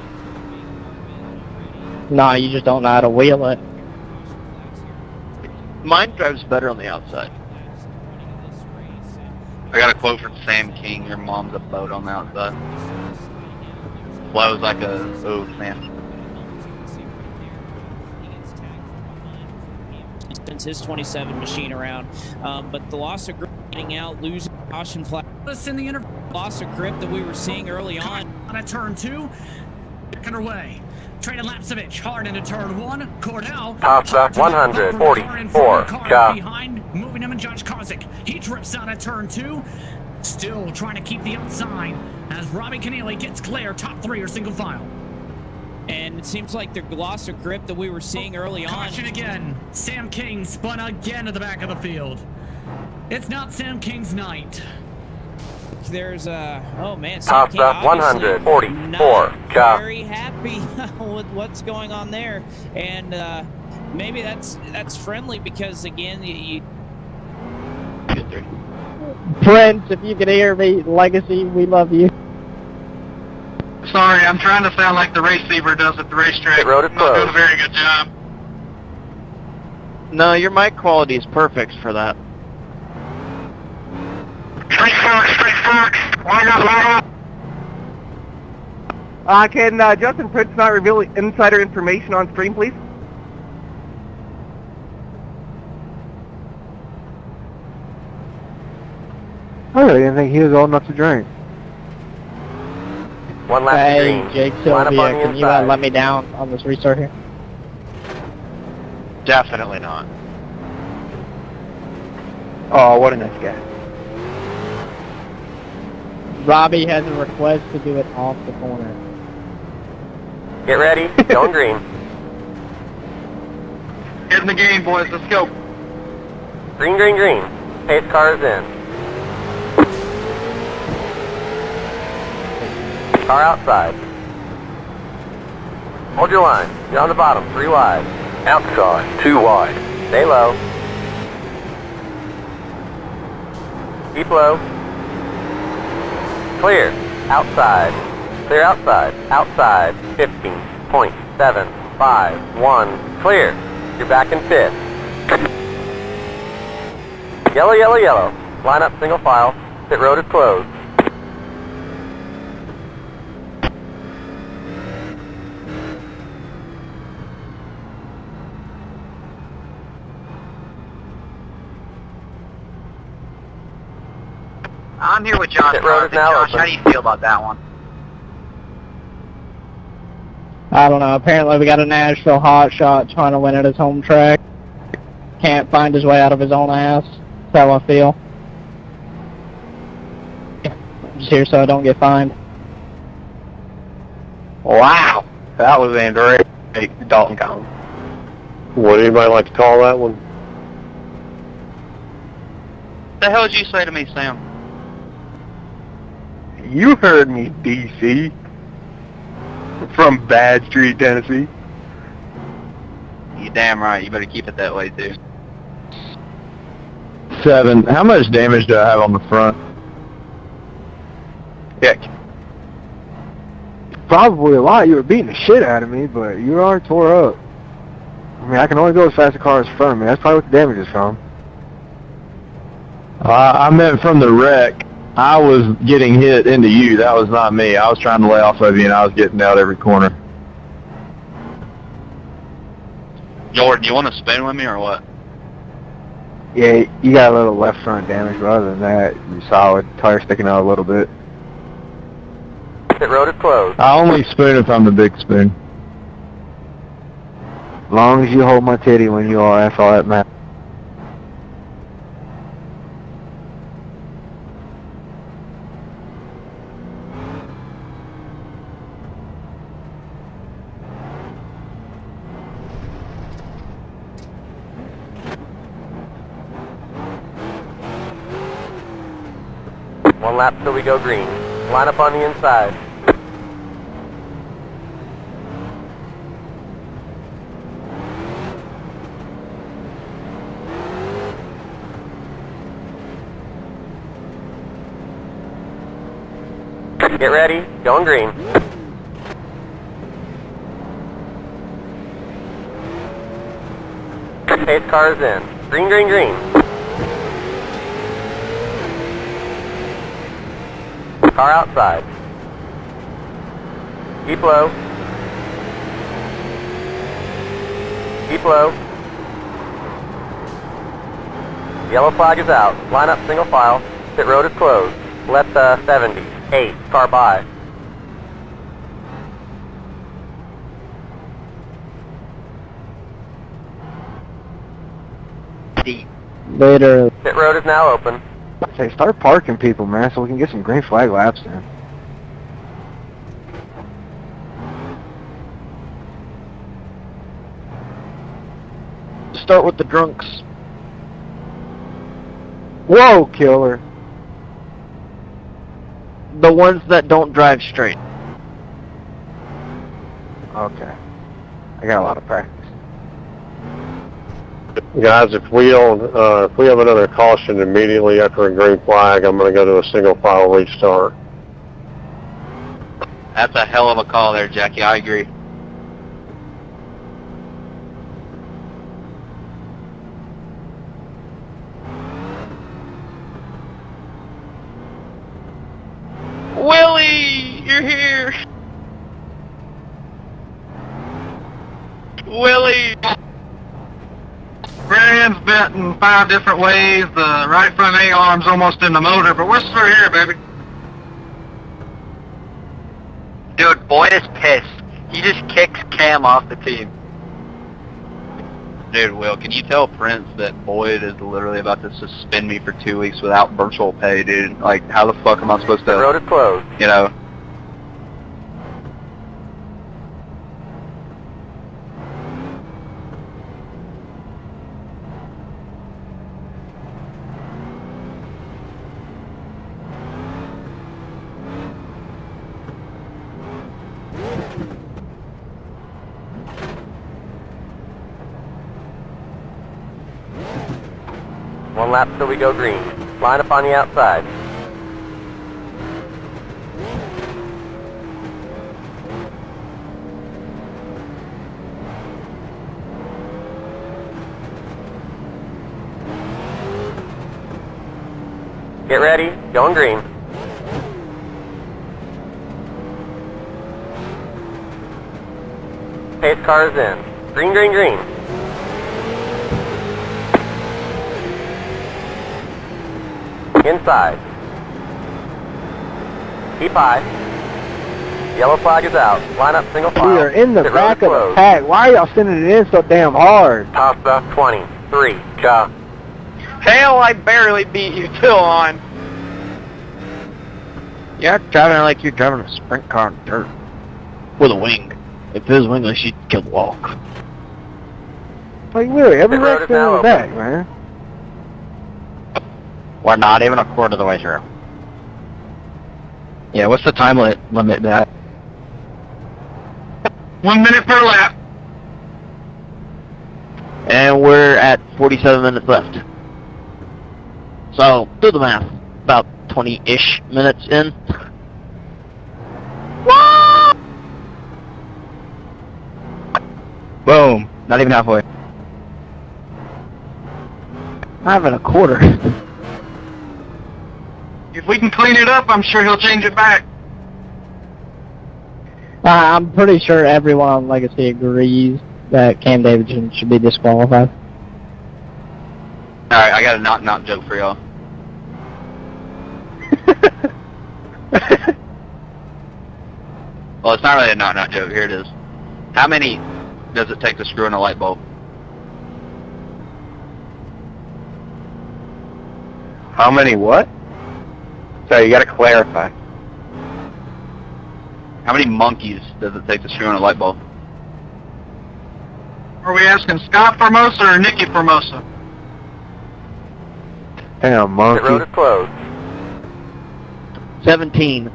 Speaker 8: Nah, you just don't know how to wheel it.
Speaker 7: Mine drives better on the outside.
Speaker 5: I got a quote from Sam King. Your mom's a boat on the outside. Flows like a, oh man.
Speaker 9: Spins his 27 machine around, but the loss of grip getting out, losing caution flag.
Speaker 10: In the
Speaker 9: Loss of grip that we were seeing early on.
Speaker 10: On a turn 2, back underway. Trading Lapsevich hard into turn 1. Cordell.
Speaker 1: Top left 144.
Speaker 10: Car
Speaker 1: Cha.
Speaker 10: behind, moving him and Josh Kozik. He drips out at turn 2. Still trying to keep the outside as Robbie Keneally gets clear. Top 3 are single file.
Speaker 9: And it seems like the loss of grip that we were seeing early on.
Speaker 10: Caution again. Sam King spun again to the back of the field. It's not Sam King's night.
Speaker 9: There's oh man, Sam
Speaker 1: Top
Speaker 9: King
Speaker 1: left
Speaker 9: obviously
Speaker 1: 144.
Speaker 9: not
Speaker 1: Cha.
Speaker 9: very happy with what's going on there, and maybe that's friendly because again, you
Speaker 8: Prince, if you can hear me, Legacy, we love you.
Speaker 2: Sorry, I'm trying to sound like the receiver does at the racetrack.
Speaker 1: Pit road is
Speaker 2: Not doing a
Speaker 1: closed.
Speaker 2: very good job.
Speaker 7: No, your mic quality is perfect for that.
Speaker 2: Straight fork. Line up.
Speaker 4: Can Justin Prince not reveal insider information on stream, please?
Speaker 3: I really didn't think he was old enough to drink.
Speaker 1: One lap
Speaker 8: Hey,
Speaker 1: green.
Speaker 8: Jake
Speaker 1: Line up on
Speaker 8: Sylvia,
Speaker 1: the
Speaker 8: can you
Speaker 1: inside.
Speaker 8: let me down on this restart here?
Speaker 7: Definitely not.
Speaker 3: Oh, what a nice guy.
Speaker 8: Robbie has a request to do it off the corner.
Speaker 1: Get ready. Going green.
Speaker 2: Get in the game, boys. Let's go.
Speaker 1: Green, green, green. Pace car is in. Car outside. Hold your line. You're on the bottom. 3 wide. Outside. 2 wide. Stay low. Keep low. Clear. Outside. Clear outside. Outside. 15.751. Clear. You're back in 5th. Yellow, yellow, yellow. Line up single file. Pit road is closed.
Speaker 6: I'm here with Josh.
Speaker 1: Pit road is now
Speaker 6: Josh,
Speaker 1: open.
Speaker 6: how do you feel about that one?
Speaker 8: I don't know, apparently we got a Nashville hotshot trying to win at his home track. Can't find his way out of his own ass. That's how I feel. I'm just here so I don't get fined.
Speaker 3: Wow. That was Andrew Dalton Collins.
Speaker 15: Would anybody like to call that one?
Speaker 5: What the hell did you say to me, Sam?
Speaker 3: You heard me, DC. From Bad Street, Tennessee.
Speaker 5: You damn right. You better keep it that way, too.
Speaker 16: 7. How much damage do I have on the front?
Speaker 2: kick?
Speaker 3: Probably a lot. You were beating the shit out of me, but you are tore up. I mean, I can only go as fast as the car is in front of me. That's probably what the damage is from.
Speaker 16: I meant from the wreck. I was getting hit into you. That was not me. I was trying to lay off of you, and I was getting out every corner.
Speaker 11: Jordan, you want to spin with me or what?
Speaker 3: Yeah, you got a little left front damage, but other than that, you're solid. Tire sticking out a little bit.
Speaker 1: Pit road is closed.
Speaker 16: I only spoon if I'm the big spoon.
Speaker 3: As long as you hold my titty when you are, that's all that matters.
Speaker 1: One lap till we go green. Line up on the inside. Get ready, going green. Pace car is in. Green, green, green. Car outside. Keep low. Keep low. Yellow flag is out. Line up single file. Pit road is closed. Left 70. 8. Car by.
Speaker 8: Later.
Speaker 1: Pit road is now open.
Speaker 3: Say, start parking people, man, so we can get some green flag laps in.
Speaker 7: Start with the drunks.
Speaker 3: Whoa, killer.
Speaker 7: The ones that don't drive straight.
Speaker 3: Okay. I got a lot of practice.
Speaker 15: Guys, if we have another caution immediately after a green flag, I'm going to go to a single file restart.
Speaker 5: That's a hell of a call there, Jackie. I agree. Willie, you're here. Willie.
Speaker 2: Rear end's bent in 5 different ways. The right front A-arm's almost in the motor, but we're still here, baby.
Speaker 6: Dude, Boyd is pissed. He just kicks Cam off the team.
Speaker 5: Dude, Will, can you tell Prince that Boyd is literally about to suspend me for 2 weeks without virtual pay, dude? Like, how the fuck am I supposed to...
Speaker 1: The road is closed.
Speaker 5: You know?
Speaker 1: One lap till we go green. Line up on the outside. Get ready, going green. Pace car is in. Green, green, green. Inside. Keep high. Yellow flag is out. Line up single file.
Speaker 3: We are in the
Speaker 1: Pit
Speaker 3: back
Speaker 1: road
Speaker 3: of the
Speaker 1: closed.
Speaker 3: pack. Why are y'all sending it in so damn hard?
Speaker 1: Costa 20. 3. Go.
Speaker 6: Hell, I barely beat you still on.
Speaker 7: You're driving like you're driving a sprint car in dirt. With a wing. If it was wingless, she'd kill the walk.
Speaker 3: Like, really, every
Speaker 1: Pit road
Speaker 3: wreck's
Speaker 1: is
Speaker 3: been
Speaker 1: now
Speaker 3: in the
Speaker 1: open.
Speaker 3: back, man.
Speaker 6: We're not even a quarter of the way through.
Speaker 7: Yeah, what's the time limit that?
Speaker 2: 1 minute per lap.
Speaker 7: And we're at 47 minutes left. So, do the math. About 20-ish minutes in. Boom. Not even halfway. Not even a quarter.
Speaker 2: If we can clean it up, I'm sure he'll change it back.
Speaker 8: I'm pretty sure everyone on Legacy agrees that Cam Davidson should be disqualified.
Speaker 11: Alright, I got a knock-knock joke for y'all. Well, it's not really a knock-knock joke. Here it is. How many does it take to screw in a light bulb?
Speaker 3: How many what? So you gotta clarify.
Speaker 11: How many monkeys does it take to screw in a light bulb?
Speaker 2: Are we asking Scott Formosa or Nicky Formosa?
Speaker 3: Damn, monkey.
Speaker 1: The road is closed.
Speaker 7: 17.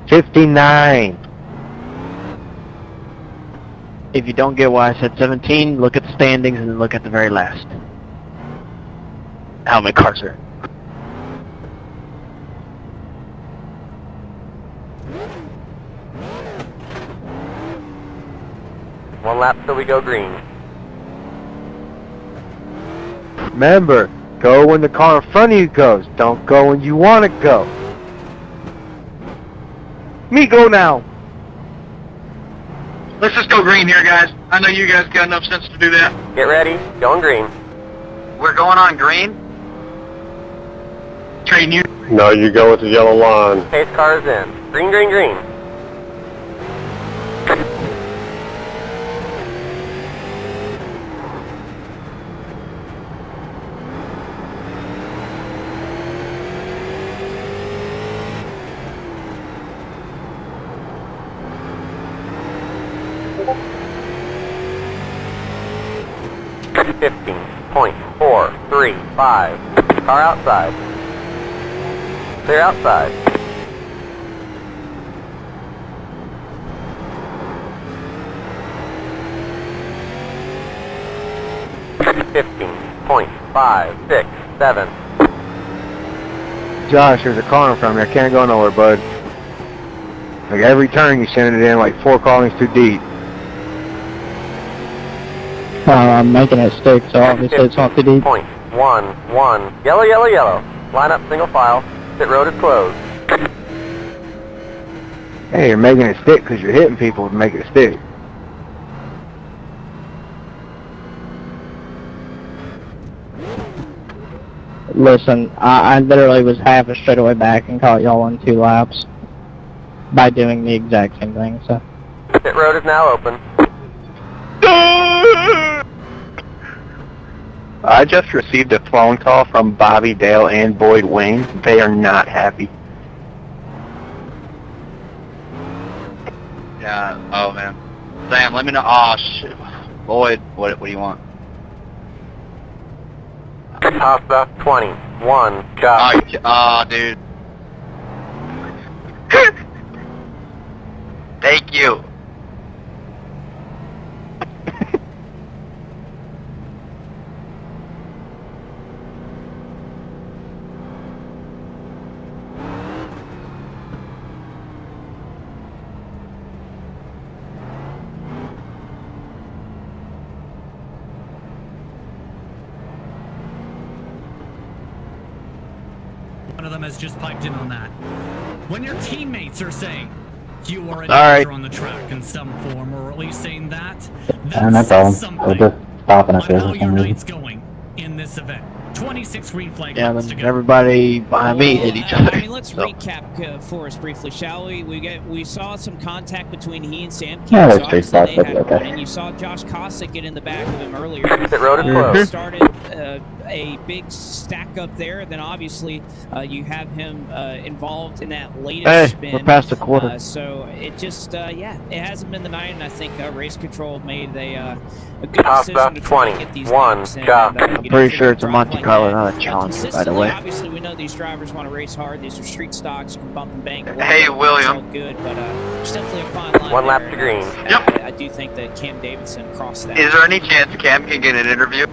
Speaker 3: 59.
Speaker 7: If you don't get why I said 17, look at the standings and then look at the very last. How many cars are?
Speaker 1: One lap till we go green.
Speaker 3: Remember, go when the car in front of you goes. Don't go when you want to go. Me go now.
Speaker 2: Let's just go green here, guys. I know you guys got enough sense to do that.
Speaker 1: Get ready. Going green.
Speaker 11: We're going on green?
Speaker 2: Trading you.
Speaker 15: No, you go with the yellow line.
Speaker 1: Pace car is in. Green, green, green. .435. Car outside. Clear outside. .567.
Speaker 3: Josh, there's a car in front of me. I can't go nowhere, bud. Like every turn you send it in like 4 callings too deep.
Speaker 8: I'm making it stick, so obviously it's not too deep.
Speaker 1: .11. Yellow, yellow, yellow. Line up single file. Pit road is closed.
Speaker 3: Hey, you're making it stick because you're hitting people to make it stick.
Speaker 8: Listen, I literally was half a straightaway back and caught y'all on 2 laps by doing the exact same thing, so.
Speaker 1: Pit road is now open.
Speaker 3: I just received a phone call from Bobby Dale and Boyd Wayne. They are not happy.
Speaker 11: Yeah, oh man. Sam, let me know. Oh shit. Boyd, what do you want?
Speaker 1: Costa 21. Job.
Speaker 11: Oh, dude. Thank you.
Speaker 10: One of them has just piped in on that. When your teammates are saying you are a
Speaker 7: Sorry.
Speaker 10: danger on the track in some form, or at least saying that
Speaker 17: That's all. We're just stopping up here
Speaker 10: how
Speaker 17: for
Speaker 10: your
Speaker 17: some reason.
Speaker 10: night's going in this event. 26 green flag
Speaker 7: Yeah,
Speaker 10: laps to
Speaker 7: then
Speaker 10: go.
Speaker 7: everybody behind me hit each other.
Speaker 9: I mean, let's
Speaker 7: so.
Speaker 9: recap for us briefly, shall we? We saw some contact between he and Sam
Speaker 17: Yeah,
Speaker 9: King,
Speaker 17: there's 3 spots. That's okay.
Speaker 9: and you saw Josh Cossack get in the back of him earlier.
Speaker 1: Pit road is closed.
Speaker 9: Started a big stack up there. Then obviously you have him involved in that latest
Speaker 7: Hey,
Speaker 9: spin.
Speaker 7: we're past the quarter.
Speaker 9: So it just yeah, it hasn't been the night, and I think Race Control made a good decision
Speaker 1: Costa
Speaker 9: to try and get these
Speaker 1: 21.
Speaker 9: laps in,
Speaker 1: Job.
Speaker 7: I'm pretty sure it's a Monte Carlo, not a challenge, by the
Speaker 9: consistently,
Speaker 7: way.
Speaker 9: obviously, we know these drivers want to race hard. These are street stocks. You can bump and bang.
Speaker 11: Hey, William.
Speaker 9: It's all good, but there's definitely a fine line.
Speaker 1: One lap
Speaker 9: there,
Speaker 1: to green.
Speaker 9: and,
Speaker 11: Yep.
Speaker 9: I do think that Cam Davidson crossed that.
Speaker 11: Is there any chance Cam can get an interview?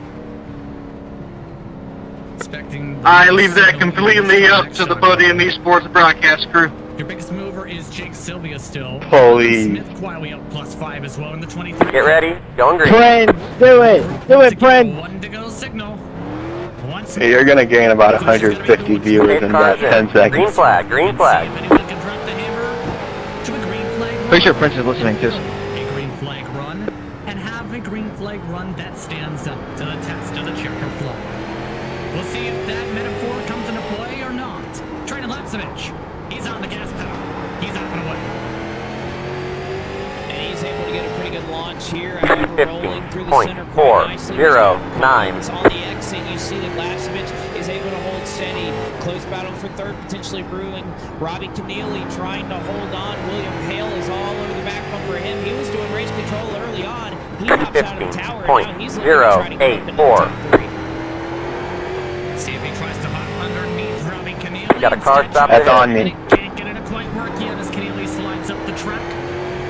Speaker 10: Expecting
Speaker 2: I leave that completely up to the Podium Esports broadcast crew.
Speaker 10: Your biggest mover is Jake Sylvia still.
Speaker 16: Holy.
Speaker 10: Smith quietly up +5 as well in the 23.
Speaker 1: Get ready. Going green.
Speaker 8: Friends, do it. Do it, friends.
Speaker 10: One to go signal. Once
Speaker 16: Hey, you're gonna gain about 150 viewers in about 10
Speaker 1: Green
Speaker 16: seconds.
Speaker 1: flag. Green flag.
Speaker 10: anyone can drop the hammer to a green flag run.
Speaker 7: Pretty sure Prince is listening too.
Speaker 10: A green flag run and have a green flag run that stands up to the test of the checker flag. We'll see if that metaphor comes into play or not. Training Lapsevich. He's on the gas pedal. He's off and away.
Speaker 9: And he's able to get a pretty good launch here. Rolling through the center quite
Speaker 1: 50.409.
Speaker 9: nicely. On the exit, you see that Lapsevich is able to hold steady. Close battle for third, potentially brewing. Robbie Keneally trying to hold on. William Hale is all over the back bumper of him. He was doing race control early on. He hops out of the tower. Now he's looking to try to get up into the top 3.
Speaker 10: See if he tries to hop underneath Robbie Keneally.
Speaker 1: Got a car stop
Speaker 16: That's
Speaker 1: ahead.
Speaker 16: on me.
Speaker 10: Can't get it to quite work yet as Keneally slides up the track.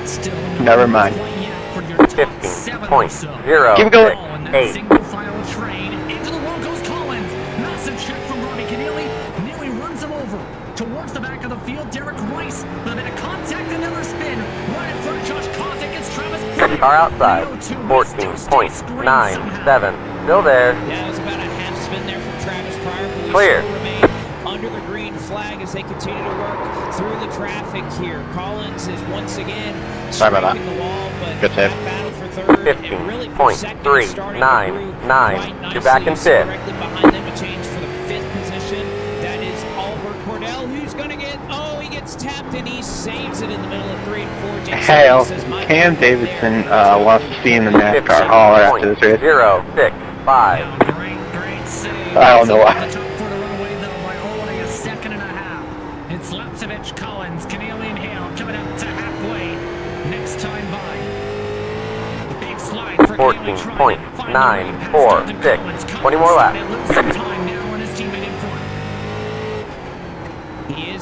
Speaker 10: Still
Speaker 16: Never mind.
Speaker 10: quite yet for your top 7 or so.
Speaker 1: 15.0.
Speaker 16: Keep it going.
Speaker 10: And that
Speaker 1: 8.
Speaker 10: single file train into the wall goes Collins. Massive check from Robbie Keneally. Nearly runs him over. Towards the back of the field, Derek Rice with a bit of contact, another spin. Right in front of Josh Kozik. It's Travis Pryor.
Speaker 1: Car outside. 14.97. Still there.
Speaker 9: Yeah, it was about a half spin there from Travis Pryor, but we
Speaker 1: Clear.
Speaker 9: still remain under the green flag as they continue to work through the traffic here. Collins is once again
Speaker 7: Sorry about
Speaker 9: striking the wall, but
Speaker 7: Good save.
Speaker 9: that battle for third and really for second is starting to brew quite
Speaker 1: 15.399. You're
Speaker 9: nicely.
Speaker 1: back in
Speaker 9: You see
Speaker 1: fifth.
Speaker 9: directly behind them a change for the 5th position. That is Albert Cordell, who's going to get, he gets tapped and he saves it in the middle of 3 and 4. Jake
Speaker 16: Hey,
Speaker 9: Sylvia says, "My
Speaker 16: Cam
Speaker 9: God,
Speaker 16: Davidson
Speaker 9: there."
Speaker 16: wants to see in the NASCAR hauler after this race.
Speaker 1: 0.065.
Speaker 10: Great save.
Speaker 16: I don't know why.
Speaker 10: The top for the runaway, though, by only a second and a half. It's Lapsevich, Collins, Keneally, and Hale coming up to halfway. Next time by. Big slide for Keneally, trying to find the way past Dalton
Speaker 1: 14.946.
Speaker 10: Collins.
Speaker 1: 20 more laps.
Speaker 10: They lose some time now on his teammate in front.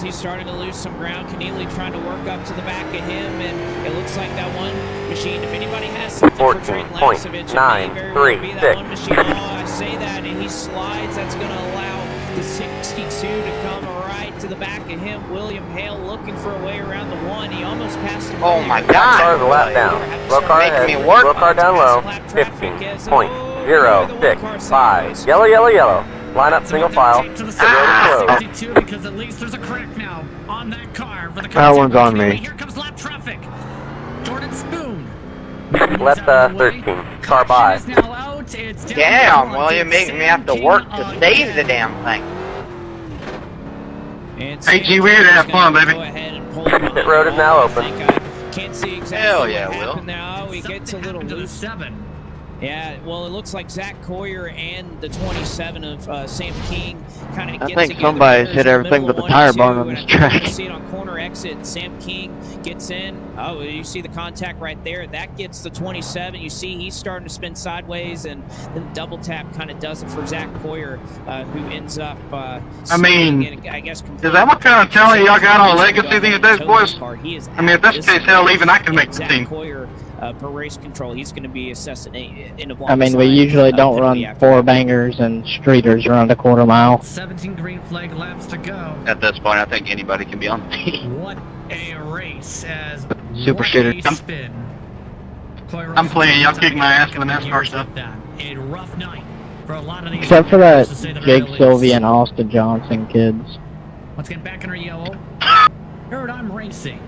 Speaker 9: He's starting to lose some ground. Keneally trying to work up to the back of him, and it looks like that one machine, if anybody has something for Trent Lapsevich, it may very well be that one machine. I say that, and he slides. That's going to allow the 62 to come right to the back of him. William Hale looking for a way around the 1. He almost passed him.
Speaker 6: Oh my
Speaker 1: Car is a
Speaker 6: God.
Speaker 1: lap down. Low car ahead.
Speaker 6: Making me work.
Speaker 1: Low car down low. 15.065. Yellow, yellow, yellow. Line up single file. The road is closed.
Speaker 10: 62 because at least there's a crack now on that car for the
Speaker 3: That one's on me.
Speaker 10: Here comes lap traffic. Jordan Spoon.
Speaker 1: Left 13. Car by.
Speaker 10: Is now out. It's down
Speaker 6: Damn,
Speaker 10: to
Speaker 6: well, you make me have to work to save the damn thing.
Speaker 2: Hey, G, we're to have fun, baby.
Speaker 1: Pit road is now open.
Speaker 9: Can't see exactly
Speaker 6: Hell
Speaker 9: what
Speaker 6: yeah, Will.
Speaker 9: happened now. He gets a little
Speaker 10: to the
Speaker 9: loose.
Speaker 10: 7.
Speaker 9: Yeah, well, it looks like Zach Coyer and the 27 of Sam King kind of
Speaker 7: I
Speaker 9: get
Speaker 7: think
Speaker 9: together.
Speaker 7: somebody's
Speaker 9: There's
Speaker 7: hit everything
Speaker 9: middle
Speaker 7: but the
Speaker 9: one
Speaker 7: tire
Speaker 9: and
Speaker 7: barn
Speaker 9: two,
Speaker 7: on
Speaker 9: and
Speaker 7: this
Speaker 9: I think
Speaker 7: track.
Speaker 9: You see it on corner exit. Sam King gets in. Oh, you see the contact right there. That gets the 27. You see he's starting to spin sideways, and then the double tap kind of does it for Zach Coyer, who ends up. I guess.
Speaker 2: Is that what kind of talent y'all got on Legacy these days, boys? I mean, if that's the case, hell, even I can make the
Speaker 9: Zach
Speaker 2: team.
Speaker 9: Coyer, per race control, he's going to be assessed in a
Speaker 8: I mean, we usually don't run 4 bangers and streeters around a quarter mile.
Speaker 10: 17 green flag laps to go.
Speaker 11: At this point, I think anybody can be on the team.
Speaker 10: What a race as
Speaker 7: Super
Speaker 10: what
Speaker 7: shooter.
Speaker 10: a spin.
Speaker 2: I'm playing. Y'all kick my ass in the NASCAR stuff.
Speaker 10: A rough night for a lot of these.
Speaker 8: Except for that
Speaker 10: drivers, to say the
Speaker 8: Jake
Speaker 10: very
Speaker 8: Sylvia
Speaker 10: least.
Speaker 8: and Austin Johnson kids.
Speaker 10: Let's get back in our yellow. Paradigm Racing.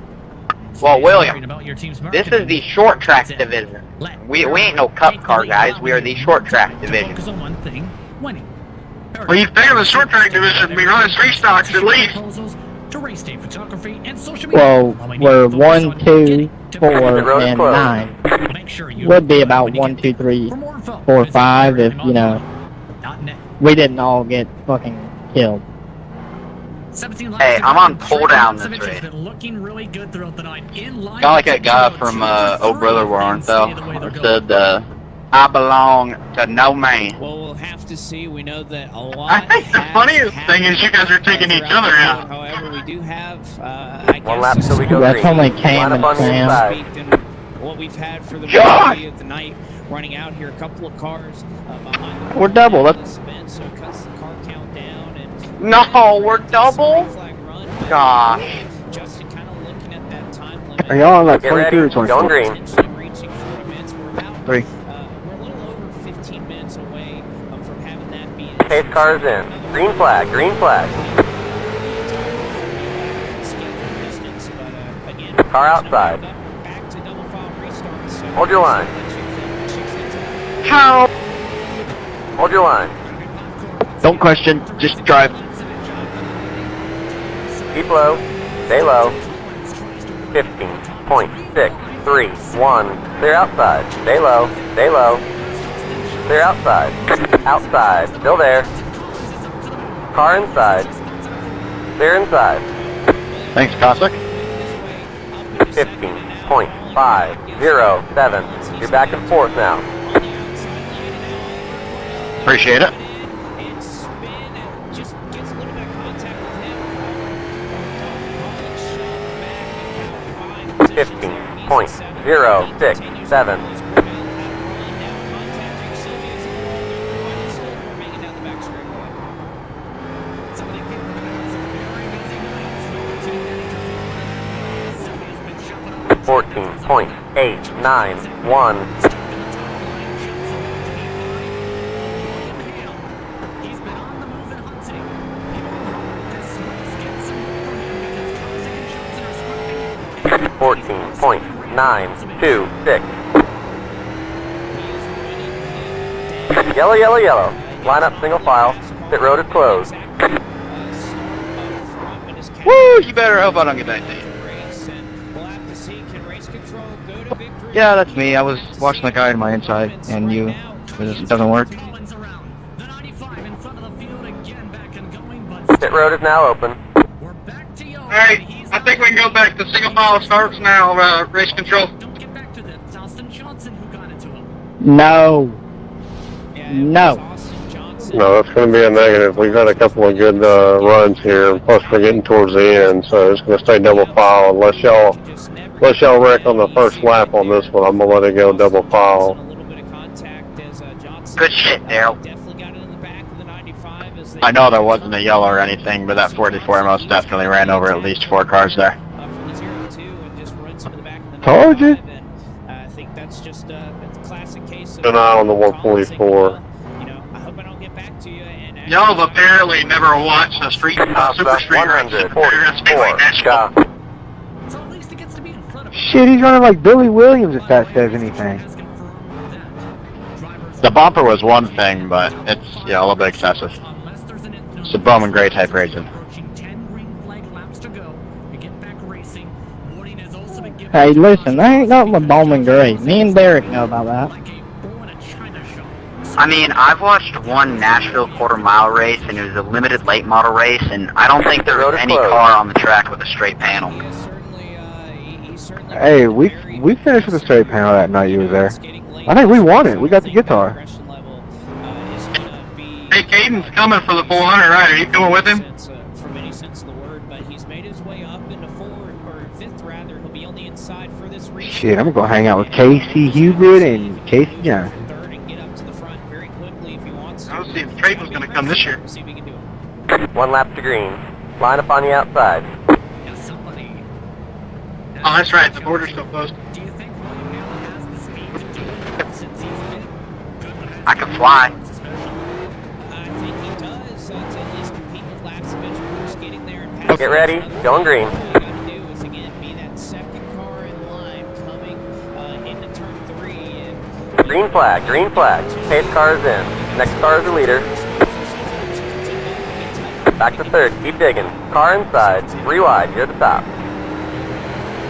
Speaker 6: Well, William,
Speaker 10: About your team's
Speaker 6: this is the short track division. We ain't no cup car guys. We are the short track division.
Speaker 10: Focus on one thing: winning.
Speaker 2: Well, you figure the short track division be running 3 stocks at least.
Speaker 10: Proposals to race day photography and social media.
Speaker 8: Well, we're 1, 2, 4,
Speaker 1: road is
Speaker 8: and
Speaker 1: closed.
Speaker 8: 9.
Speaker 10: Make sure you
Speaker 8: Would be about 1, 2, 3, 4, 5 if, you know, we didn't all get fucking killed.
Speaker 10: 17
Speaker 6: Hey, I'm on pull down this
Speaker 10: Lapsevich
Speaker 6: race.
Speaker 10: has been looking really good throughout the night. In line
Speaker 11: Kind of like that guy from Oh Brother Where Art Thou said,
Speaker 6: I belong to no man.
Speaker 9: Well, we'll have to see. We know that a lot.
Speaker 2: I think the funniest thing is you guys are taking each other out.
Speaker 9: However, we do have, I
Speaker 1: One
Speaker 9: guess,
Speaker 1: lap till we go
Speaker 8: That's
Speaker 1: green.
Speaker 8: only Cam
Speaker 1: Line up
Speaker 8: and
Speaker 1: on the
Speaker 8: Sam.
Speaker 1: inside.
Speaker 9: and what we've had for the
Speaker 6: God!
Speaker 9: majority of the night running out here. A couple of cars behind the
Speaker 7: We're double.
Speaker 9: the
Speaker 7: That's
Speaker 9: spin, so it cuts the car count down. And
Speaker 6: No, we're double?
Speaker 9: flag run.
Speaker 6: Gosh.
Speaker 9: Justin
Speaker 3: Are y'all on like
Speaker 1: Get
Speaker 3: 23
Speaker 1: ready,
Speaker 3: or 24?
Speaker 1: going green.
Speaker 3: 3.
Speaker 1: Pace cars in. Green flag, green flag. Car outside. Hold your line.
Speaker 7: How?
Speaker 1: Hold your line.
Speaker 7: Don't question, just drive.
Speaker 1: Keep low. Stay low. 15.631. Clear outside. Stay low. Stay low. Clear outside. Outside. Still there. Car inside. Clear inside.
Speaker 7: Thanks, Cossack.
Speaker 1: 15.507. You're back and forth now.
Speaker 7: Appreciate it.
Speaker 1: 15.067. .891. .926. Yellow, yellow, yellow. Line up single file. Pit road is closed.
Speaker 7: Woo! You better hope I don't get that thing. Yeah, that's me. I was watching the guy in my inside, and it doesn't work.
Speaker 1: Pit road is now open.
Speaker 2: Alright, I think we can go back to single file starts now, race control.
Speaker 8: No. No.
Speaker 15: No, that's going to be a negative. We've had a couple of good runs here, and plus we're getting towards the end, so it's going to stay double file unless y'all wreck on the first lap on this one. I'm going to let it go double file.
Speaker 6: Good shit, Daryl.
Speaker 7: I know there wasn't a yellow or anything, but that 44 most definitely ran over at least 4 cars there.
Speaker 3: Told you.
Speaker 15: An eye on the 144.
Speaker 2: Y'all have apparently never watched a Super Street race.
Speaker 3: Shit, he's running like Billy Williams if that says anything.
Speaker 7: The bumper was one thing, but it's, a little bit excessive. It's a Bowman Gray type racing.
Speaker 8: Hey, listen, there ain't nothing with Bowman Gray. Me and Derek know about that.
Speaker 6: I mean, I've watched one Nashville quarter-mile race, and it was a limited late model race, and I don't think there was any car on the track with a straight panel.
Speaker 3: Hey, we finished with a straight panel that night you were there. I think we won it. We got the guitar.
Speaker 2: Hey, Caden's coming for the 400, right? Are you coming with him?
Speaker 3: Shit, I'm gonna go hang out with Casey Hubert and Casey Johnson.
Speaker 2: I was seeing if Trade was going to come this year.
Speaker 1: 1 lap to green. Line up on the outside.
Speaker 2: Oh, that's right. The border's still closed.
Speaker 6: I can fly.
Speaker 1: Get ready. Going green. Green flag, green flag. Pace car is in. Next car is the leader. Back to third, keep digging. Car inside, 3 wide, you're at the top.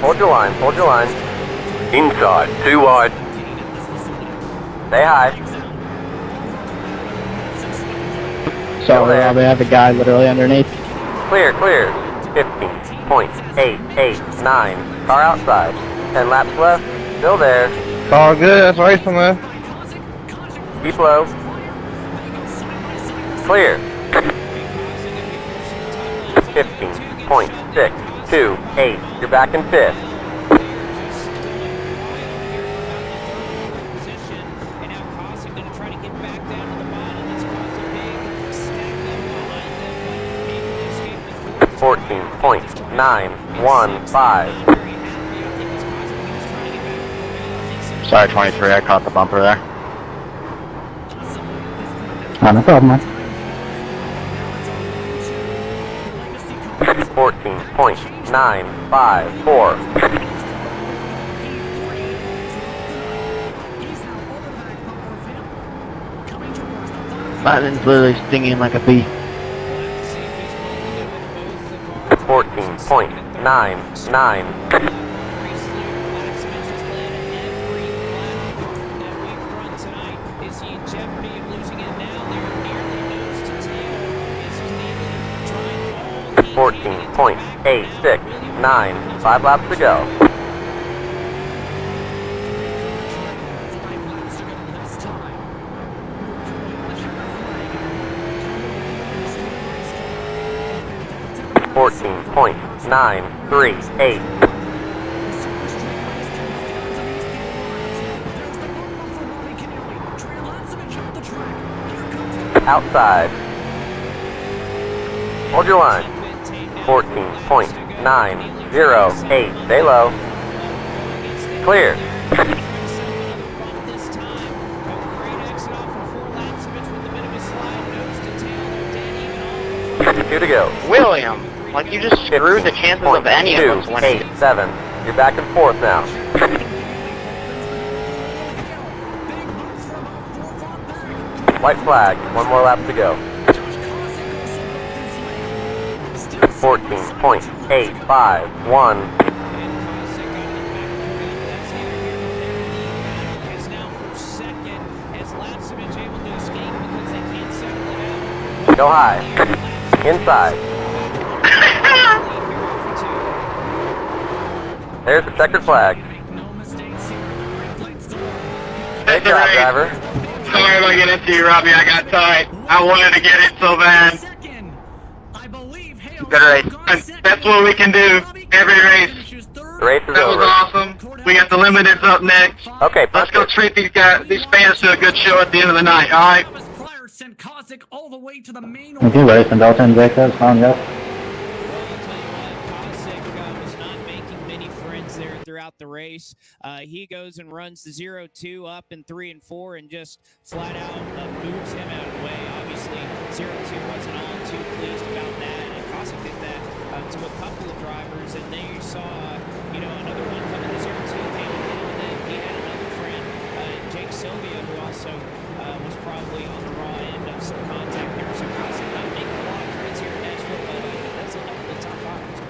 Speaker 1: Hold your line, hold your line. Inside, 2 wide. Stay high.
Speaker 8: So we have a guy literally underneath.
Speaker 1: Clear, clear. 15.889. Car outside. 10 laps left, still there.
Speaker 4: It's all good, that's racing, man.
Speaker 1: Keep low. Clear. 15.628. You're back in 5th. .915.
Speaker 7: Sorry, 23, I caught the bumper there.
Speaker 17: No problem, man.
Speaker 1: 14.954.
Speaker 7: Lightning's literally stinging like a bee.
Speaker 1: 14.99.
Speaker 9: Is he in jeopardy of losing it now? They're nearly nose to tail. Is Canadian trying all he
Speaker 1: 14.869. 5 laps to go. .938. Outside. Hold your line. 14.908. Stay low. Clear. 2 to go.
Speaker 6: William, like you just screwed the chances of any of us winning.
Speaker 1: 7. You're back and forth now. White flag. 1 more lap to go. 14.851. Go high. Inside. There's the checkered flag. Great job, driver.
Speaker 2: Sorry if I get into you, Robbie. I got tight. I wanted to get it so bad.
Speaker 6: Good race.
Speaker 2: That's what we can do every race.
Speaker 1: The race is
Speaker 2: That
Speaker 1: over.
Speaker 2: was awesome. We got the limiteds up next.
Speaker 1: Okay,
Speaker 2: Let's go treat these fans to a good show at the end of the night, alright?
Speaker 17: If you race and Dalton, Jake, that's fine, yes.
Speaker 9: Throughout the race, he goes and runs the 0-2 up in 3 and 4 and just flat out moves him out of the way. Obviously, 0-2 wasn't all too pleased about that, and Cossack did that to a couple of drivers, and then you saw, another one coming to 0-2, came in, and then he had another friend, Jake Sylvia, who also was probably on the raw end of some contact there. So Cossack not making a lot of friends here in Nashville, but that's a couple of top fives.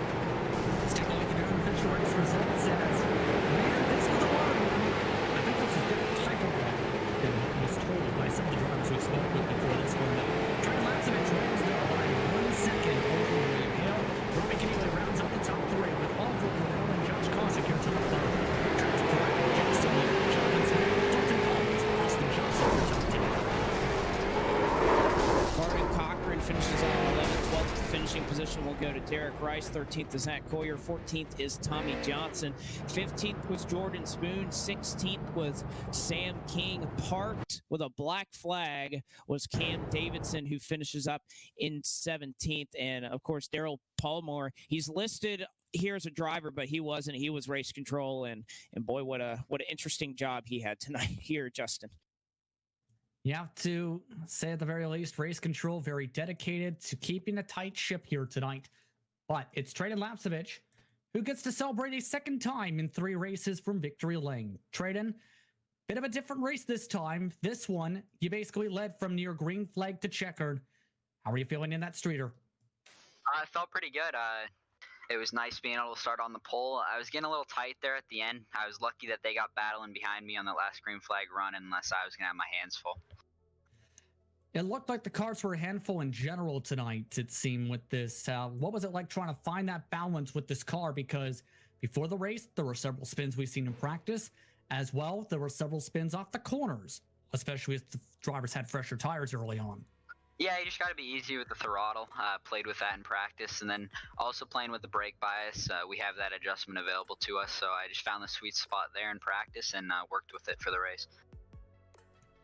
Speaker 10: Let's take a look at the unofficial race results as this was a lot. I think this is different type of run than what was told by some of the drivers we spoke with before this one. Trey Lapsevich wins though by 1 second over William Hale. Robbie Keneally rounds out the top 3 with Oliver Cordell and Josh Cossack here top 5. Travis Pryde, Jake Sylvia, Jonathan Smith, Dalton Collins, Austin Johnson here top 10.
Speaker 9: Marvin Cochran finishes on 11th. 12th finishing position will go to Derek Rice. 13th is Zach Collier. 14th is Tommy Johnson. 15th was Jordan Spoon. 16th was Sam King. Parked with a black flag was Cam Davidson, who finishes up in 17th. And, of course, Daryl Palmore, he's listed here as a driver, but he wasn't. He was race control. And boy, what an interesting job he had tonight here, Justin.
Speaker 10: You have to say at the very least, race control very dedicated to keeping a tight ship here tonight. But it's Trayden Lapsevich who gets to celebrate a second time in 3 races from victory lane. Trayden, bit of a different race this time. This one, you basically led from near green flag to checkered. How are you feeling in that streeter?
Speaker 18: I felt pretty good. It was nice being able to start on the pole. I was getting a little tight there at the end. I was lucky that they got battling behind me on the last green flag run, unless I was going to have my hands full.
Speaker 10: It looked like the cars were a handful in general tonight, it seemed, with this. What was it like trying to find that balance with this car? Because before the race, there were several spins we've seen in practice. As well, there were several spins off the corners, especially if the drivers had fresher tires early on.
Speaker 18: Yeah, you just got to be easy with the throttle. Played with that in practice, and then also playing with the brake bias. We have that adjustment available to us, so I just found the sweet spot there in practice and worked with it for the race.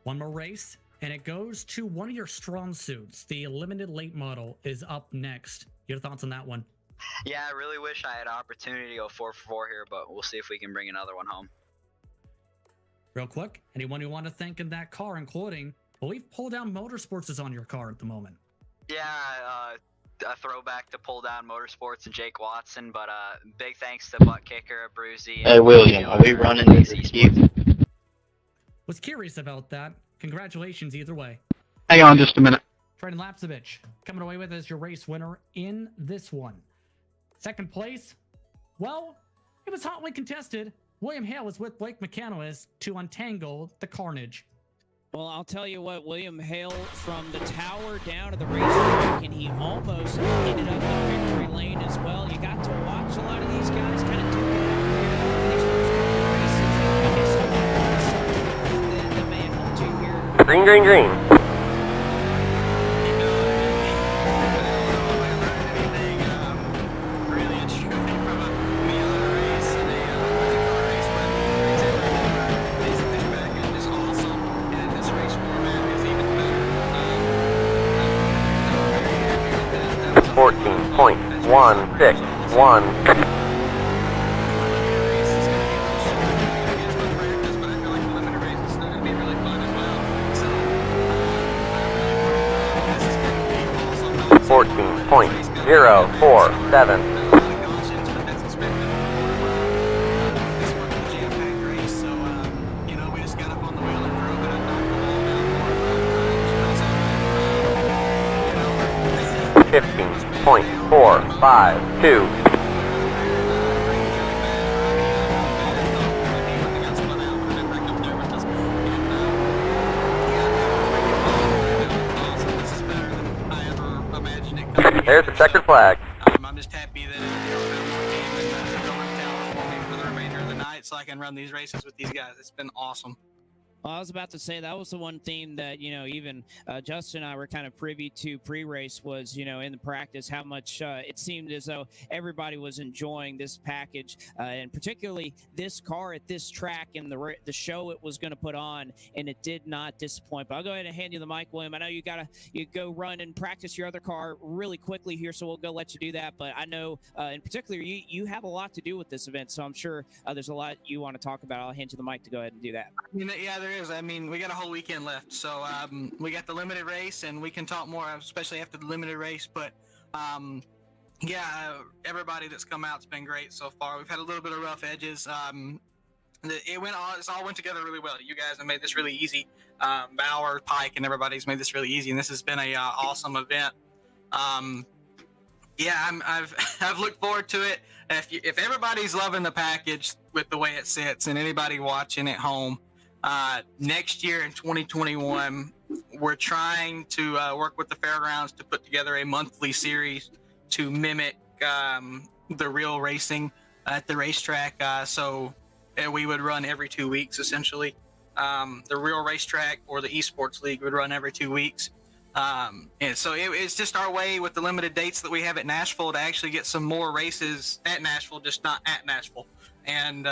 Speaker 10: One more race, and it goes to one of your strong suits. The limited late model is up next. Your thoughts on that one?
Speaker 18: Yeah, I really wish I had an opportunity to go 4 for 4 here, but we'll see if we can bring another one home.
Speaker 10: Real quick, anyone you want to thank in that car, including, I believe Pull Down Motorsports is on your car at the moment.
Speaker 18: Yeah, a throwback to Pull Down Motorsports and Jake Watson, but big thanks to Butt Kicker, Bruzy.
Speaker 7: Hey, William, are we running this queue?
Speaker 10: Was curious about that. Congratulations either way.
Speaker 2: Hang on just a minute.
Speaker 10: Trayden Lapsevich coming away with as your race winner in this one. Second place, well, it was hotly contested. William Hale was with Blake McCann to untangle the carnage.
Speaker 9: Well, I'll tell you what, William Hale from the tower down to the racetrack, and he almost ended up in victory lane as well. You got to watch a lot of these guys kind of duke it out here in these first couple of races. That may have helped you here.
Speaker 1: Green, green, green. .161. .047. .452. There's the checkered flag.
Speaker 19: I'm just happy that more team and going to tower for me for the remainder of the night so I can run these races with these guys. It's been awesome.
Speaker 9: Well, I was about to say that was the one theme that, even Justin and I were kind of privy to pre-race was, in the practice, how much it seemed as though everybody was enjoying this package and particularly this car at this track and the show it was going to put on, and it did not disappoint. But I'll go ahead and hand you the mic, William. I know you go run and practice your other car really quickly here, so we'll go let you do that. But I know in particular you have a lot to do with this event, so I'm sure there's a lot you want to talk about. I'll hand you the mic to go ahead and do that.
Speaker 19: Yeah, there is. I mean, we got a whole weekend left, so we got the limited race, and we can talk more, especially after the limited race. But everybody that's come out's been great so far. We've had a little bit of rough edges. It all went together really well. You guys have made this really easy. Bauer, Pike, and everybody's made this really easy, and this has been a awesome event. I've looked forward to it. If everybody's loving the package with the way it sits, and anybody watching at home. Next year in 2021, we're trying to work with the fairgrounds to put together a monthly series to mimic the real racing at the racetrack. So we would run every 2 weeks, essentially. The real racetrack or the esports league would run every 2 weeks. And so it's just our way with the limited dates that we have at Nashville to actually get some more races at Nashville, just not at Nashville. And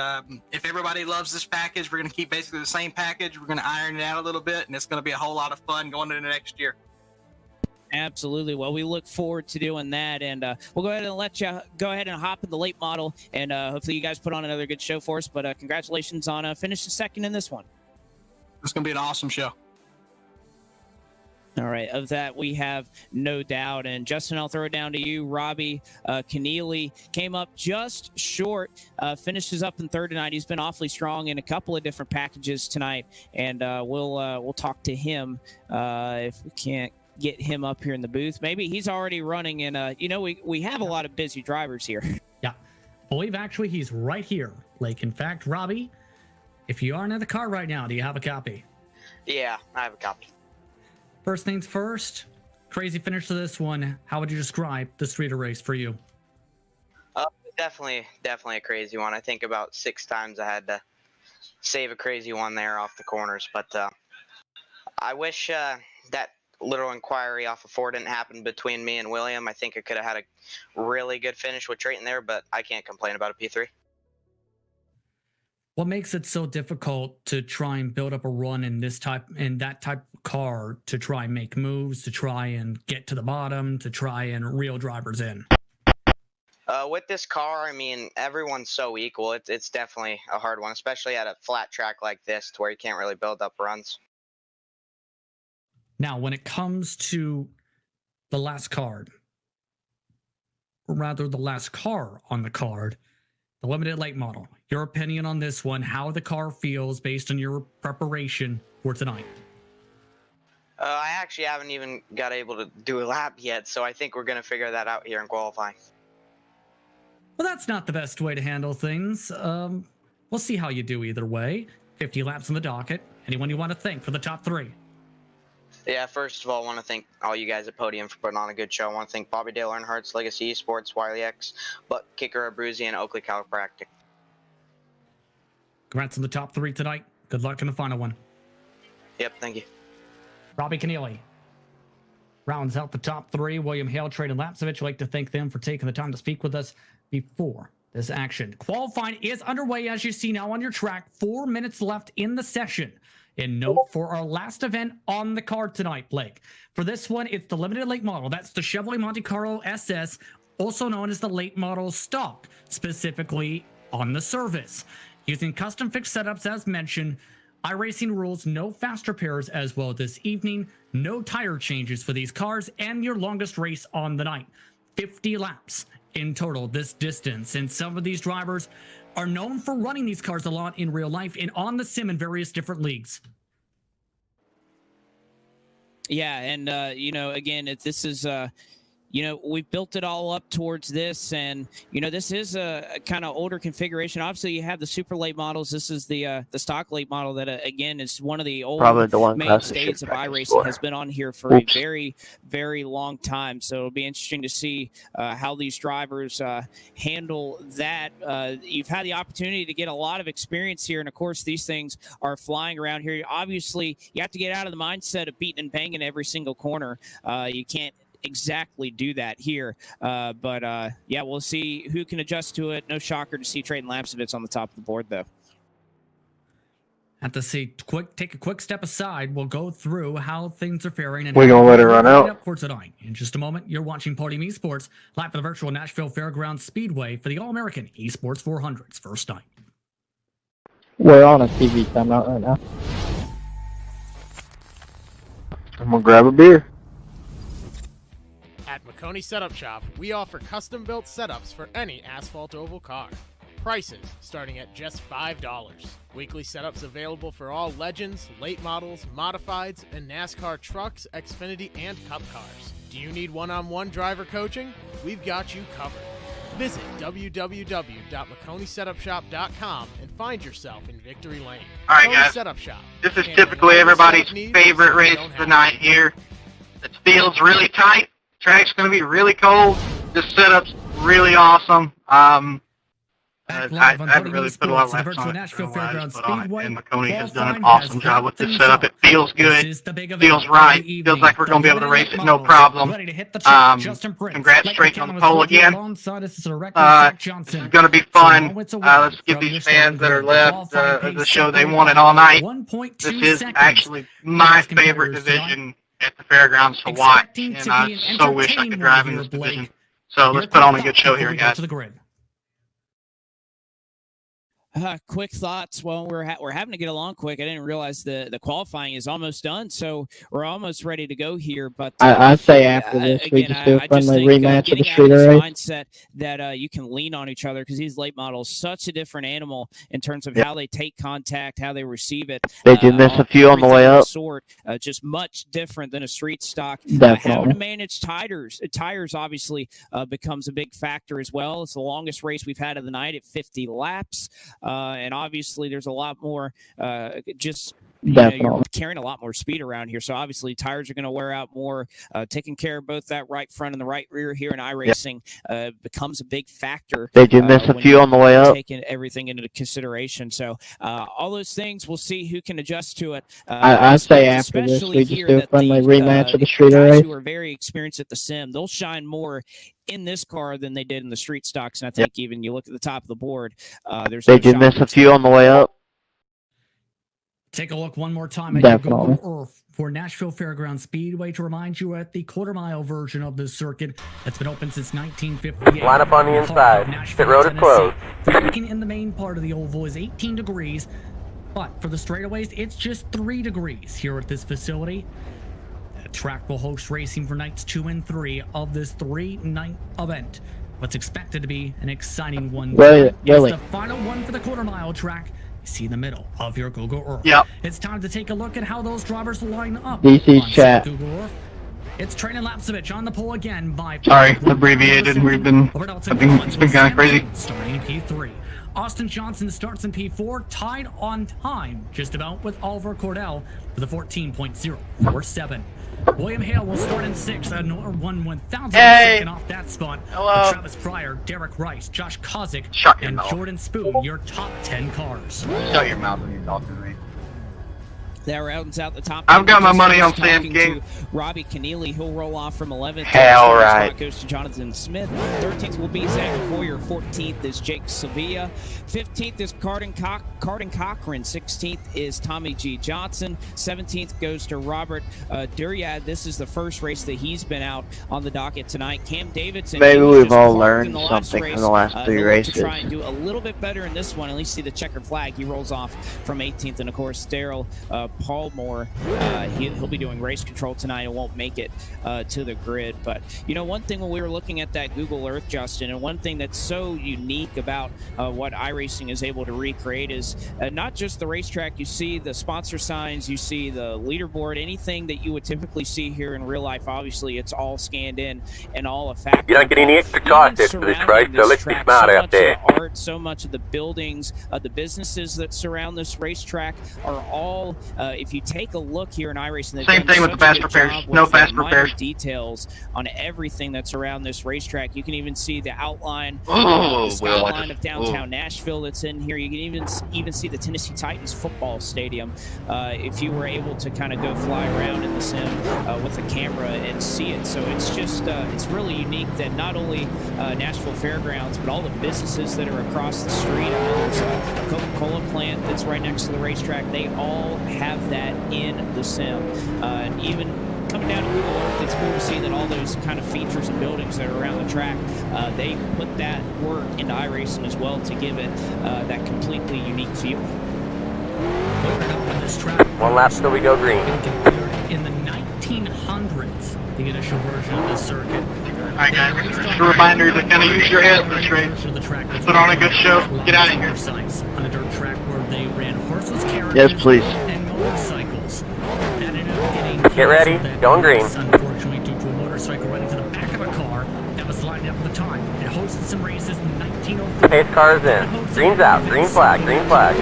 Speaker 19: if everybody loves this package, we're going to keep basically the same package. We're going to iron it out a little bit, and it's going to be a whole lot of fun going into next year.
Speaker 9: Absolutely. Well, we look forward to doing that, and we'll go ahead and let you go ahead and hop in the late model, and hopefully you guys put on another good show for us. But congratulations on finishing second in this one.
Speaker 19: It's going to be an awesome show.
Speaker 9: All right, of that we have no doubt. And Justin, I'll throw it down to you. Robbie Keneally came up just short, finishes up in third tonight. He's been awfully strong in a couple of different packages tonight, and we'll talk to him if we can't get him up here in the booth. Maybe he's already running, and we have a lot of busy drivers here.
Speaker 10: Yeah, I believe actually he's right here. Like, in fact, Robbie, if you aren't in the car right now, do you have a copy?
Speaker 6: Yeah, I have a copy.
Speaker 10: First things first, crazy finish to this one. How would you describe the streeter race for you?
Speaker 6: Definitely a crazy one. I think about 6 times I had to save a crazy one there off the corners. But I wish that little inquiry off of 4 didn't happen between me and William. I think I could have had a really good finish with Trayton there, but I can't complain about a P3.
Speaker 10: What makes it so difficult to try and build up a run in that type of car, to try and make moves, to try and get to the bottom, to try and reel drivers in?
Speaker 6: With this car, I mean, everyone's so equal. It's definitely a hard one, especially at a flat track like this, to where you can't really build up runs.
Speaker 10: Now, when it comes to the last card, or rather the last car on the card, the limited late model, your opinion on this one, how the car feels based on your preparation for tonight?
Speaker 6: I actually haven't even got able to do a lap yet, so I think we're going to figure that out here in qualifying.
Speaker 10: Well, that's not the best way to handle things. We'll see how you do either way. 50 laps on the docket. Anyone you want to thank for the top 3?
Speaker 6: Yeah, first of all, I want to thank all you guys at Podium for putting on a good show. I want to thank Bobby Dale Earnhardt's Legacy Esports, Wiley X, Butt Kicker Abruzzi, and Oakley Chiropractic.
Speaker 10: Congrats on the top 3 tonight. Good luck in the final one.
Speaker 6: Yep, thank you.
Speaker 10: Robbie Keneally rounds out the top 3. William Hale, Trade, and Lapsevich. I'd like to thank them for taking the time to speak with us before this action. Qualifying is underway, as you see now on your track. 4 minutes left in the session. And note for our last event on the card tonight, Blake. For this one, it's the limited late model. That's the Chevrolet Monte Carlo SS, also known as the late model stock, specifically on the service. Using custom fixed setups as mentioned, iRacing rules, no fast repairs as well this evening, no tire changes for these cars, and your longest race on the night. 50 laps in total this distance, and some of these drivers are known for running these cars a lot in real life and on the sim in various different leagues.
Speaker 9: Yeah, and again, this is we've built it all up towards this, and this is a kind of older configuration. Obviously, you have the super late models. This is the stock late model that again is one of the old mainstays of iRacing. Has been on here for a very, very long time. So it'll be interesting to see how these drivers handle that. You've had the opportunity to get a lot of experience here, and of course, these things are flying around here. Obviously, you have to get out of the mindset of beating and banging every single corner. You can't exactly do that here, but yeah, we'll see who can adjust to it. No shocker to see Trayden Lapsevich on the top of the board, though.
Speaker 10: Have to see. Take a quick step aside. We'll go through how things are faring. And
Speaker 3: we're gonna let it run out
Speaker 10: for tonight. In just a moment, you're watching Podium Esports live from the virtual Nashville Fairgrounds Speedway for the All-American Esports 400's first night.
Speaker 8: We're on a TV timeout right now.
Speaker 3: I'm gonna grab a beer.
Speaker 12: At McConey Setup Shop, we offer custom-built setups for any asphalt oval car. Prices starting at just $5. Weekly setups available for all Legends, late models, modifieds, and NASCAR trucks, Xfinity, and Cup cars. Do you need one-on-one driver coaching? We've got you covered. Visit www.McConeySetupShop.com and find yourself in Victory Lane.
Speaker 2: All right, guys.
Speaker 12: Setup Shop.
Speaker 2: This is typically everybody's favorite race of the night here. The field's really tight. Track's going to be really cold. This setup's really awesome. I haven't really put a lot of laps on it, and McConey has done an awesome job with this setup. It feels good, feels right, feels like we're going to be able to race it no problem. Congrats, Drake, on the pole again. This is going to be fun. Let's give these fans that are left the show they wanted all night. This is actually my favorite division at the fairgrounds to watch, and I so wish I could drive in this division. So let's put on a good show here, guys.
Speaker 9: Quick thoughts. Well, we're having to get along quick. I didn't realize the qualifying is almost done, so we're almost ready to go here. But
Speaker 8: I say after this, we just do a friendly rematch of the streeter race.
Speaker 9: Mindset that you can lean on each other, because these late models such a different animal in terms of how they take contact, how they receive it.
Speaker 7: They did miss a few on the way up.
Speaker 9: Just much different than a street stock.
Speaker 8: Definitely.
Speaker 9: How to manage tires obviously becomes a big factor as well. It's the longest race we've had of the night at 50 laps. And obviously, there's a lot more you're carrying a lot more speed around here. So obviously, tires are going to wear out more. Taking care of both that right front and the right rear here in iRacing becomes a big factor.
Speaker 7: They did miss a few on the way up.
Speaker 9: Taking everything into consideration. So all those things, we'll see who can adjust to it.
Speaker 8: I say after this, we just do a friendly rematch of the streeter race.
Speaker 9: Who are very experienced at the sim, they'll shine more in this car than they did in the street stocks. And I think even you look at the top of the board,
Speaker 7: they did miss a few on the way up.
Speaker 10: Take a look one more time at your
Speaker 8: Definitely.
Speaker 10: Google Earth for Nashville Fairgrounds Speedway to remind you at the quarter-mile version of this circuit that's been open since 1958.
Speaker 1: Line up on the inside. Pit road is closed.
Speaker 10: Parking in the main part of the oval is 18 degrees, but for the straightaways, it's just 3 degrees here at this facility. The track will host racing for nights 2 and 3 of this 3-night event. What's expected to be an exciting one.
Speaker 8: Really?
Speaker 10: It's the final one for the quarter-mile track. You see in the middle of your Google Earth.
Speaker 2: Yep.
Speaker 10: It's time to take a look at how those drivers line up.
Speaker 8: DC's
Speaker 10: on
Speaker 8: chat.
Speaker 10: Google Earth. It's Training Lapsevich on the pole again by...
Speaker 2: Sorry, abbreviated. It's been kind of crazy.
Speaker 10: Starting in P3. Austin Johnson starts in P4, tied on time, just about with Oliver Cordell with a 14.047. William Hale will start in 6th, another 1/1000 second off that spot.
Speaker 2: Hello.
Speaker 10: Travis Pryor, Derek Rice, Josh Kozik,
Speaker 2: Shut your
Speaker 10: and
Speaker 2: mouth.
Speaker 10: Jordan Spoon, your top 10 cars.
Speaker 11: Shut your mouth when you're talking to me.
Speaker 9: That rounds out the top.
Speaker 2: I've got my
Speaker 9: Just
Speaker 2: money on
Speaker 9: talking
Speaker 2: Sam King.
Speaker 9: to Robbie Keneally. He'll roll off from 11th.
Speaker 11: Hell
Speaker 9: Next
Speaker 11: right.
Speaker 9: spot goes to Jonathan Smith. 13th will be Zach Hoyer. 14th is Jake Sevilla. 15th is Cardin Cochran. 16th is Tommy G. Johnson. 17th goes to Robert Duryad. This is the first race that he's been out on the docket tonight. Cam Davidson.
Speaker 7: Maybe
Speaker 9: he was
Speaker 7: we've
Speaker 9: just
Speaker 7: all
Speaker 9: parked in
Speaker 7: learned
Speaker 9: the last
Speaker 7: something
Speaker 9: race.
Speaker 7: from the last 3
Speaker 9: He'll look
Speaker 7: races.
Speaker 9: to try and do a little bit better in this one. At least see the checkered flag. He rolls off from 18th, and of course Daryl Paulmore. He'll be doing race control tonight and won't make it to the grid. But you know, one thing when we were looking at that Google Earth, Justin, and one thing that's so unique about what iRacing is able to recreate is not just the racetrack. You see the sponsor signs, you see the leaderboard, anything that you would typically see here in real life. Obviously, it's all scanned in and all a factor.
Speaker 1: You don't get any extra charges for this race, so let's be smart out there.
Speaker 9: Art, so much of the buildings, the businesses that surround this racetrack are all. If you take a look here in iRacing,
Speaker 2: Same thing with the fast repairs. No fast repairs.
Speaker 9: Details on everything that's around this racetrack. You can even see the outline,
Speaker 11: Oh,
Speaker 9: the skyline of downtown Nashville that's in here. You can even see the Tennessee Titans football stadium if you were able to kind of go fly around in the sim with a camera and see it. So it's just it's really unique that not only Nashville Fairgrounds, but all the businesses that are across the street. There's a Coca-Cola plant that's right next to the racetrack. They all have that in the sim. And even coming down to Google Earth, it's cool to see that all those kind of features and buildings that are around the track, they put that work into iRacing as well to give it that completely unique feel.
Speaker 1: One lap till we go green.
Speaker 10: In the 1900s, the initial version of this circuit.
Speaker 2: Alright guys, just a reminder to kind of use your head in this race. Put on a good show. Get out of here.
Speaker 10: On a dirt track where they ran horseless carriages
Speaker 7: Yes, please.
Speaker 10: and motorcycles. That ended up getting
Speaker 1: Get ready, going green.
Speaker 10: Unfortunately, due to a motorcycle running to the back of a car that was lined up at the time. It hosted some races in 1903.
Speaker 1: Pace car is in. Green's out. Green flag. Green flag.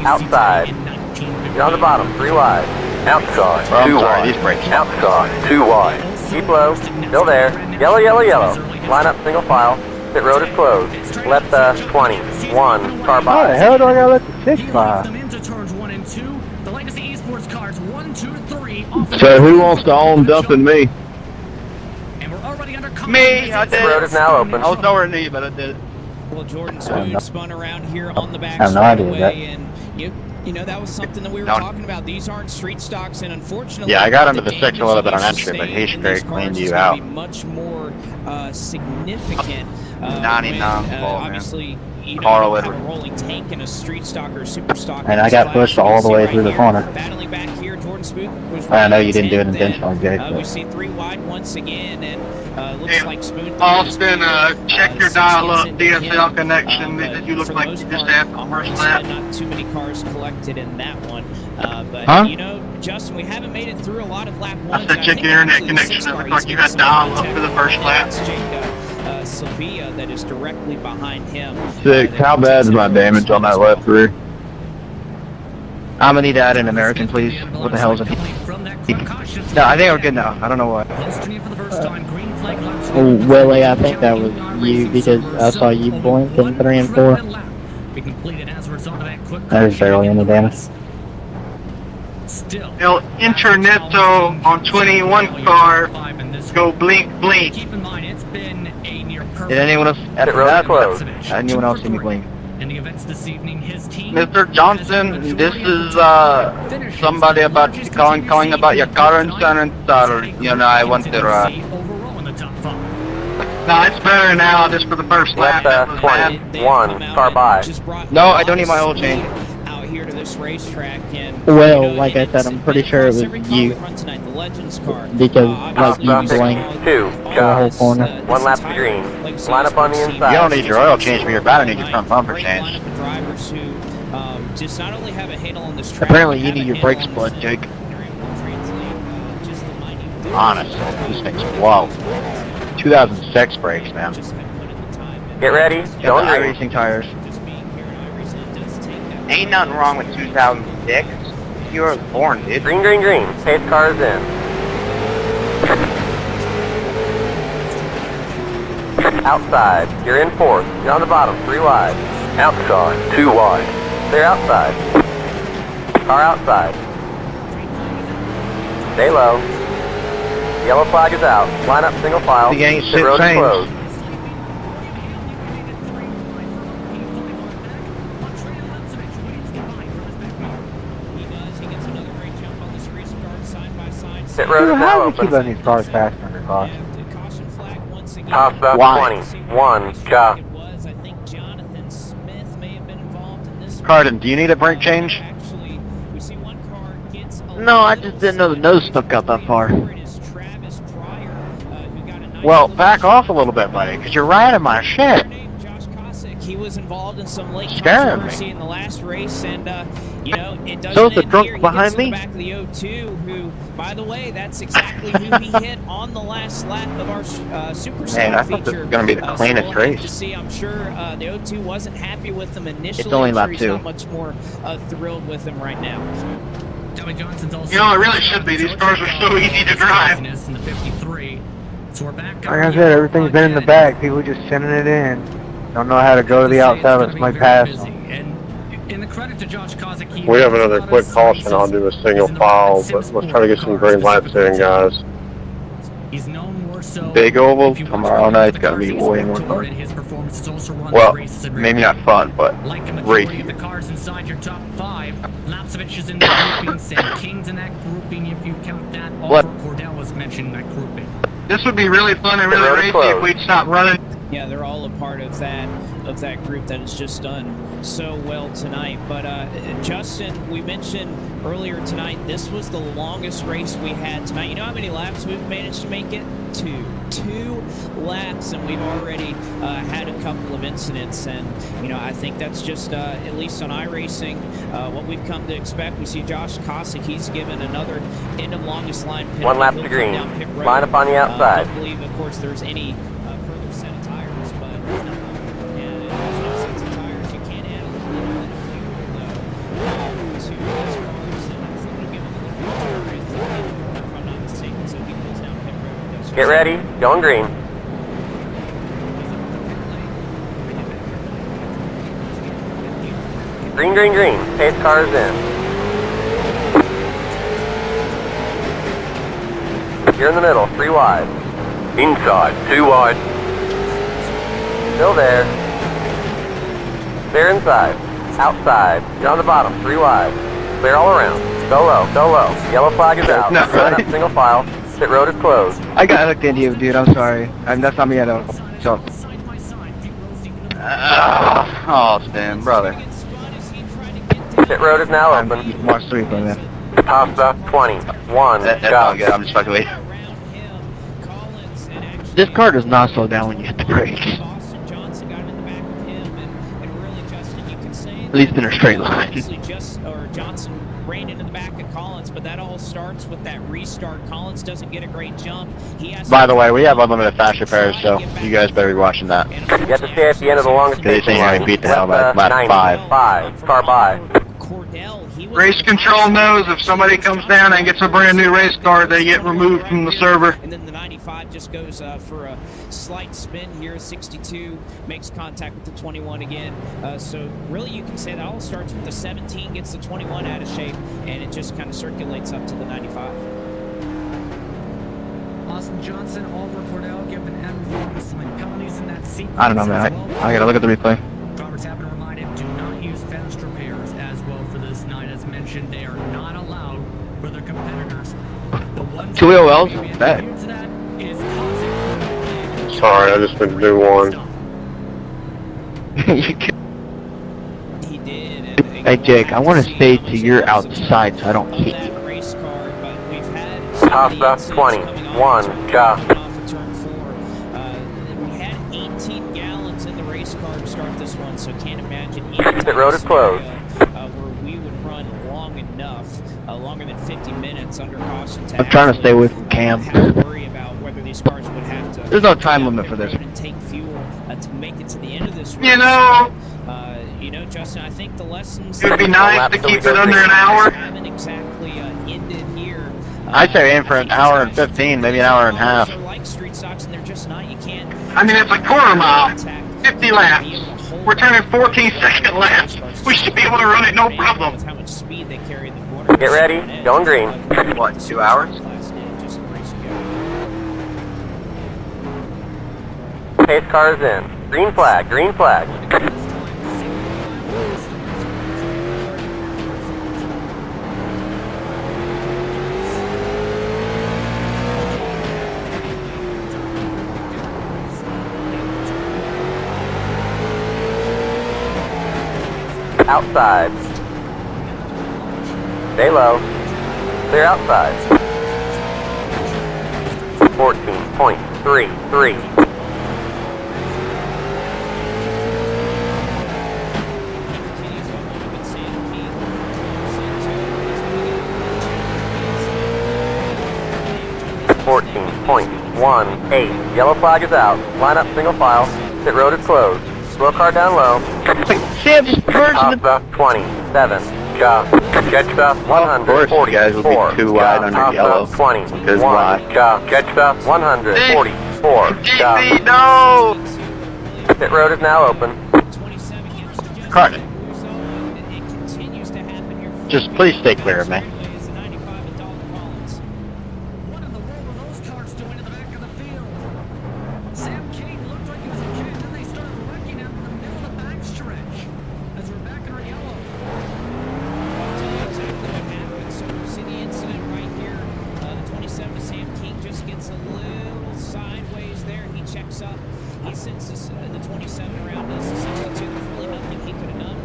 Speaker 1: Outside. Get on the bottom. 3 wide. Outside.
Speaker 11: Well, I'm
Speaker 1: 2
Speaker 11: sorry,
Speaker 1: wide.
Speaker 11: these brakes.
Speaker 1: Outside. 2 wide. Keep low. Still there. Yellow, yellow, yellow. Line up single file. Pit road is closed. Let the 20. 1 car
Speaker 3: How
Speaker 1: by.
Speaker 3: the hell do I gotta let the 6 by?
Speaker 10: Into turns 1 and 2. The Legacy Esports cars 1, 2, 3.
Speaker 16: So who wants to own dumping me?
Speaker 10: And we're already under
Speaker 2: Me, I did.
Speaker 1: The road is now open.
Speaker 2: I was nowhere near you, but I did it.
Speaker 9: Well, Jordan Spoon spun around here on the back
Speaker 17: I have no idea
Speaker 9: straightaway, and you know, that was something that we were talking about. These aren't street stocks, and unfortunately,
Speaker 11: Yeah, I got into
Speaker 9: the
Speaker 11: the 6 a little bit on entry, but he straight cleaned you out.
Speaker 9: Be much more significant.
Speaker 11: 99
Speaker 9: when,
Speaker 11: ball, man.
Speaker 9: obviously, you know,
Speaker 11: Carl
Speaker 9: you have a
Speaker 11: Edwards.
Speaker 9: rolling tank and a street stock or super stock.
Speaker 17: And I got pushed all the way through the corner.
Speaker 9: Battling back here, Jordan Spoon was
Speaker 17: I know
Speaker 9: running
Speaker 17: you didn't do it
Speaker 9: 10th,
Speaker 17: intentionally, Jake.
Speaker 9: and, we
Speaker 17: but-
Speaker 9: see 3 wide once again, and looks
Speaker 2: Hey,
Speaker 9: like Spoon.
Speaker 2: Austin, check your dial-up DSL connection that you look like you just had the first lap.
Speaker 9: Not too many cars collected in that one, but
Speaker 2: Huh?
Speaker 9: you know, Justin, we haven't made it through a lot of lap
Speaker 2: I
Speaker 9: ones.
Speaker 2: said check your internet connection. It looked like you had dial-up for the first lap.
Speaker 9: Sevilla that is directly behind him.
Speaker 16: 6. How bad is my damage on that left rear?
Speaker 4: I'm gonna need to add an American, please. What the hell is it? No, I think we're good now. I don't know why.
Speaker 8: Oh, Willie, I think that was you because I saw you blink in 3 and 4.
Speaker 17: That is barely any damage.
Speaker 2: El Interneto on 21 car. Go blink, blink.
Speaker 4: Did anyone else after
Speaker 1: road
Speaker 4: that?
Speaker 1: closed.
Speaker 4: Anyone else see me blink?
Speaker 10: In the events this evening, his team.
Speaker 11: Mr. Johnson, this is somebody about calling about your car insurance, or I want to.
Speaker 2: No, it's better now, just for the first lap.
Speaker 1: Left 21, car by.
Speaker 4: No, I don't need my oil change.
Speaker 9: Out here to this racetrack, and
Speaker 8: Well, like I said, I'm pretty sure it was you. Because, like, you blinked
Speaker 1: 2,
Speaker 8: the whole corner.
Speaker 1: 1 lap to green. Line up on the inside.
Speaker 11: You don't need your oil change, but you're about to need your front bumper change.
Speaker 9: drivers who just not only have a handle on this track.
Speaker 4: Apparently, you need your brake split, Jake.
Speaker 11: Honestly, this thing's whoa. 2006 brakes, man.
Speaker 1: Get ready. Going green.
Speaker 4: Racing tires.
Speaker 11: Ain't nothing wrong with 2006. You were born, dude.
Speaker 1: Green, green, green. Pace car is in. Outside. You're in 4th. You're on the bottom. 3 wide. Outside. 2 wide. They're outside. Car outside. Stay low. Yellow flag is out. Line up single file.
Speaker 4: The gang
Speaker 1: Pit road is
Speaker 4: changed.
Speaker 1: closed. Pit road
Speaker 3: Dude,
Speaker 1: is
Speaker 3: how
Speaker 1: now
Speaker 3: do you
Speaker 1: open.
Speaker 3: keep letting these cars pass under caution?
Speaker 1: Costa
Speaker 11: Why?
Speaker 1: 21. Cha.
Speaker 11: Carden, do you need a brake change?
Speaker 4: No, I just didn't know the nose stuck out that far.
Speaker 11: Well, back off a little bit, buddy, because you're right in my shit.
Speaker 9: He was involved in some late
Speaker 11: Scaring
Speaker 9: controversy in the last race, and it doesn't
Speaker 4: So's the
Speaker 9: end
Speaker 4: drunk
Speaker 9: here. He
Speaker 4: behind
Speaker 9: gets to
Speaker 4: me.
Speaker 9: the back of the O2, who, by the way, that's exactly who he hit on the last lap of our Superstar
Speaker 11: Man, I thought this
Speaker 9: feature.
Speaker 11: was going to be the
Speaker 9: So
Speaker 11: cleanest
Speaker 9: we'll have
Speaker 11: race.
Speaker 9: to see. I'm sure the O2 wasn't happy with him initially.
Speaker 4: It's only
Speaker 9: I'm
Speaker 4: lap
Speaker 9: sure he's
Speaker 4: 2.
Speaker 9: not much more thrilled with him right now.
Speaker 10: Joey Johnson's also.
Speaker 2: You know, it really should be. These cars are so easy to drive.
Speaker 10: In the 53. So we're back.
Speaker 3: Like I said, everything's been in the back. People just sending it in. Don't know how to go to the outside. Let's might pass them.
Speaker 10: In the credit to Josh Kozik, he
Speaker 15: We have another quick caution. I'll do a single file, but let's try to get some green laps in, guys.
Speaker 10: He's known more so.
Speaker 11: Big oval tomorrow night's got to be way more fun.
Speaker 10: His performance is also run
Speaker 11: Well,
Speaker 10: races in
Speaker 11: maybe not fun, but
Speaker 10: like a majority of
Speaker 11: racy.
Speaker 10: the cars inside your top 5, Lapsevich is in the grouping, Sam King's in that grouping if you count that.
Speaker 11: What?
Speaker 10: Oliver Cordell was mentioned in that grouping.
Speaker 2: This would be really fun and
Speaker 1: The
Speaker 2: really
Speaker 1: road is
Speaker 2: racy
Speaker 1: closed.
Speaker 2: if we'd stop running.
Speaker 9: Yeah, they're all a part of that group that has just done so well tonight. But Justin, we mentioned earlier tonight, this was the longest race we had tonight. You know how many laps we've managed to make it? 2 laps, and we've already had a couple of incidents. And I think that's just at least on iRacing what we've come to expect. We see Josh Kossick, he's given another end of longest line penalty.
Speaker 1: 1 lap
Speaker 9: He'll
Speaker 1: to
Speaker 9: come
Speaker 1: green.
Speaker 9: down pit road.
Speaker 1: Line up on the outside.
Speaker 9: I don't believe, of course, there's any further set of tires, but there's no sets of tires. You can't add a little bit of fuel, though, to these cars, and I think it'll give them a little bit of tire, if I'm not mistaken. So he pulls down pit road.
Speaker 1: Get ready. Going green. Green, green, green. Pace car is in. You're in the middle. 3 wide. Inside. 2 wide. Still there. They're inside. Outside. You're on the bottom. 3 wide. Clear all around. Go low. Go low. Yellow flag is out.
Speaker 4: No,
Speaker 1: Line up
Speaker 4: right.
Speaker 1: single file. Pit road is closed.
Speaker 4: I got hooked into you, dude. I'm sorry. That's not me at all. So,
Speaker 11: Austin, brother.
Speaker 1: Pit road is now
Speaker 4: I'm
Speaker 1: open.
Speaker 4: more sweet than that.
Speaker 1: Costa 21.
Speaker 11: That's
Speaker 1: Go.
Speaker 11: all good. I'm just fucking with you.
Speaker 4: This car does not slow down when you hit the brakes. At least in a straight line.
Speaker 9: Johnson ran into the back of Collins, but that all starts with that restart. Collins doesn't get a great jump. He has
Speaker 11: By the way, we have unlimited fast repairs, so you guys better be watching that.
Speaker 1: You have to stay at the end of the longest
Speaker 11: Because
Speaker 1: pacing
Speaker 11: you're
Speaker 1: line.
Speaker 11: gonna beat the hell
Speaker 1: Left,
Speaker 11: by lap
Speaker 1: 90,
Speaker 11: 5.
Speaker 1: 5. Car by.
Speaker 2: Race control knows if somebody comes down and gets a brand new race car, they get removed from the server.
Speaker 9: And then the 95 just goes for a slight spin here. 62 makes contact with the 21 again. So really you can say that all starts with the 17, gets the 21 out of shape, and it just kind of circulates up to the 95.
Speaker 10: Austin Johnson, Oliver Cordell, given Adam Vargas some penalties in that sequence.
Speaker 4: I don't know, man. I gotta look at the replay.
Speaker 10: Drivers have been reminded, do not use fence repairs as well for this night. As mentioned, they are not allowed for their competitors. The one
Speaker 4: 2 OLs? Bad.
Speaker 15: Sorry, I just meant to do one.
Speaker 7: Hey Jake, I want to stay to your outside so I don't hit you.
Speaker 1: Costa 21, go.
Speaker 9: We had 18 gallons in the race car to start this one, so can't imagine
Speaker 1: Pit road is closed.
Speaker 9: where we would run long enough, longer than 50 minutes under caution.
Speaker 7: I'm trying to stay away from Cam.
Speaker 9: Worry about whether these cars would have to.
Speaker 7: There's no time limit for this.
Speaker 9: And take fuel to make it to the end of this race. You know, Justin, I think the lessons.
Speaker 2: It would be nice to keep it under an hour.
Speaker 9: Haven't exactly ended here.
Speaker 7: I'd say in for an hour and 15, maybe an hour and a half.
Speaker 9: Like street stocks, and they're just not. You can't.
Speaker 2: I mean, it's a quarter mile, 50 laps. We're turning 14-second laps. We should be able to run it, no problem.
Speaker 9: How much speed they carry the corner.
Speaker 1: Get ready, going green.
Speaker 11: What, 2 hours?
Speaker 1: Pace car is in. Green flag, green flag. Outside. Stay low. Clear outside. 14.33. .18. Yellow flag is out. Line up single file. Pit road is closed. Slow car down low.
Speaker 7: Sam just merged
Speaker 1: Costa 27. Go. Ketchup 144.
Speaker 11: Of course, you guys will be too wide under yellow.
Speaker 1: 20.
Speaker 11: Because why?
Speaker 1: Go. Ketchup 144. Go.
Speaker 2: No!
Speaker 1: Pit road is now open.
Speaker 7: Carter. Just please stay clear of me.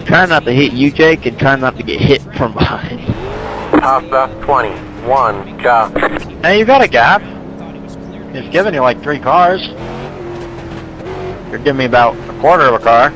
Speaker 7: Try not to hit you, Jake, and try not to get hit from behind.
Speaker 1: Costa 21. Go.
Speaker 7: Hey, you got a gap. He's giving you like 3 cars. You're giving me about a quarter of a car.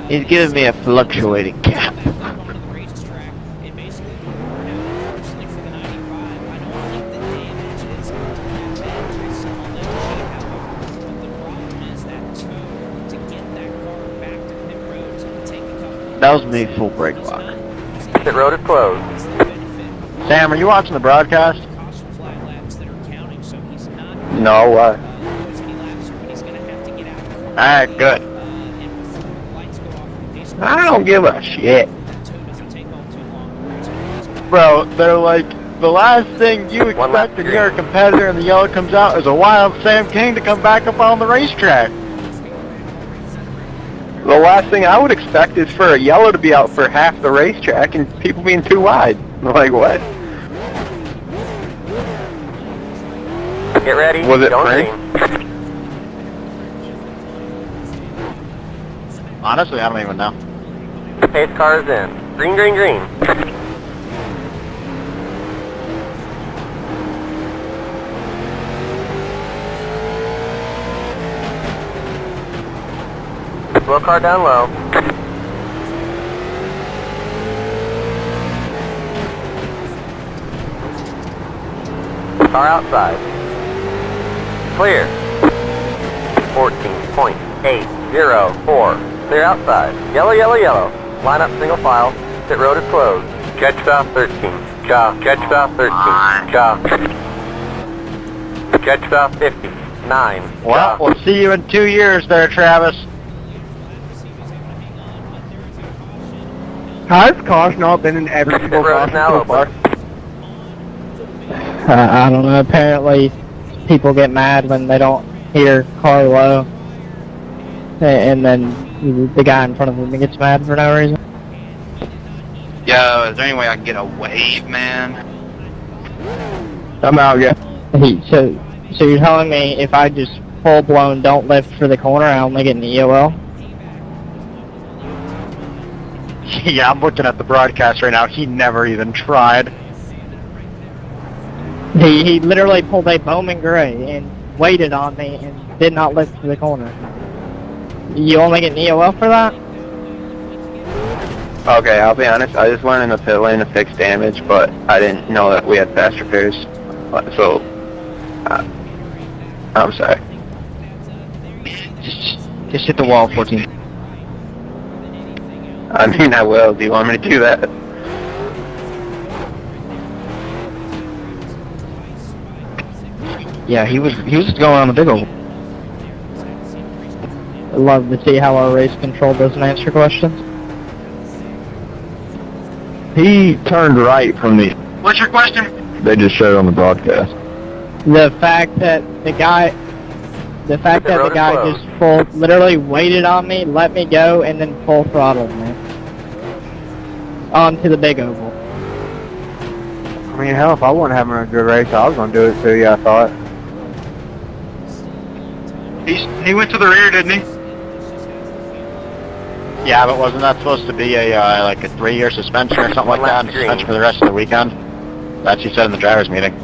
Speaker 7: He's giving me a fluctuating gap. That was me full brake lock.
Speaker 1: Pit road is closed.
Speaker 7: Sam, are you watching the broadcast?
Speaker 15: No, why?
Speaker 7: Alright, good. I don't give a shit. Bro, they're like, the last thing you expect when you're a competitor and the yellow comes out is a wild Sam King to come back up on the racetrack.
Speaker 3: The last thing I would expect is for a yellow to be out for half the racetrack and people being too wide. Like, what?
Speaker 1: Get ready.
Speaker 3: Was it
Speaker 1: going
Speaker 3: Frank?
Speaker 1: green.
Speaker 7: Honestly, I don't even know.
Speaker 1: Pace car is in. Green, green, green. Slow car down low. Car outside. Clear. 14.804. Clear outside. Yellow, yellow, yellow. Line up single file. Pit road is closed. Catch south 13. Catch south 13. Catch south 50. 9.
Speaker 7: Well, we'll see you in 2 years there, Travis.
Speaker 3: Has caution all been in every single caution so far?
Speaker 8: I don't know. Apparently, people get mad when they don't hear car low, and then the guy in front of them gets mad for no reason.
Speaker 11: Yo, is there any way I can get a wave, man?
Speaker 3: I'm out, yeah.
Speaker 8: So you're telling me if I just full blown don't lift for the corner, I only get an EOL?
Speaker 7: Yeah, I'm looking at the broadcast right now. He never even tried.
Speaker 8: He literally pulled a Bowman Gray and waited on me and did not lift for the corner. You only get an EOL for that?
Speaker 3: Okay, I'll be honest, I just went in the pit lane to fix damage, but I didn't know that we had fast repairs, so, I'm sorry.
Speaker 7: Just hit the wall, 14.
Speaker 3: I mean, I will. Do you want me to do that?
Speaker 7: Yeah, he was just going on the big old.
Speaker 8: I'd love to see how our race control doesn't answer questions.
Speaker 16: He turned right from the...
Speaker 2: What's your question?
Speaker 16: They just showed on the broadcast.
Speaker 8: The fact that the guy just literally waited on me, let me go, and then full throttled me onto the big oval.
Speaker 3: I mean, hell, if I wasn't having a good race, I was going to do it too, yeah, I thought.
Speaker 2: He went to the rear, didn't he?
Speaker 7: Yeah, but wasn't that supposed to be a like a 3-year suspension or something like that? And suspension for the rest of the weekend? That's what he said in the drivers' meeting.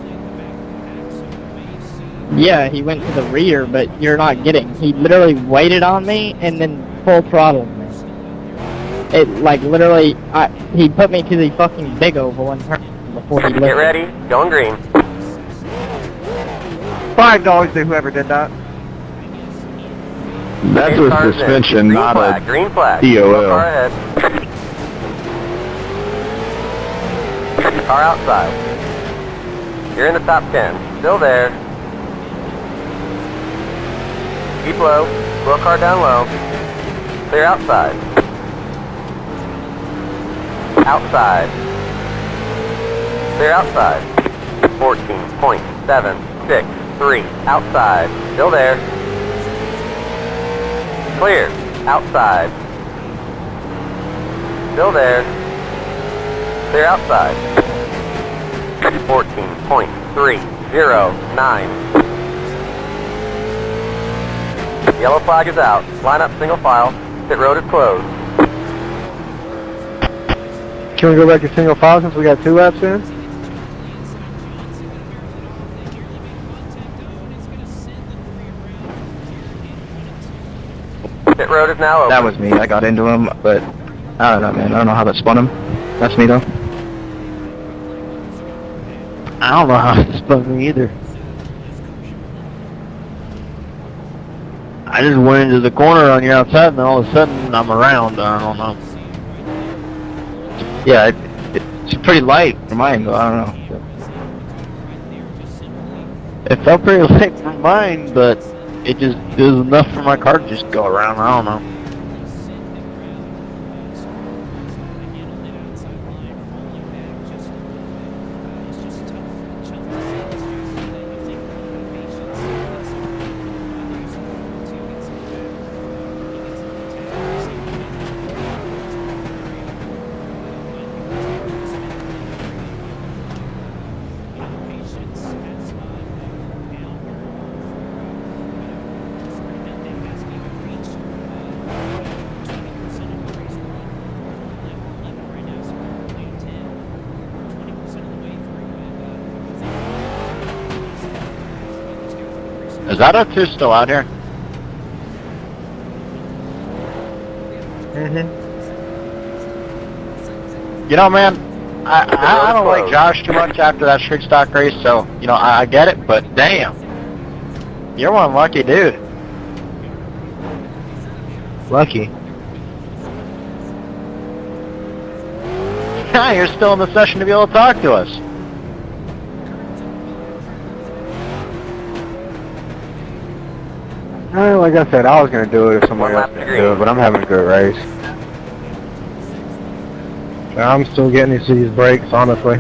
Speaker 8: Yeah, he went to the rear, but you're not getting. He literally waited on me and then full throttled me. It like literally, he put me to the fucking big oval and turned before he lifted.
Speaker 1: Get ready, going green.
Speaker 3: $5 to whoever did that.
Speaker 16: That's a suspension, not a
Speaker 1: green flag.
Speaker 16: EOL.
Speaker 1: Car ahead. Car outside. You're in the top 10. Still there. Keep low. Slow car down low. Clear outside. Outside. Clear outside. 14.763. Outside. Still there. Clear. Outside. Still there. Clear outside. 14.309. Yellow flag is out. Line up single file. Pit road is closed.
Speaker 3: Can we go back to single file since we got 2 laps in?
Speaker 1: Pit road is now open.
Speaker 7: That was me. I got into him, but I don't know, man. I don't know how that spun him. That's me, though. I don't know how it spun me either. I just went into the corner on your outside, and then all of a sudden I'm around. I don't know. Yeah, it's pretty light from my angle. I don't know. It felt pretty light from mine, but it was enough for my car to just go around. I don't know. Is that a 2 still out here?
Speaker 3: Mm-hmm.
Speaker 7: You know, man, I don't like Josh too much after that street stock race, so, you know, I get it, but damn. You're one lucky dude. Lucky. Yeah, you're still in the session to be able to talk to us.
Speaker 3: Like I said, I was gonna do it if somebody else didn't do it, but I'm having a good race.
Speaker 2: I'm still getting used to these brakes, honestly.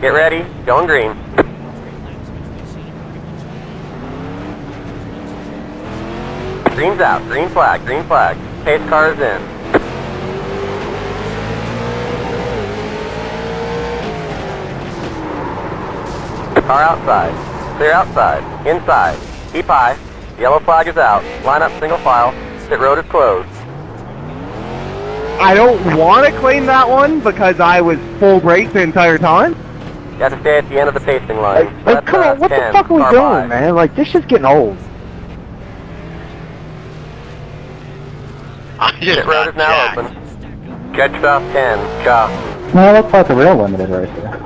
Speaker 1: Get ready, going green. Green's out, green flag, green flag. Pace car is in. Car outside. Clear outside. Inside. Keep high. Yellow flag is out. Line up single file. Pit road is closed.
Speaker 3: I don't want to claim that one because I was full brake the entire time.
Speaker 1: You have to stay at the end of the pacing line.
Speaker 3: Like, come on, what the fuck are we doing, man? Like, this shit's getting old.
Speaker 1: Pit road is now open. Catch stop 10. Cha.
Speaker 17: Well, that's like a real limited race there.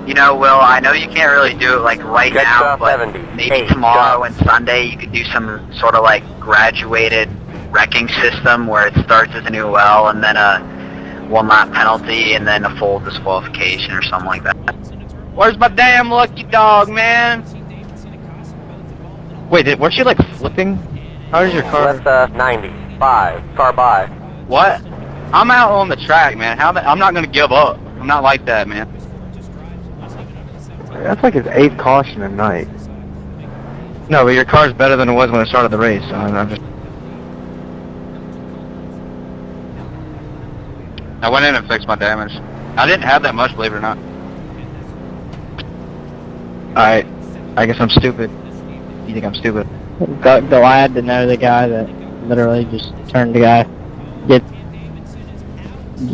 Speaker 4: You know, Will, I know you can't really do it like right
Speaker 1: Catch
Speaker 4: now,
Speaker 1: stop
Speaker 4: but
Speaker 1: 70.
Speaker 4: maybe tomorrow and Sunday you could do some sort of like graduated wrecking system where it starts as an UL and then a 1 lap penalty and then a full disqualification or something like that.
Speaker 7: Where's my damn lucky dog, man? Wait, was she like flipping? How is your car?
Speaker 1: Left 90. 5. Car by.
Speaker 7: What? I'm out on the track, man. I'm not gonna give up. I'm not like that, man.
Speaker 3: That's like his 8th caution at night.
Speaker 7: No, but your car's better than it was when I started the race. So I'm just. I went in and fixed my damage. I didn't have that much, believe it or not. Alright. I guess I'm stupid. You think I'm stupid?
Speaker 8: Glad to know the guy that literally just turned the guy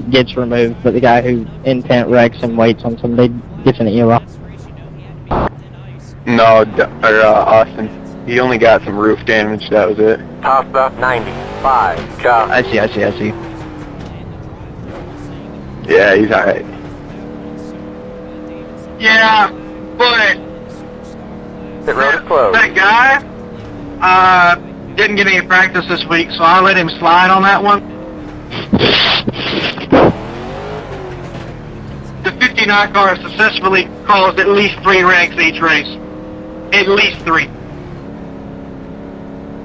Speaker 8: gets removed, but the guy who intent wrecks and waits on somebody gets an ELO.
Speaker 16: No, Austin. He only got some roof damage, that was it.
Speaker 1: Top up 90. 5. Cha.
Speaker 7: I see.
Speaker 16: Yeah, he's alright.
Speaker 2: Yeah, but
Speaker 1: Pit road is closed.
Speaker 2: that guy didn't get any practice this week, so I let him slide on that one. The 59 car successfully caused at least 3 wrecks each race. At least 3.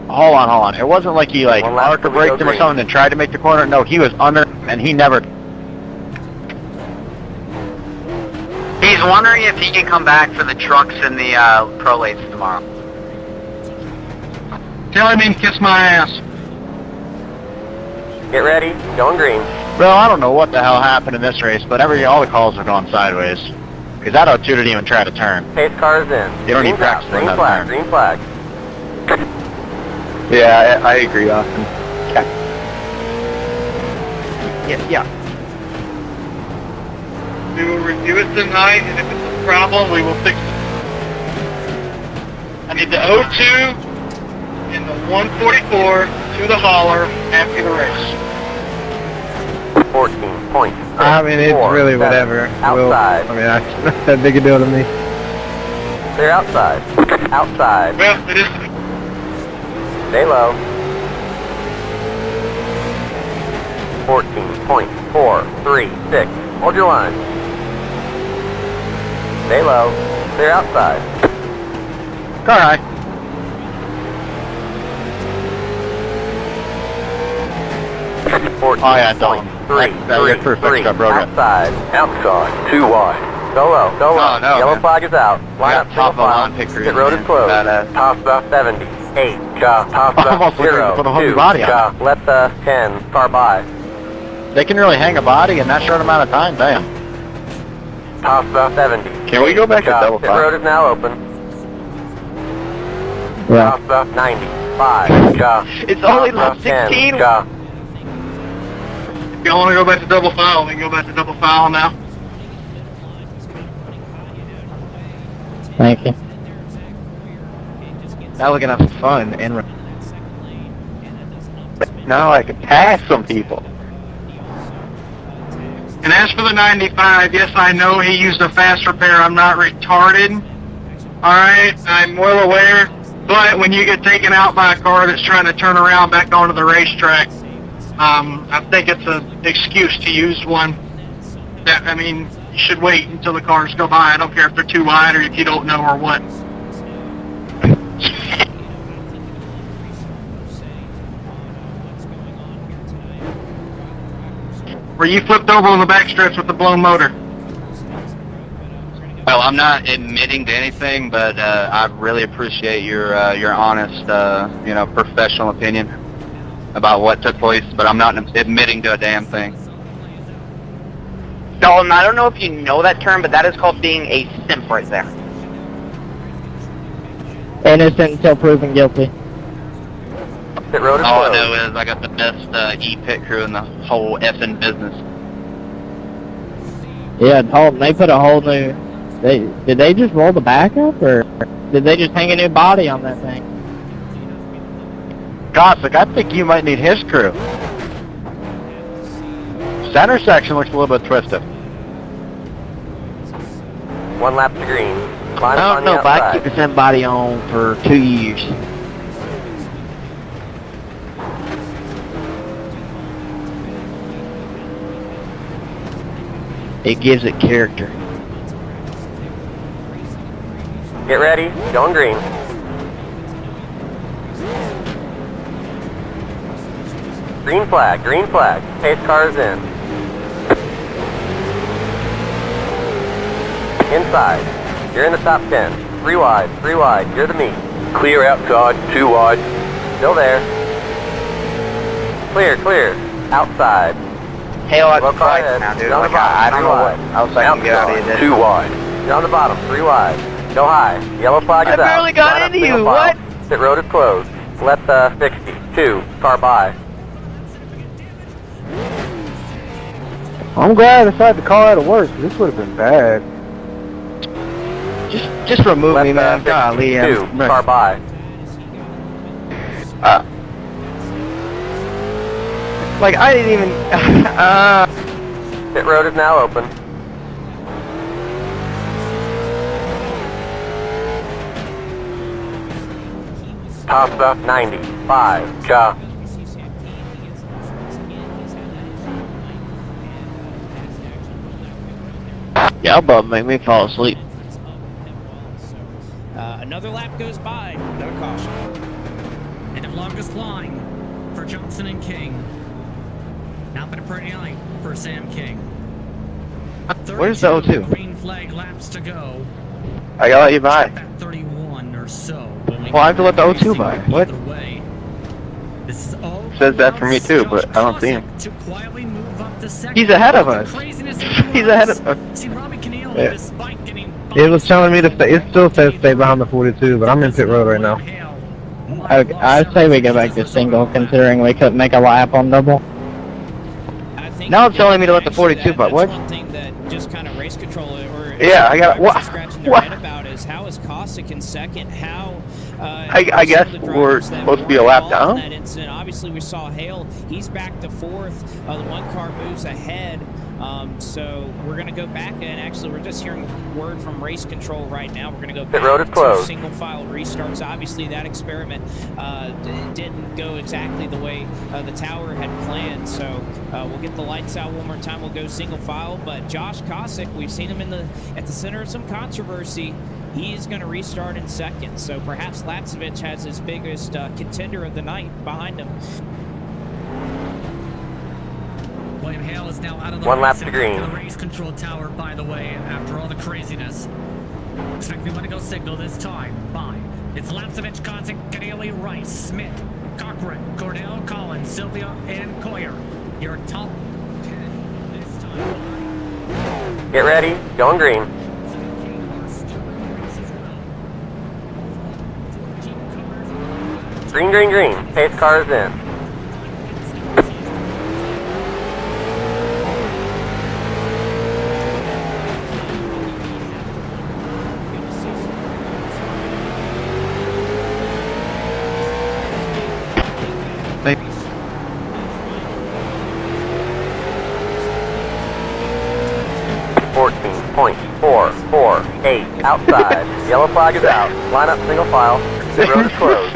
Speaker 7: Hold on. It wasn't like he like marked or braked him or something and tried to make the corner. No, he was under and he never.
Speaker 4: He's wondering if he can come back for the trucks and the prolates tomorrow.
Speaker 2: Tell him and kiss my ass.
Speaker 1: Get ready, going green.
Speaker 7: Well, I don't know what the hell happened in this race, but all the calls have gone sideways. Because that O2 didn't even try to turn.
Speaker 1: Pace car is in.
Speaker 7: They don't even
Speaker 1: Green's out.
Speaker 7: practice
Speaker 1: Green
Speaker 7: on
Speaker 1: flag,
Speaker 7: that
Speaker 1: green flag.
Speaker 16: Yeah, I agree, Austin.
Speaker 7: Yeah.
Speaker 2: We will review it tonight, and if it's a problem, we will fix it. I need the O2 and the 144 to the hauler after the race.
Speaker 1: 14 points.
Speaker 3: I mean, it's really whatever.
Speaker 1: Outside.
Speaker 3: I mean, it's not that big a deal to me.
Speaker 1: They're outside. Outside.
Speaker 2: Well, it is.
Speaker 1: Stay low. 14.436. Hold your line. Stay low. They're outside.
Speaker 7: Car high. Oh yeah, Dalton. That perfect got broken.
Speaker 1: Outside. Outside. 2 wide. Go low. Go low.
Speaker 7: No,
Speaker 1: Yellow
Speaker 7: man.
Speaker 1: flag is out. Line up single file. Pit road is closed. Top about 70. 8. Cha. Top about
Speaker 7: Almost looking
Speaker 1: 0.
Speaker 7: to put a whole
Speaker 1: 2.
Speaker 7: body on
Speaker 1: Cha. Left 10. Car by.
Speaker 7: They can really hang a body in that short amount of time, damn.
Speaker 1: Top about 70.
Speaker 16: Can we go back to double
Speaker 1: Pit
Speaker 16: file?
Speaker 1: road is now open.
Speaker 8: Yeah.
Speaker 1: Top about 90. 5. Cha.
Speaker 7: It's only
Speaker 1: Top
Speaker 7: lap
Speaker 1: about 10.
Speaker 7: 16.
Speaker 1: Cha.
Speaker 2: If y'all want to go back to double file, we can go back to double file now.
Speaker 8: Thank you.
Speaker 7: Now we're gonna have some fun and.
Speaker 16: Now I can pass some people.
Speaker 2: And as for the 95, yes, I know he used a fast repair. I'm not retarded. Alright, I'm well aware. But when you get taken out by a car that's trying to turn around back onto the racetrack, I think it's an excuse to use one. That, I mean, you should wait until the cars go by. I don't care if they're too wide or if you don't know or what. Were you flipped over on the back stretch with the blown motor?
Speaker 11: Well, I'm not admitting to anything, but I really appreciate your honest, professional opinion about what took place. But I'm not admitting to a damn thing.
Speaker 4: Dalton, I don't know if you know that term, but that is called being a simp right there.
Speaker 8: Innocent until proven guilty.
Speaker 1: Pit road is
Speaker 11: All I
Speaker 1: closed.
Speaker 11: know is I got the best E-pit crew in the whole effing business.
Speaker 8: Yeah, Dalton, they put a whole new... Did they just roll the back up, or did they just hang a new body on that thing?
Speaker 7: Cossack, I think you might need his crew. Center section looks a little bit twisted.
Speaker 1: 1 lap to green.
Speaker 7: I
Speaker 1: Line
Speaker 7: don't
Speaker 1: on
Speaker 7: know
Speaker 1: the
Speaker 7: if I
Speaker 1: outside.
Speaker 7: keep the same body on for 2 years. It gives it character.
Speaker 1: Get ready. Going green. Green flag. Green flag. Pace cars in. Inside. You're in the top 10. 3 wide. 3 wide. You're the meat. Clear outside. 2 wide. Still there. Clear. Clear. Outside.
Speaker 4: Hell, that's
Speaker 1: Well, car
Speaker 4: right
Speaker 1: ahead.
Speaker 4: now, dude.
Speaker 1: You're on
Speaker 4: Like,
Speaker 1: the bottom,
Speaker 4: I don't
Speaker 1: 3
Speaker 4: know
Speaker 1: wide.
Speaker 4: what else I can get out of here.
Speaker 1: 2 wide. You're on the bottom. 3 wide. Go high. Yellow flag is
Speaker 4: I
Speaker 1: out.
Speaker 4: barely got
Speaker 1: Line up
Speaker 4: into
Speaker 1: single
Speaker 4: you,
Speaker 1: file.
Speaker 4: what?
Speaker 1: Pit road is closed. Left 62. Car by.
Speaker 3: I'm glad I decided to call out of work. This would have been bad.
Speaker 7: Just remove me, man.
Speaker 1: Left
Speaker 7: Golly,
Speaker 1: 2. Car by.
Speaker 7: like I didn't even.
Speaker 1: Pit road is now open. Costa 95. Cha.
Speaker 7: Y'all about make me fall asleep.
Speaker 9: Another lap goes by. Another caution.
Speaker 10: And the longest line for Johnson and King. Now been a pretty night for Sam King.
Speaker 7: Where's the
Speaker 10: 32
Speaker 7: O2?
Speaker 10: green flag laps to go.
Speaker 7: I gotta let you by.
Speaker 10: At 31 or so.
Speaker 7: Well, I have to let the O2 by. What?
Speaker 10: Either way, this is all
Speaker 7: Says that for me too, but I don't see him.
Speaker 10: to quietly move up to second.
Speaker 7: He's ahead of us.
Speaker 10: Craziness
Speaker 7: He's ahead of us.
Speaker 10: See Robbie Keneally,
Speaker 17: Yeah.
Speaker 10: despite getting
Speaker 17: It was telling me to stay. It still says stay behind the 42, but I'm in pit road right now.
Speaker 8: I'd say we go back to single, considering we couldn't make a lap on double.
Speaker 7: Now it's telling me to let the 42, but what?
Speaker 9: One thing that just kind of race control or
Speaker 7: Yeah, I got what?
Speaker 9: scratching their
Speaker 7: What?
Speaker 9: head about is how is Cossack in second? How
Speaker 7: I guess we're supposed to be a lap down.
Speaker 9: that incident. Obviously, we saw Hale. He's back to fourth. The one car moves ahead. So we're going to go back, and actually we're just hearing word from race control right now. We're going to go back
Speaker 1: road is
Speaker 9: to
Speaker 1: closed.
Speaker 9: single file restarts. Obviously, that experiment didn't go exactly the way the tower had planned. So we'll get the lights out one more time. We'll go single file. But Josh Cossack, we've seen him at the center of some controversy. He's going to restart in second. So perhaps Lapsevich has his biggest contender of the night behind him.
Speaker 10: William Hale is now out of the
Speaker 1: 1 lap
Speaker 10: race
Speaker 1: to
Speaker 10: and back
Speaker 1: green.
Speaker 10: the race control tower, by the way, after all the craziness. Expect me to go signal this time. Fine. It's Lapsevich, Cossack, Keneally, Rice, Smith, Cochran, Cordell, Collins, Sylvia, and Coyer. Your top 10 this time.
Speaker 1: Get ready. Going green. Green, green, green. Pace cars in. 8, outside. Yellow flag is out. Line up single file. Pit road is closed.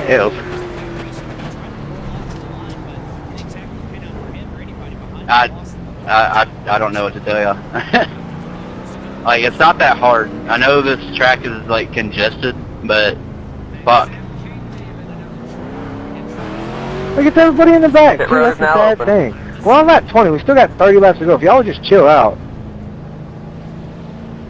Speaker 11: I don't know what to tell you. Like, it's not that hard. I know this track is like congested, but fuck.
Speaker 3: Look at everybody in the back.
Speaker 1: Pit
Speaker 3: Too,
Speaker 1: road
Speaker 3: that's
Speaker 1: is
Speaker 3: the
Speaker 1: now
Speaker 3: sad
Speaker 1: open.
Speaker 3: thing. We're on lap 20. We still got 30 laps to go. If y'all would just chill out.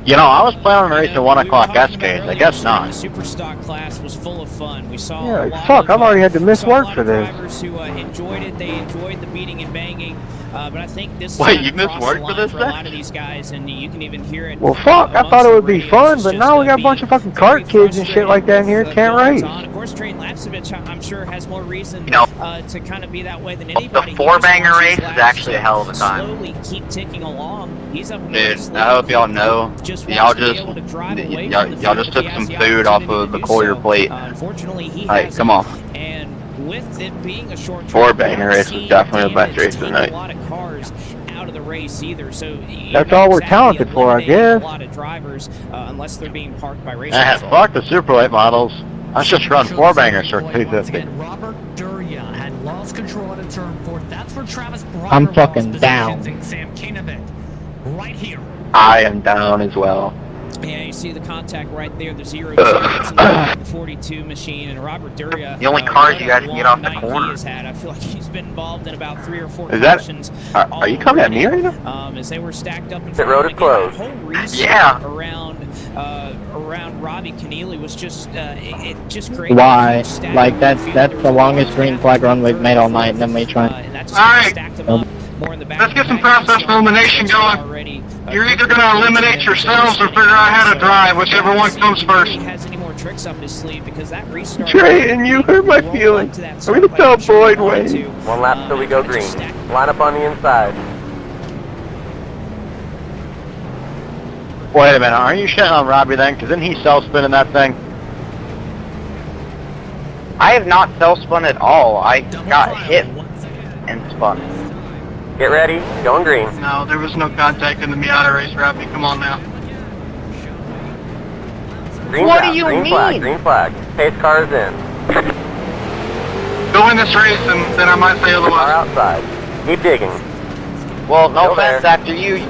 Speaker 7: You know, I was planning on racing 1 o'clock Escades. I guess not.
Speaker 9: The super stock class was full of fun. We saw
Speaker 3: Yeah,
Speaker 9: a lot
Speaker 3: fuck,
Speaker 9: of,
Speaker 3: I've already had to miss
Speaker 9: saw a
Speaker 3: work
Speaker 9: lot
Speaker 3: for
Speaker 9: of
Speaker 3: this.
Speaker 9: drivers who enjoyed it. They enjoyed the beating and banging. But I think this.
Speaker 7: Wait,
Speaker 9: is
Speaker 7: you missed
Speaker 9: across
Speaker 7: work
Speaker 9: the
Speaker 7: for
Speaker 9: line
Speaker 7: this
Speaker 9: for a
Speaker 7: thing?
Speaker 9: lot of these guys, and you can even hear it.
Speaker 3: Well, fuck, I thought it would be fun, but now we got a bunch of fucking cart kids and shit like that in here that can't race.
Speaker 9: Of course, Train Lapsevich, I'm sure, has more reason
Speaker 4: You know,
Speaker 9: to kind of be that way than
Speaker 4: The
Speaker 9: anybody. He just
Speaker 4: four-banger
Speaker 9: wants his
Speaker 4: race is
Speaker 9: laps
Speaker 4: actually a
Speaker 9: to
Speaker 4: hell of a time.
Speaker 9: Slowly keep ticking along. He's up
Speaker 11: Dude, I hope y'all know. Y'all just took some food off of the Collier plate.
Speaker 9: Unfortunately, he
Speaker 11: Like, come on.
Speaker 9: And with it being a short track,
Speaker 11: Four-banger
Speaker 9: we
Speaker 11: race
Speaker 9: don't
Speaker 11: was definitely the best
Speaker 9: see
Speaker 11: race
Speaker 9: damage
Speaker 11: tonight.
Speaker 9: take a lot of cars out of the race either. So
Speaker 3: That's all we're talented for, I guess.
Speaker 9: a lot of drivers unless they're being parked by race.
Speaker 7: Fuck the Super Late models. I should just run 4-bangers for 250.
Speaker 10: Robert Duria had lost control at a turn 4. That's where Travis brought
Speaker 8: I'm fucking down.
Speaker 10: Sam Kinabit. Right here.
Speaker 11: I am down as well.
Speaker 9: Yeah, you see the contact right there, the 0-0. It's in the 42 machine, and Robert Duria.
Speaker 4: The only cars you guys can get off the corner.
Speaker 9: He has had. I feel like he's been involved in about 3 or 4
Speaker 11: Is that?
Speaker 9: cautions.
Speaker 11: Are you coming at me right now?
Speaker 9: As they were stacked up in
Speaker 1: Pit
Speaker 9: front
Speaker 1: road
Speaker 9: of
Speaker 1: is
Speaker 9: him. Again,
Speaker 1: closed.
Speaker 9: that whole restart
Speaker 4: Yeah.
Speaker 9: around Robbie Keneally was just it just created.
Speaker 8: Why?
Speaker 9: a huge stack
Speaker 8: Like,
Speaker 9: on
Speaker 8: that's
Speaker 9: field.
Speaker 8: that's
Speaker 9: There
Speaker 8: the
Speaker 9: was
Speaker 8: longest
Speaker 9: no
Speaker 8: green
Speaker 9: doubt
Speaker 8: flag run we've
Speaker 9: about
Speaker 8: made all
Speaker 9: it.
Speaker 8: night, and then we try.
Speaker 9: And that just
Speaker 2: Alright.
Speaker 9: stacked them up more in the back.
Speaker 2: Let's get some process elimination going. You're either going to eliminate yourselves or figure out how to drive, whichever one comes first.
Speaker 9: He has any more tricks up his sleeve because that restart.
Speaker 3: Trey, and you hurt my feelings. I'm gonna tell Boyd Wayne.
Speaker 1: 1 lap till we go green. Line up on the inside.
Speaker 7: Wait a minute, aren't you shitting on Robbie then? Because didn't he self-spin in that thing?
Speaker 4: I have not self-spun at all. I got hit and spun.
Speaker 1: Get ready. Going green.
Speaker 2: No, there was no contact in the Miata race, Robbie. Come on now.
Speaker 1: Green
Speaker 4: What
Speaker 1: flag,
Speaker 4: do you
Speaker 1: green
Speaker 4: mean?
Speaker 1: flag, green flag. Pace car is in.
Speaker 2: Go win this race, and then I might say
Speaker 1: Car
Speaker 2: otherwise.
Speaker 1: outside. Keep digging.
Speaker 4: Well, no
Speaker 1: Still
Speaker 4: offense,
Speaker 1: there.
Speaker 4: after you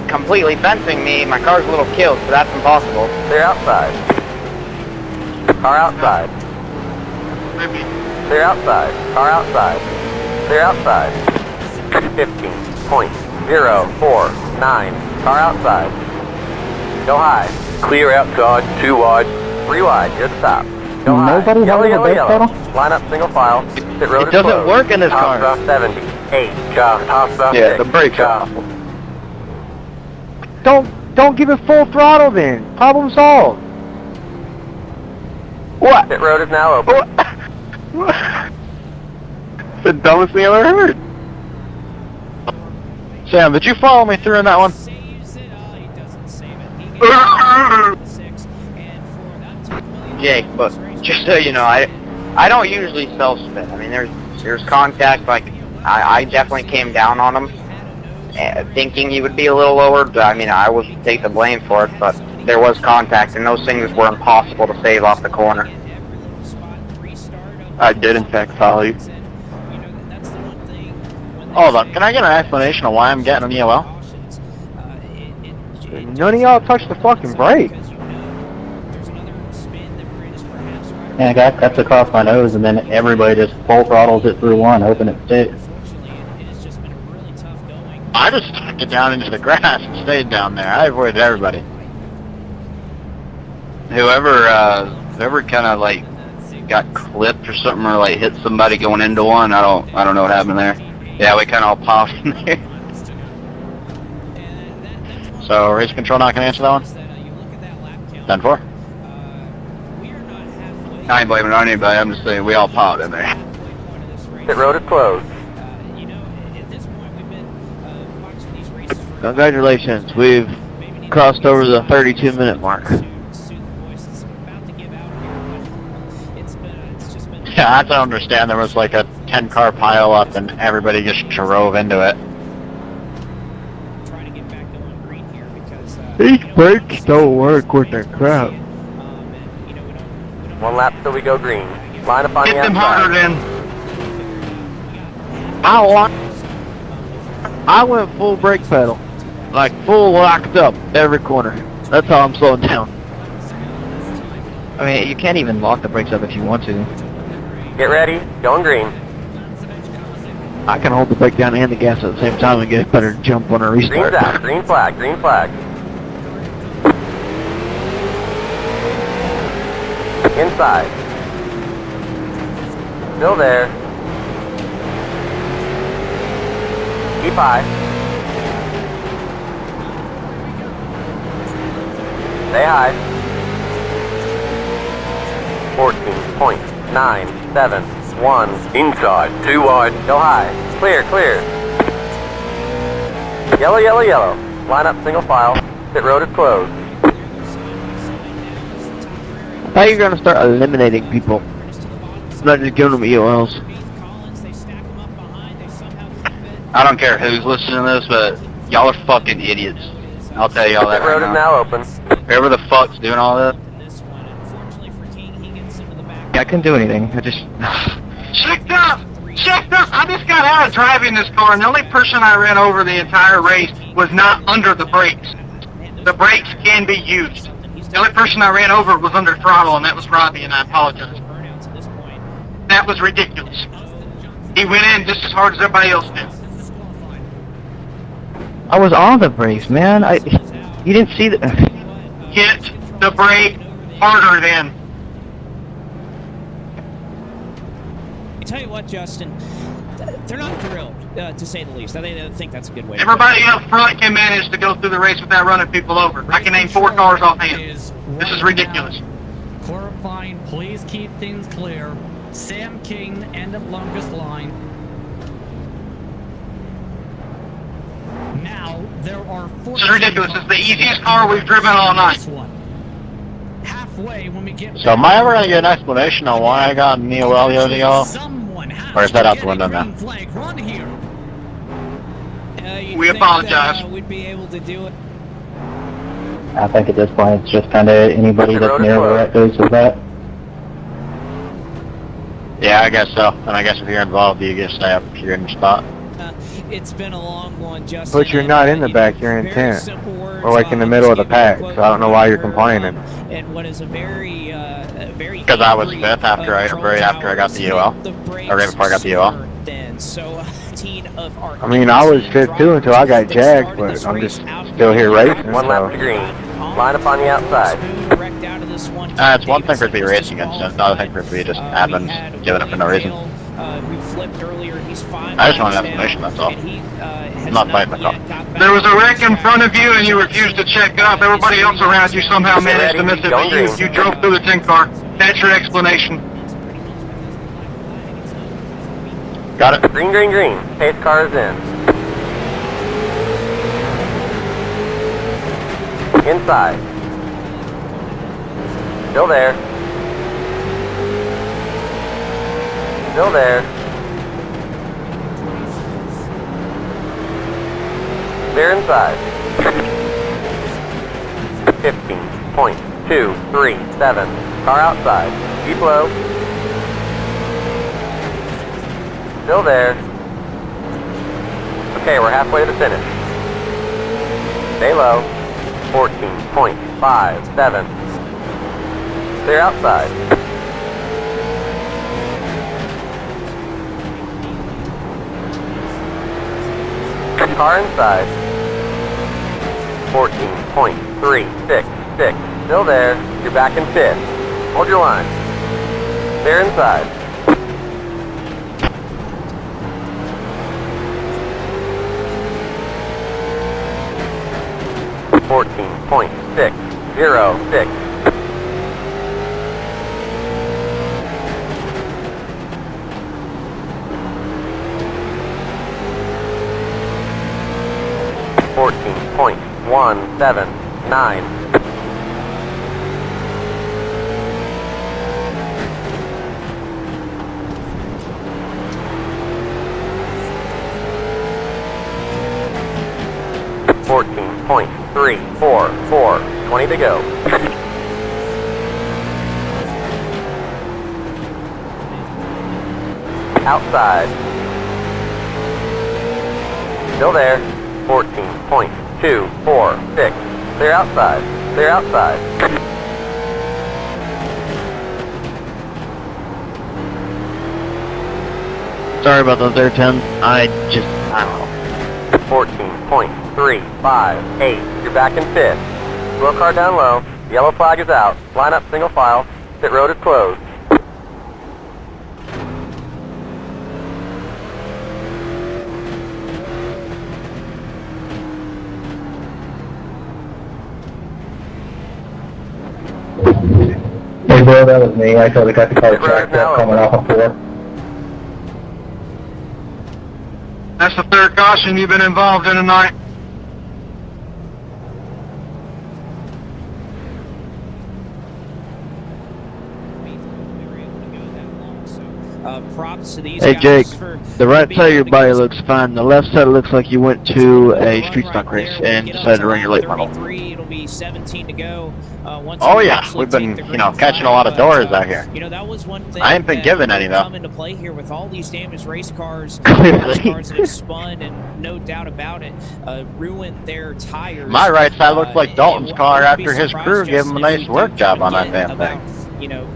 Speaker 4: completely fencing me, my car's a little killed, so that's impossible.
Speaker 1: Clear outside. Car outside.
Speaker 2: Maybe.
Speaker 1: Clear outside. Car outside. Clear outside. 15.049. Car outside. Go high. Clear outside. 2 wide. 3 wide. You're at the top. Go high.
Speaker 8: Nobody
Speaker 1: Yellow,
Speaker 8: having a
Speaker 1: yellow,
Speaker 8: brake
Speaker 1: yellow.
Speaker 8: pedal?
Speaker 1: Line up single file. Pit road
Speaker 7: It
Speaker 1: is
Speaker 7: doesn't
Speaker 1: closed.
Speaker 7: work in this
Speaker 1: Top
Speaker 7: car.
Speaker 1: stuff 70. 8. Top stuff
Speaker 11: Yeah,
Speaker 1: 6.
Speaker 11: the brake's off.
Speaker 3: Don't give it full throttle then. Problem solved. What?
Speaker 1: Pit road is now open.
Speaker 11: It's the dumbest thing I've ever heard.
Speaker 7: Sam, did you follow me through on that one?
Speaker 4: Jake, but just so you know, I don't usually self-spin. I mean, there's contact, like, I definitely came down on him, thinking he would be a little lower. I mean, I would take the blame for it, but there was contact, and those things were impossible to save off the corner.
Speaker 11: I did in fact follow you.
Speaker 7: Hold on, can I get an explanation of why I'm getting an EOL?
Speaker 3: None of y'all touched the fucking brake.
Speaker 17: Yeah, I got that's across my nose, and then everybody just full throttles it through one, hoping it sticks.
Speaker 7: I just took it down into the grass and stayed down there. I avoided everybody.
Speaker 11: Whoever kind of like got clipped or something, or like hit somebody going into one, I don't know what happened there. Yeah, we kind of all popped in there.
Speaker 7: So, race control not going to answer that one? 10-4.
Speaker 11: I ain't blaming it on anybody. I'm just saying we all popped in there.
Speaker 1: Pit road is closed.
Speaker 7: Congratulations, we've crossed over the 32-minute mark. Yeah, I don't understand. There was like a 10-car pile-up and everybody just drove into it.
Speaker 3: These brakes don't work with the crap.
Speaker 1: 1 lap till we go green. Line up on
Speaker 2: Hit
Speaker 1: the
Speaker 2: them
Speaker 1: outside.
Speaker 2: harder then.
Speaker 7: I went full brake pedal. Like full locked up every corner. That's how I'm slowing down.
Speaker 17: I mean, you can't even lock the brakes up if you want to.
Speaker 1: Get ready, going green.
Speaker 7: I can hold the brake down and the gas at the same time and get a better jump on a restart.
Speaker 1: Green's out, green flag, green flag. Inside. Still there. Keep high. Stay high. 14.971. Inside, 2 wide. Go high. Clear, clear. Yellow, yellow, yellow. Line up single file. Pit road is closed.
Speaker 7: I thought you were gonna start eliminating people. Not just giving them EOLs.
Speaker 11: I don't care who's listening to this, but y'all are fucking idiots. I'll tell y'all that
Speaker 1: Pit road
Speaker 11: right
Speaker 1: is
Speaker 11: now.
Speaker 1: now open.
Speaker 11: Whoever the fuck's doing all this.
Speaker 17: I couldn't do anything. I just...
Speaker 2: Checked up! Checked up! I just got out of driving this car, and the only person I ran over the entire race was not under the brakes. The brakes can be used. The only person I ran over was under throttle, and that was Robbie, and I apologize. That was ridiculous. He went in just as hard as everybody else did.
Speaker 17: I was on the brakes, man. You didn't see the...
Speaker 2: Hit the brake harder then.
Speaker 9: I tell you what, Justin, they're not thrilled, to say the least. I think that's a good way.
Speaker 2: Everybody up front can manage to go through the race without running people over. I can name 4 cars offhand. This is ridiculous.
Speaker 10: Clarifying, please keep things clear. Sam King, end of longest line. Now, there are 14.
Speaker 2: This is ridiculous. It's the easiest car we've driven all night.
Speaker 10: Halfway when we get
Speaker 20: So am I ever gonna get an explanation on why I got an EOL to y'all? Or is that out the window now?
Speaker 2: We apologize.
Speaker 9: We'd be able to do it.
Speaker 17: I think at this point it's just kind of anybody that's near where it goes with that.
Speaker 20: Yeah, I guess so. And I guess if you're involved, you get to stay up if you're in your spot.
Speaker 9: It's been a long one, Justin.
Speaker 3: But you're not in the back, you're in 10th. Or like in the middle of the pack, so I don't know why you're complaining.
Speaker 9: And what is a very, very...
Speaker 20: Because I was 5th after I got the EOL. Or right before I got the EOL.
Speaker 9: Then, so, of our
Speaker 3: I mean, I was 5th too until I got jacked, but I'm just still here racing.
Speaker 1: 1 lap to green. Line up on the outside.
Speaker 20: It's one thing for it to be racing against, it's another thing for it to be just admins giving up for no reason. I just want an explanation, that's all. I'm not fighting the car.
Speaker 2: There was a wreck in front of you, and you refused to check up. Everybody else around you somehow managed to miss it, but you drove through the 10 car. That's your explanation.
Speaker 20: Got it.
Speaker 1: Green, green, green. Pace car is in. Inside. Still there. Still there. Clear inside. 15.237. Car outside. Keep low. Still there. Okay, we're halfway to the finish. Stay low. 14.57. Clear outside. Car inside. 14.366. Still there. You're back in 5th. Hold your line. Clear inside. .606. .179. .14.3 3, 4, 4, 20 to go. Outside. Still there. 14.246. Clear outside. Clear outside.
Speaker 7: Sorry about those there, Tim. I don't know.
Speaker 1: 14.358. You're back in 5th. Slow car down low. Yellow flag is out. Line up single file. Pit road is closed.
Speaker 17: Hey bro, that was me. I totally got the car tracked up coming off of 4.
Speaker 2: That's the third caution you've been involved in tonight.
Speaker 9: Props to these
Speaker 7: Hey
Speaker 9: guys
Speaker 7: Jake,
Speaker 9: for
Speaker 7: the right side of your body looks fine. The left side looks like you went to a street stock race and decided to run your late model.
Speaker 9: It'll be 17 to go.
Speaker 20: Oh yeah, we've been, catching a lot of doors out here.
Speaker 9: That was one thing
Speaker 20: I ain't been given any though.
Speaker 9: come into play here with all these damaged race cars, race cars that have spun and no doubt about it, ruined their tires.
Speaker 20: My right side looks like Dalton's car after his crew gave him a nice work job on that damn thing.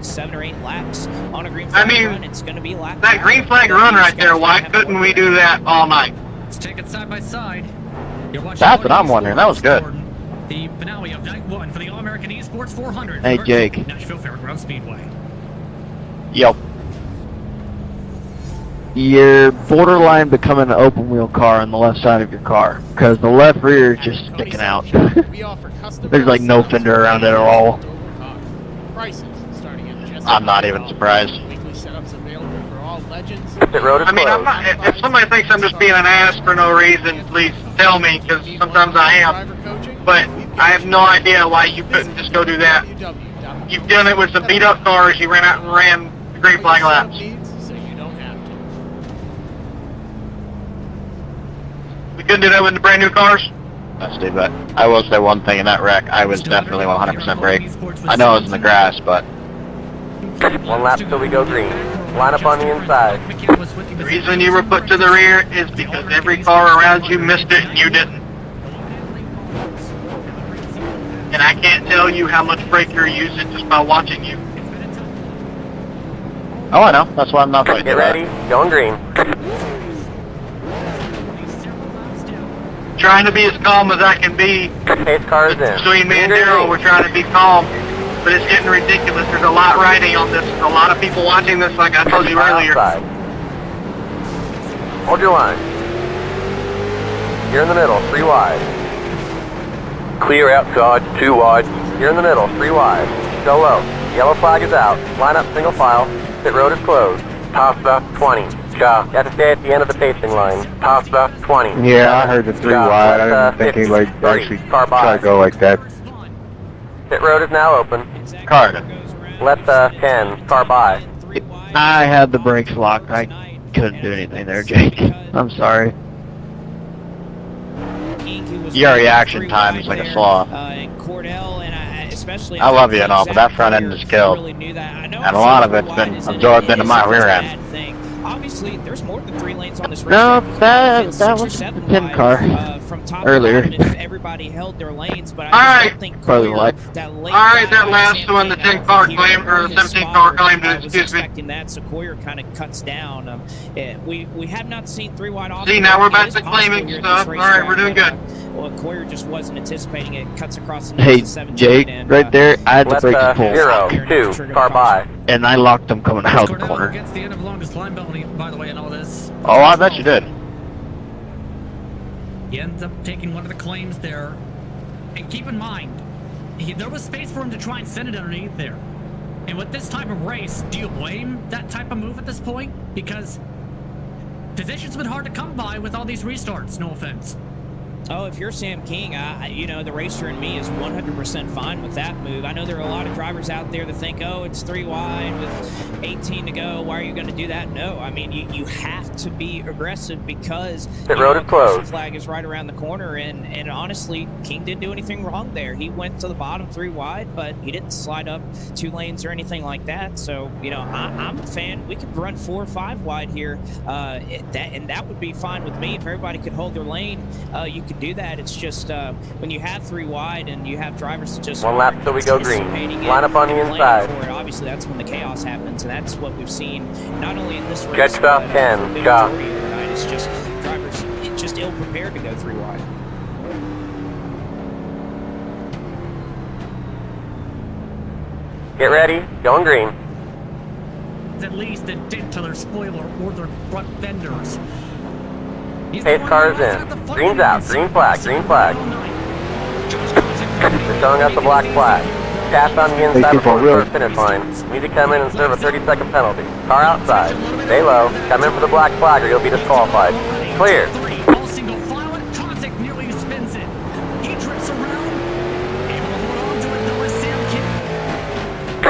Speaker 9: 7 or 8 laps on a green flag run. It's going to be lap
Speaker 2: that green flag run right there, why couldn't we do that all night?
Speaker 10: Let's take it side by side.
Speaker 20: That's what I'm wondering. That was good.
Speaker 10: The finale of Night 1 for the All-American Esports 400.
Speaker 7: Hey, Jake.
Speaker 10: Nashville Fairgrounds Speedway.
Speaker 20: Yo.
Speaker 7: You're borderline becoming an open wheel car on the left side of your car, because the left rear is just sticking out. There's like no fender around it at all.
Speaker 20: I'm not even surprised.
Speaker 2: I mean, if somebody thinks I'm just being an ass for no reason, please tell me, because sometimes I am. But I have no idea why you couldn't just go do that. You've done it with some beat up cars, you ran out and ran the green flag laps. We couldn't do that with the brand new cars?
Speaker 20: That's too bad. I will say one thing in that wreck, I was definitely 100% brake. I know I was in the grass, but...
Speaker 1: 1 lap till we go green. Line up on the inside.
Speaker 2: The reason you were put to the rear is because every car around you missed it and you didn't. And I can't tell you how much brake you're using just by watching you.
Speaker 20: Oh, I know. That's why I'm not fighting.
Speaker 1: Get ready. Going green.
Speaker 2: Trying to be as calm as I can be.
Speaker 1: Pace car is in.
Speaker 2: Between me and Daryl, we're trying to be calm. But it's getting ridiculous. There's a lot riding on this. A lot of people watching this, like I told you earlier.
Speaker 1: Outside. Hold your line. You're in the middle, 3 wide. Clear outside, 2 wide. You're in the middle, 3 wide. Go low. Yellow flag is out. Line up single file. Pit road is closed. Pasta 20. Ja. You have to stay at the end of the pacing line. Pasta 20.
Speaker 3: Yeah, I heard the 3 wide. I didn't think he actually try to go like that.
Speaker 1: Pit road is now open.
Speaker 20: Card.
Speaker 1: Let the 10 car by.
Speaker 7: I had the brakes locked. I couldn't do anything there, Jake. I'm sorry.
Speaker 20: Your reaction time is like a sloth. I love you and all, but that front end is killed. And a lot of it's been absorbed into my rear end.
Speaker 9: Obviously, there's more than 3 lanes on this race.
Speaker 7: No, that was the 10 car earlier.
Speaker 9: If everybody held their lanes, but
Speaker 2: I
Speaker 9: don't think
Speaker 7: probably like.
Speaker 2: Alright, that last one, the 10 car claim, or the 17 car claim, excuse me.
Speaker 9: That, so Coyer kind of cuts down. We have not seen 3 wide off.
Speaker 2: See, now we're back to claiming stuff. Alright, we're doing good.
Speaker 9: Well, Coyer just wasn't anticipating it. Cuts across the
Speaker 7: Hey, Jake, right there, I had the brake pull.
Speaker 1: 0, 2, car by.
Speaker 7: And I locked them coming out of the corner.
Speaker 10: Gets the end of longest line penalty, by the way, in all this.
Speaker 20: Oh, I bet you did.
Speaker 10: He ends up taking one of the claims there. And keep in mind, there was space for him to try and send it underneath there. And with this type of race, do you blame that type of move at this point? Because position's been hard to come by with all these restarts, no offense.
Speaker 9: Oh, if you're Sam King, you know, the racer in me is 100% fine with that move. I know there are a lot of drivers out there that think, oh, it's 3 wide with 18 to go. Why are you going to do that? No, I mean, you have to be aggressive because
Speaker 1: Pit road is closed.
Speaker 9: The flag is right around the corner, and honestly, King didn't do anything wrong there. He went to the bottom 3 wide, but he didn't slide up 2 lanes or anything like that. So, you know, I'm a fan. We could run 4 or 5 wide here, and that would be fine with me. If everybody could hold their lane, you could do that. It's just when you have 3 wide and you have drivers that just
Speaker 1: 1 lap till we go green. Line up on the inside.
Speaker 9: Obviously, that's when the chaos happens, and that's what we've seen not only in this race,
Speaker 1: Catch stop 10. Go.
Speaker 9: It's just drivers just ill prepared to go 3 wide.
Speaker 1: Get ready. Going green.
Speaker 10: At least a dent to their spoiler or their front fenders.
Speaker 1: Pace car is in. Green's out. Green flag. Green flag. They're showing us the black flag. Cast on the inside before the first finish line. Need to come in and serve a 30-second penalty. Car outside. Stay low. Come in for the black flag or you'll be disqualified. Clear.
Speaker 10: All single file and Kosick nearly spins it. He trips around. Able to hold on to it though as Sam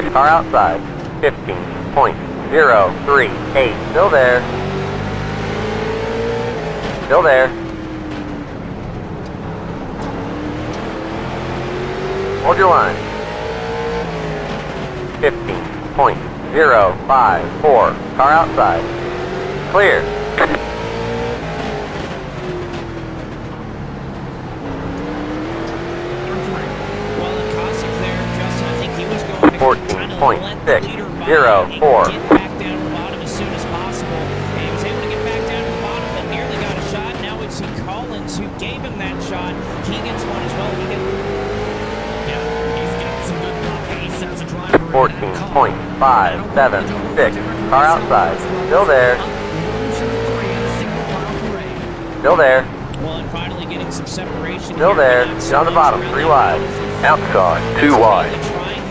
Speaker 10: King.
Speaker 1: Car outside. 15.038. Still there. Still there. Hold your line. 15.054. Car outside. Clear.
Speaker 9: Well, in Kosick there, Justin, I think he was going to
Speaker 1: 14.604.
Speaker 9: get back down to the bottom as soon as possible. And he was able to get back down to the bottom, but nearly got a shot. Now we see Collins, who gave him that shot. He gets one as well. He gets
Speaker 1: 14.576. Car outside. Still there. Still there.
Speaker 9: Well, and finally getting some separation.
Speaker 1: Still there. Get on the bottom. 3 wide. Outside. 2 wide.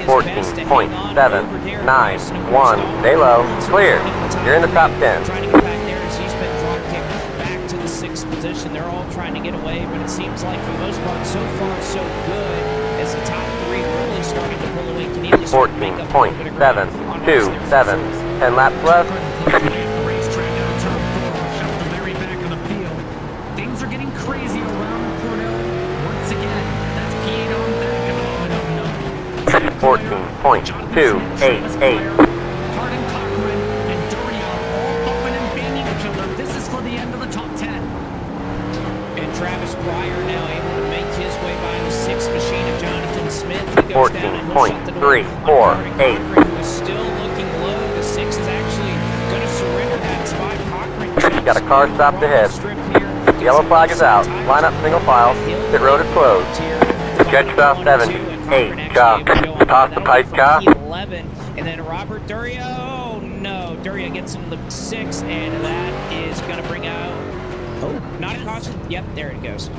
Speaker 1: 14.791. Stay low. Clear. You're in the top 10.
Speaker 9: Trying to get back there as he's been drop kicked back to the 6th position. They're all trying to get away, but it seems like for the most part, so far, so good. As the top 3 really starting to pull away.
Speaker 1: 14.727. 10 laps left.
Speaker 10: Things are getting crazy around Cordell. Once again, that's P8 on back at the moment of
Speaker 1: 14.288.
Speaker 10: Hardin, Cochran, and Doria all bumping and banging each other. This is for the end of the top 10.
Speaker 9: And Travis Pryor now able to make his way by the 6th machine of Jonathan Smith. He goes down and he'll shut the door.
Speaker 1: 14.348.
Speaker 9: Who is still looking low. The 6th is actually going to surrender that spot. Cochran
Speaker 1: Got a car stopped ahead. Yellow flag is out. Line up single file. Pit road is closed. Catch stop 78. Toss the pipe car.
Speaker 9: 11. And then Robert Duria. Oh no. Duria gets into the 6th, and that is going to bring out. Oh, not a caution. Yep, there it goes.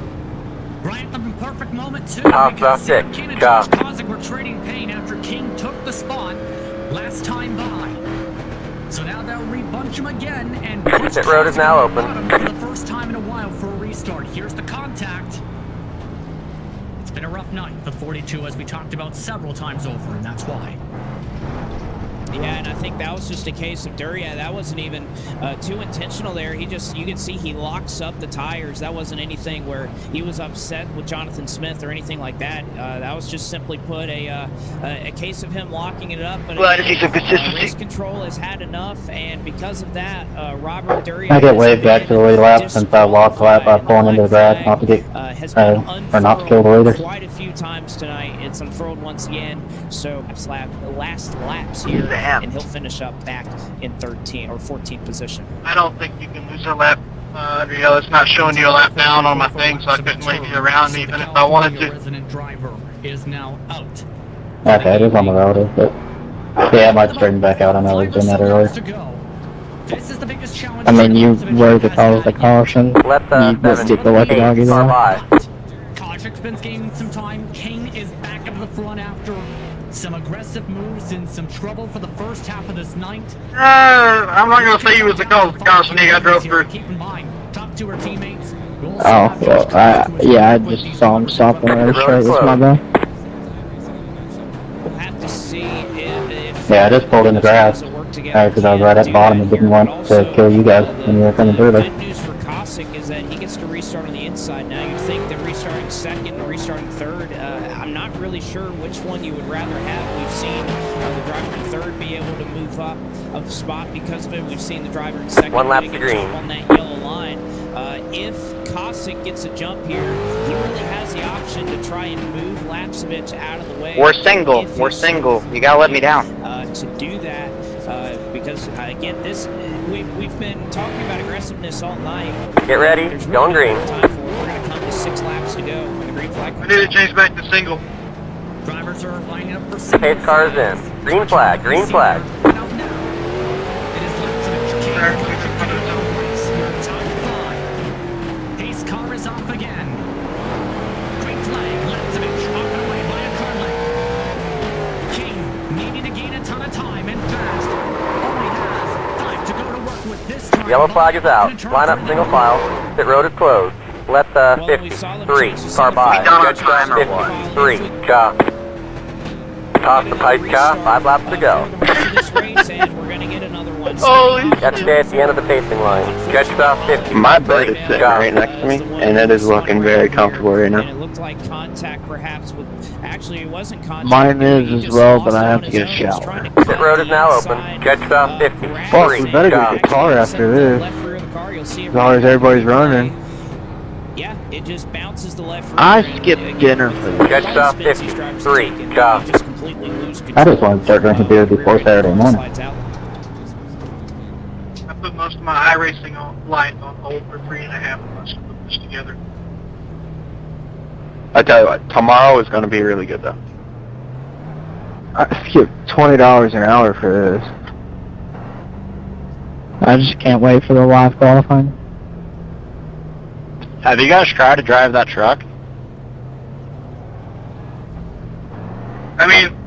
Speaker 10: Right at the perfect moment, too.
Speaker 1: Toss the
Speaker 10: Because
Speaker 1: 6.
Speaker 10: King and Josh Kosick were trading pain after King took the spot last time by. So now they'll rebunch him again and push
Speaker 1: Pit road is now open.
Speaker 10: for the first time in a while for a restart. Here's the contact. It's been a rough night for 42, as we talked about several times over, and that's why.
Speaker 9: Yeah, and I think that was just a case of Duria. That wasn't even too intentional there. He just, you can see he locks up the tires. That wasn't anything where he was upset with Jonathan Smith or anything like that. That was just simply put a case of him locking it up. But
Speaker 4: Glad to see some consistency.
Speaker 9: Race control has had enough, and because of that, Robert Duria.
Speaker 17: I get waved back to the lead lap since I lost the lap by pulling into the grass not to get, or not to kill the leader.
Speaker 9: Quite a few times tonight. It's unfurled once again. So last laps here. And he'll finish up back in 13 or 14th position.
Speaker 2: I don't think you can lose a lap. Adriel, it's not showing you a lap down on my thing, so I couldn't wave you around even if I wanted to.
Speaker 10: Resident driver is now out.
Speaker 17: Okay, it is on the road, but yeah, I might straighten back out. I know we've done that earlier.
Speaker 10: This is the biggest challenge.
Speaker 17: I mean, you waved it all the caution. You just stick the lucky doggy there.
Speaker 10: Kosick's been gaining some time. King is back up the front after some aggressive moves and some trouble for the first half of this night.
Speaker 2: I'm not going to say he was the cause of the caution he got drove through.
Speaker 10: Keep in mind, top 2 are teammates.
Speaker 8: Oh, well, yeah, I just saw him stop on the straight. That's my bad.
Speaker 9: We'll have to see if
Speaker 17: Yeah, I just pulled in the grass. Because I was right at the bottom and didn't want to kill you guys when you were coming through there.
Speaker 9: good news for Cossack is that he gets to restart on the inside now. You'd think that restarting second and restarting third, I'm not really sure which one you would rather have. We've seen the driver in third be able to move up a spot because of it. We've seen the driver in second
Speaker 1: One lap
Speaker 9: getting
Speaker 1: to
Speaker 9: a
Speaker 1: green.
Speaker 9: jump on that yellow line. If Cossack gets a jump here, he really has the option to try and move Lapsevich out of the way.
Speaker 4: We're single. We're single. You gotta let me down.
Speaker 9: To do that, because again, we've been talking about aggressiveness all night.
Speaker 1: Get ready,
Speaker 9: There's
Speaker 1: going
Speaker 9: really
Speaker 1: green.
Speaker 9: no time for it. We're going to come to 6 laps to go when the green flag
Speaker 2: We
Speaker 9: comes
Speaker 2: need to
Speaker 9: out.
Speaker 2: change back to single.
Speaker 10: Drivers are lining up for single.
Speaker 1: Pace car is in. Green flag, green flag.
Speaker 10: Pace car is off again. Green flag, Lapsevich off and away by a car length. King needing to gain a ton of time and fast. Only has 5 to go to work with this time.
Speaker 1: Yellow flag is out. Line up single file. Pit road is closed. Let the 53 car by. Good stop 53. Car. Toss the pipe car. 5 laps to go. Got to stay at the end of the pacing line. Judge stop 50.
Speaker 3: My bed is sitting right next to me, and it is looking very comfortable right now.
Speaker 9: It looked like contact perhaps with, actually it wasn't contact.
Speaker 7: Mine is as well, but I have to get a shower.
Speaker 1: Pit road is now open. Judge stop 53.
Speaker 3: Fuck, we better get the car after this. As long as everybody's running.
Speaker 9: Yeah, it just bounces the left.
Speaker 7: I skipped dinner for this.
Speaker 1: Judge stop 53. Car.
Speaker 17: I just want to start drinking beer before Saturday morning.
Speaker 2: I put most of my iRacing life on hold for 3.5 months to put this together.
Speaker 3: I tell you what, tomorrow is going to be really good though. I skipped $20 an hour for this.
Speaker 8: I just can't wait for the live qualifying.
Speaker 20: Have you guys tried to drive that truck?
Speaker 2: I mean,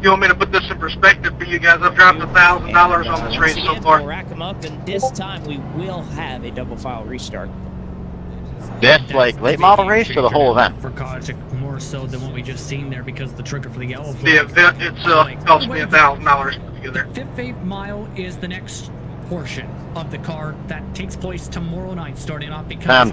Speaker 2: you want me to put this in perspective for you guys? I've dropped $1,000 on this race so far.
Speaker 9: We'll rack them up, and this time we will have a double file restart.
Speaker 20: This, like, late model race or the whole event?
Speaker 10: For Kojic, more so than what we just seen there because the trigger for the yellow flag.
Speaker 2: The event itself cost me $1,000 to put together.
Speaker 10: 5th mile is the next portion of the car that takes place tomorrow night, starting off because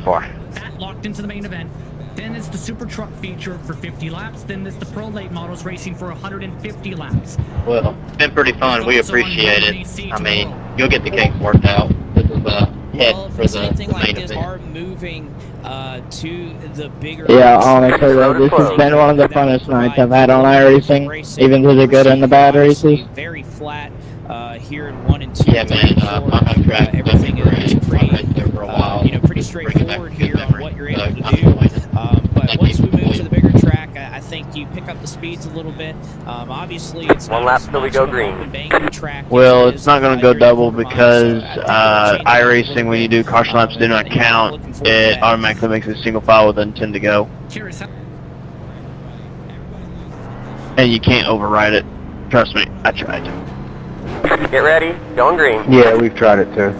Speaker 10: that locked into the main event. Then it's the Super Truck feature for 50 laps. Then it's the Pro Late Models racing for 150 laps.
Speaker 5: Well, it's been pretty fun. We appreciate it. I mean, you'll get the kinks worked out. This is a hit for the main event.
Speaker 9: Are moving to the bigger.
Speaker 8: Yeah, honestly, though, this has been one of the funnest nights I've had on iRacing, even to the good and the bad races.
Speaker 9: Very flat here in 1 and 2.
Speaker 5: Yeah, man. I'm on track.
Speaker 9: Everything is pretty,
Speaker 5: for a while.
Speaker 9: pretty straightforward here on what you're able to do. But once we move to the bigger track, I think you pick up the speeds a little bit. Obviously, it's
Speaker 1: one lap till we go green.
Speaker 7: Well, it's not going to go double because iRacing, when you do caution laps, do not count. It automatically makes it single file with 10 to go. And you can't override it. Trust me, I tried.
Speaker 1: Get ready, going green.
Speaker 3: Yeah, we've tried it too.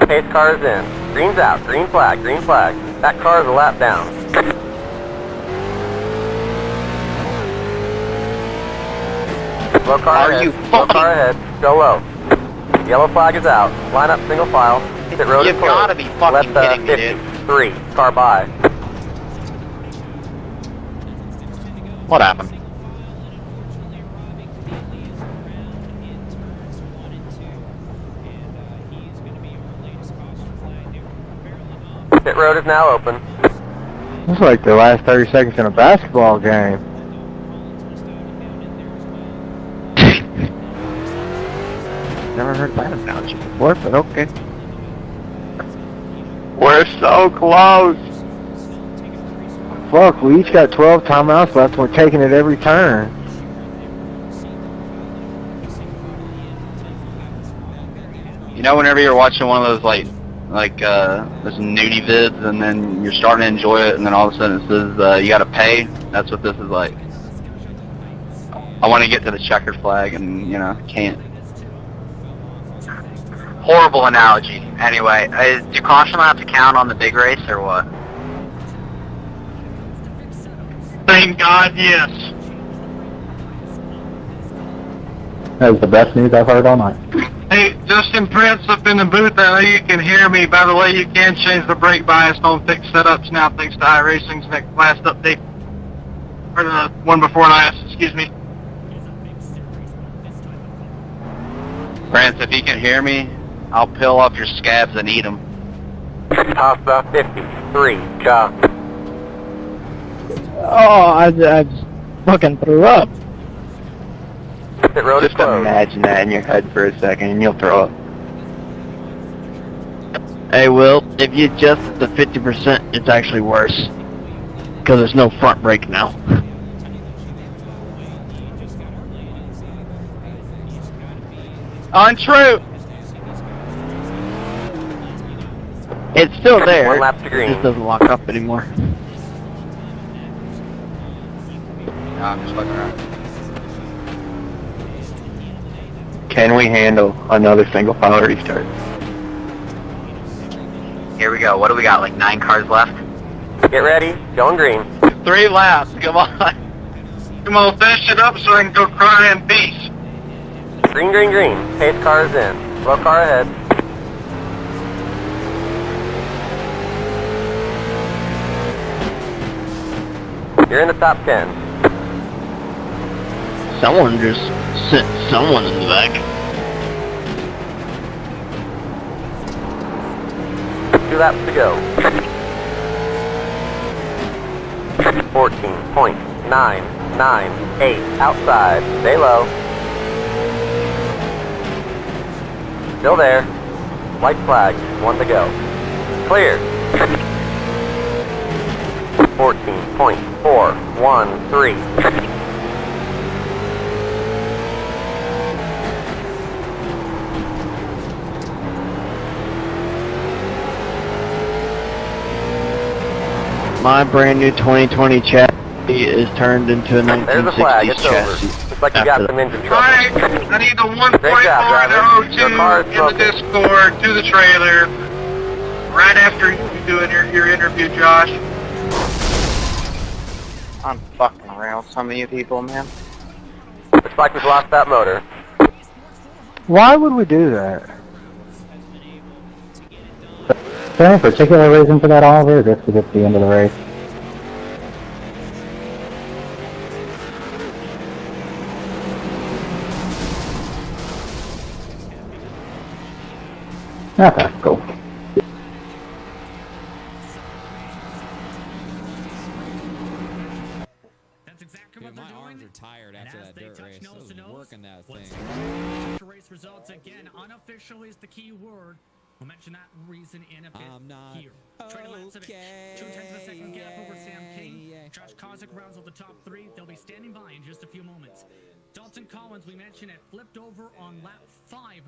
Speaker 1: Pace car is in. Green's out. Green flag. Green flag. That car is a lap down. Low car ahead. Low car ahead. Go low. Yellow flag is out. Line up single file. Pit road is
Speaker 4: You've
Speaker 1: closed.
Speaker 4: gotta be fucking
Speaker 1: Let
Speaker 4: kidding me, dude.
Speaker 1: 53 car by.
Speaker 20: What happened?
Speaker 1: Pit road is now open.
Speaker 3: It's like the last 30 seconds in a basketball game.
Speaker 7: Never heard that analogy before, but okay.
Speaker 3: We're so close. Fuck, we each got 12 timeouts left. We're taking it every turn.
Speaker 11: You know, whenever you're watching one of those like those nudie vids, and then you're starting to enjoy it, and then all of a sudden it says you gotta pay. That's what this is like. I want to get to the checkered flag, and you know, can't.
Speaker 4: Horrible analogy. Anyway, do caution have to count on the big race or what?
Speaker 2: Thank God, yes.
Speaker 17: That was the best news I've heard all night.
Speaker 2: Hey, Justin Prince up in the booth, I know you can hear me. By the way, you can change the brake bias on fixed setups now thanks to iRacing's last update. Or the one before last, excuse me.
Speaker 11: Prince, if you can hear me, I'll peel off your scabs and eat them.
Speaker 1: Pasta 53, chop.
Speaker 8: Oh, I just fucking threw up.
Speaker 1: Pit road is
Speaker 3: Just
Speaker 1: closed.
Speaker 3: imagine that in your head for a second and you'll throw up.
Speaker 7: Hey, Will, if you adjust it to 50%, it's actually worse. Because there's no front brake now.
Speaker 2: Untrue!
Speaker 7: It's still there.
Speaker 1: One lap to
Speaker 7: It
Speaker 1: green.
Speaker 7: just doesn't lock up anymore.
Speaker 11: No, I'm just looking around.
Speaker 3: Can we handle another single file restart?
Speaker 4: Here we go. What do we got? Like 9 cars left?
Speaker 1: Get ready, going green.
Speaker 2: 3 laps, come on. Come on, finish it up so I can go cry in peace.
Speaker 1: Green, green, green. Pace car is in. Slow car ahead. You're in the top 10.
Speaker 7: Someone just sent someone in the back.
Speaker 1: 2 laps to go. 14.998 outside. Stay low. Still there. White flag. 1 to go. Clear. 14.413.
Speaker 7: My brand new 2020 chassis is turned into a
Speaker 1: There's a flag.
Speaker 7: 1960s
Speaker 1: It's over.
Speaker 7: chassis.
Speaker 1: Looks like you got some engine trouble.
Speaker 2: Alright, I need the 1.4
Speaker 1: Great job, driver. Your car is
Speaker 2: in the
Speaker 1: smoking.
Speaker 2: Discord to the trailer. Right after you do your interview, Josh.
Speaker 11: I'm fucking around with some of you people, man.
Speaker 1: Looks like we've lost that motor.
Speaker 3: Why would we do that?
Speaker 17: Is there any particular reason for that, Oliver, or just to get to the end of the race? Okay, cool.
Speaker 9: Dude, my arms are tired after that dirt race. I was working that thing.
Speaker 10: Race results again. Unofficial is the key word. We'll mention that reason in a bit here. Trailing laps of it. 2 tenths of a second gap over Sam King. Josh Kozik rounds out the top 3. They'll be standing by in just a few moments. Dalton Collins, we mentioned, had flipped over on lap 5.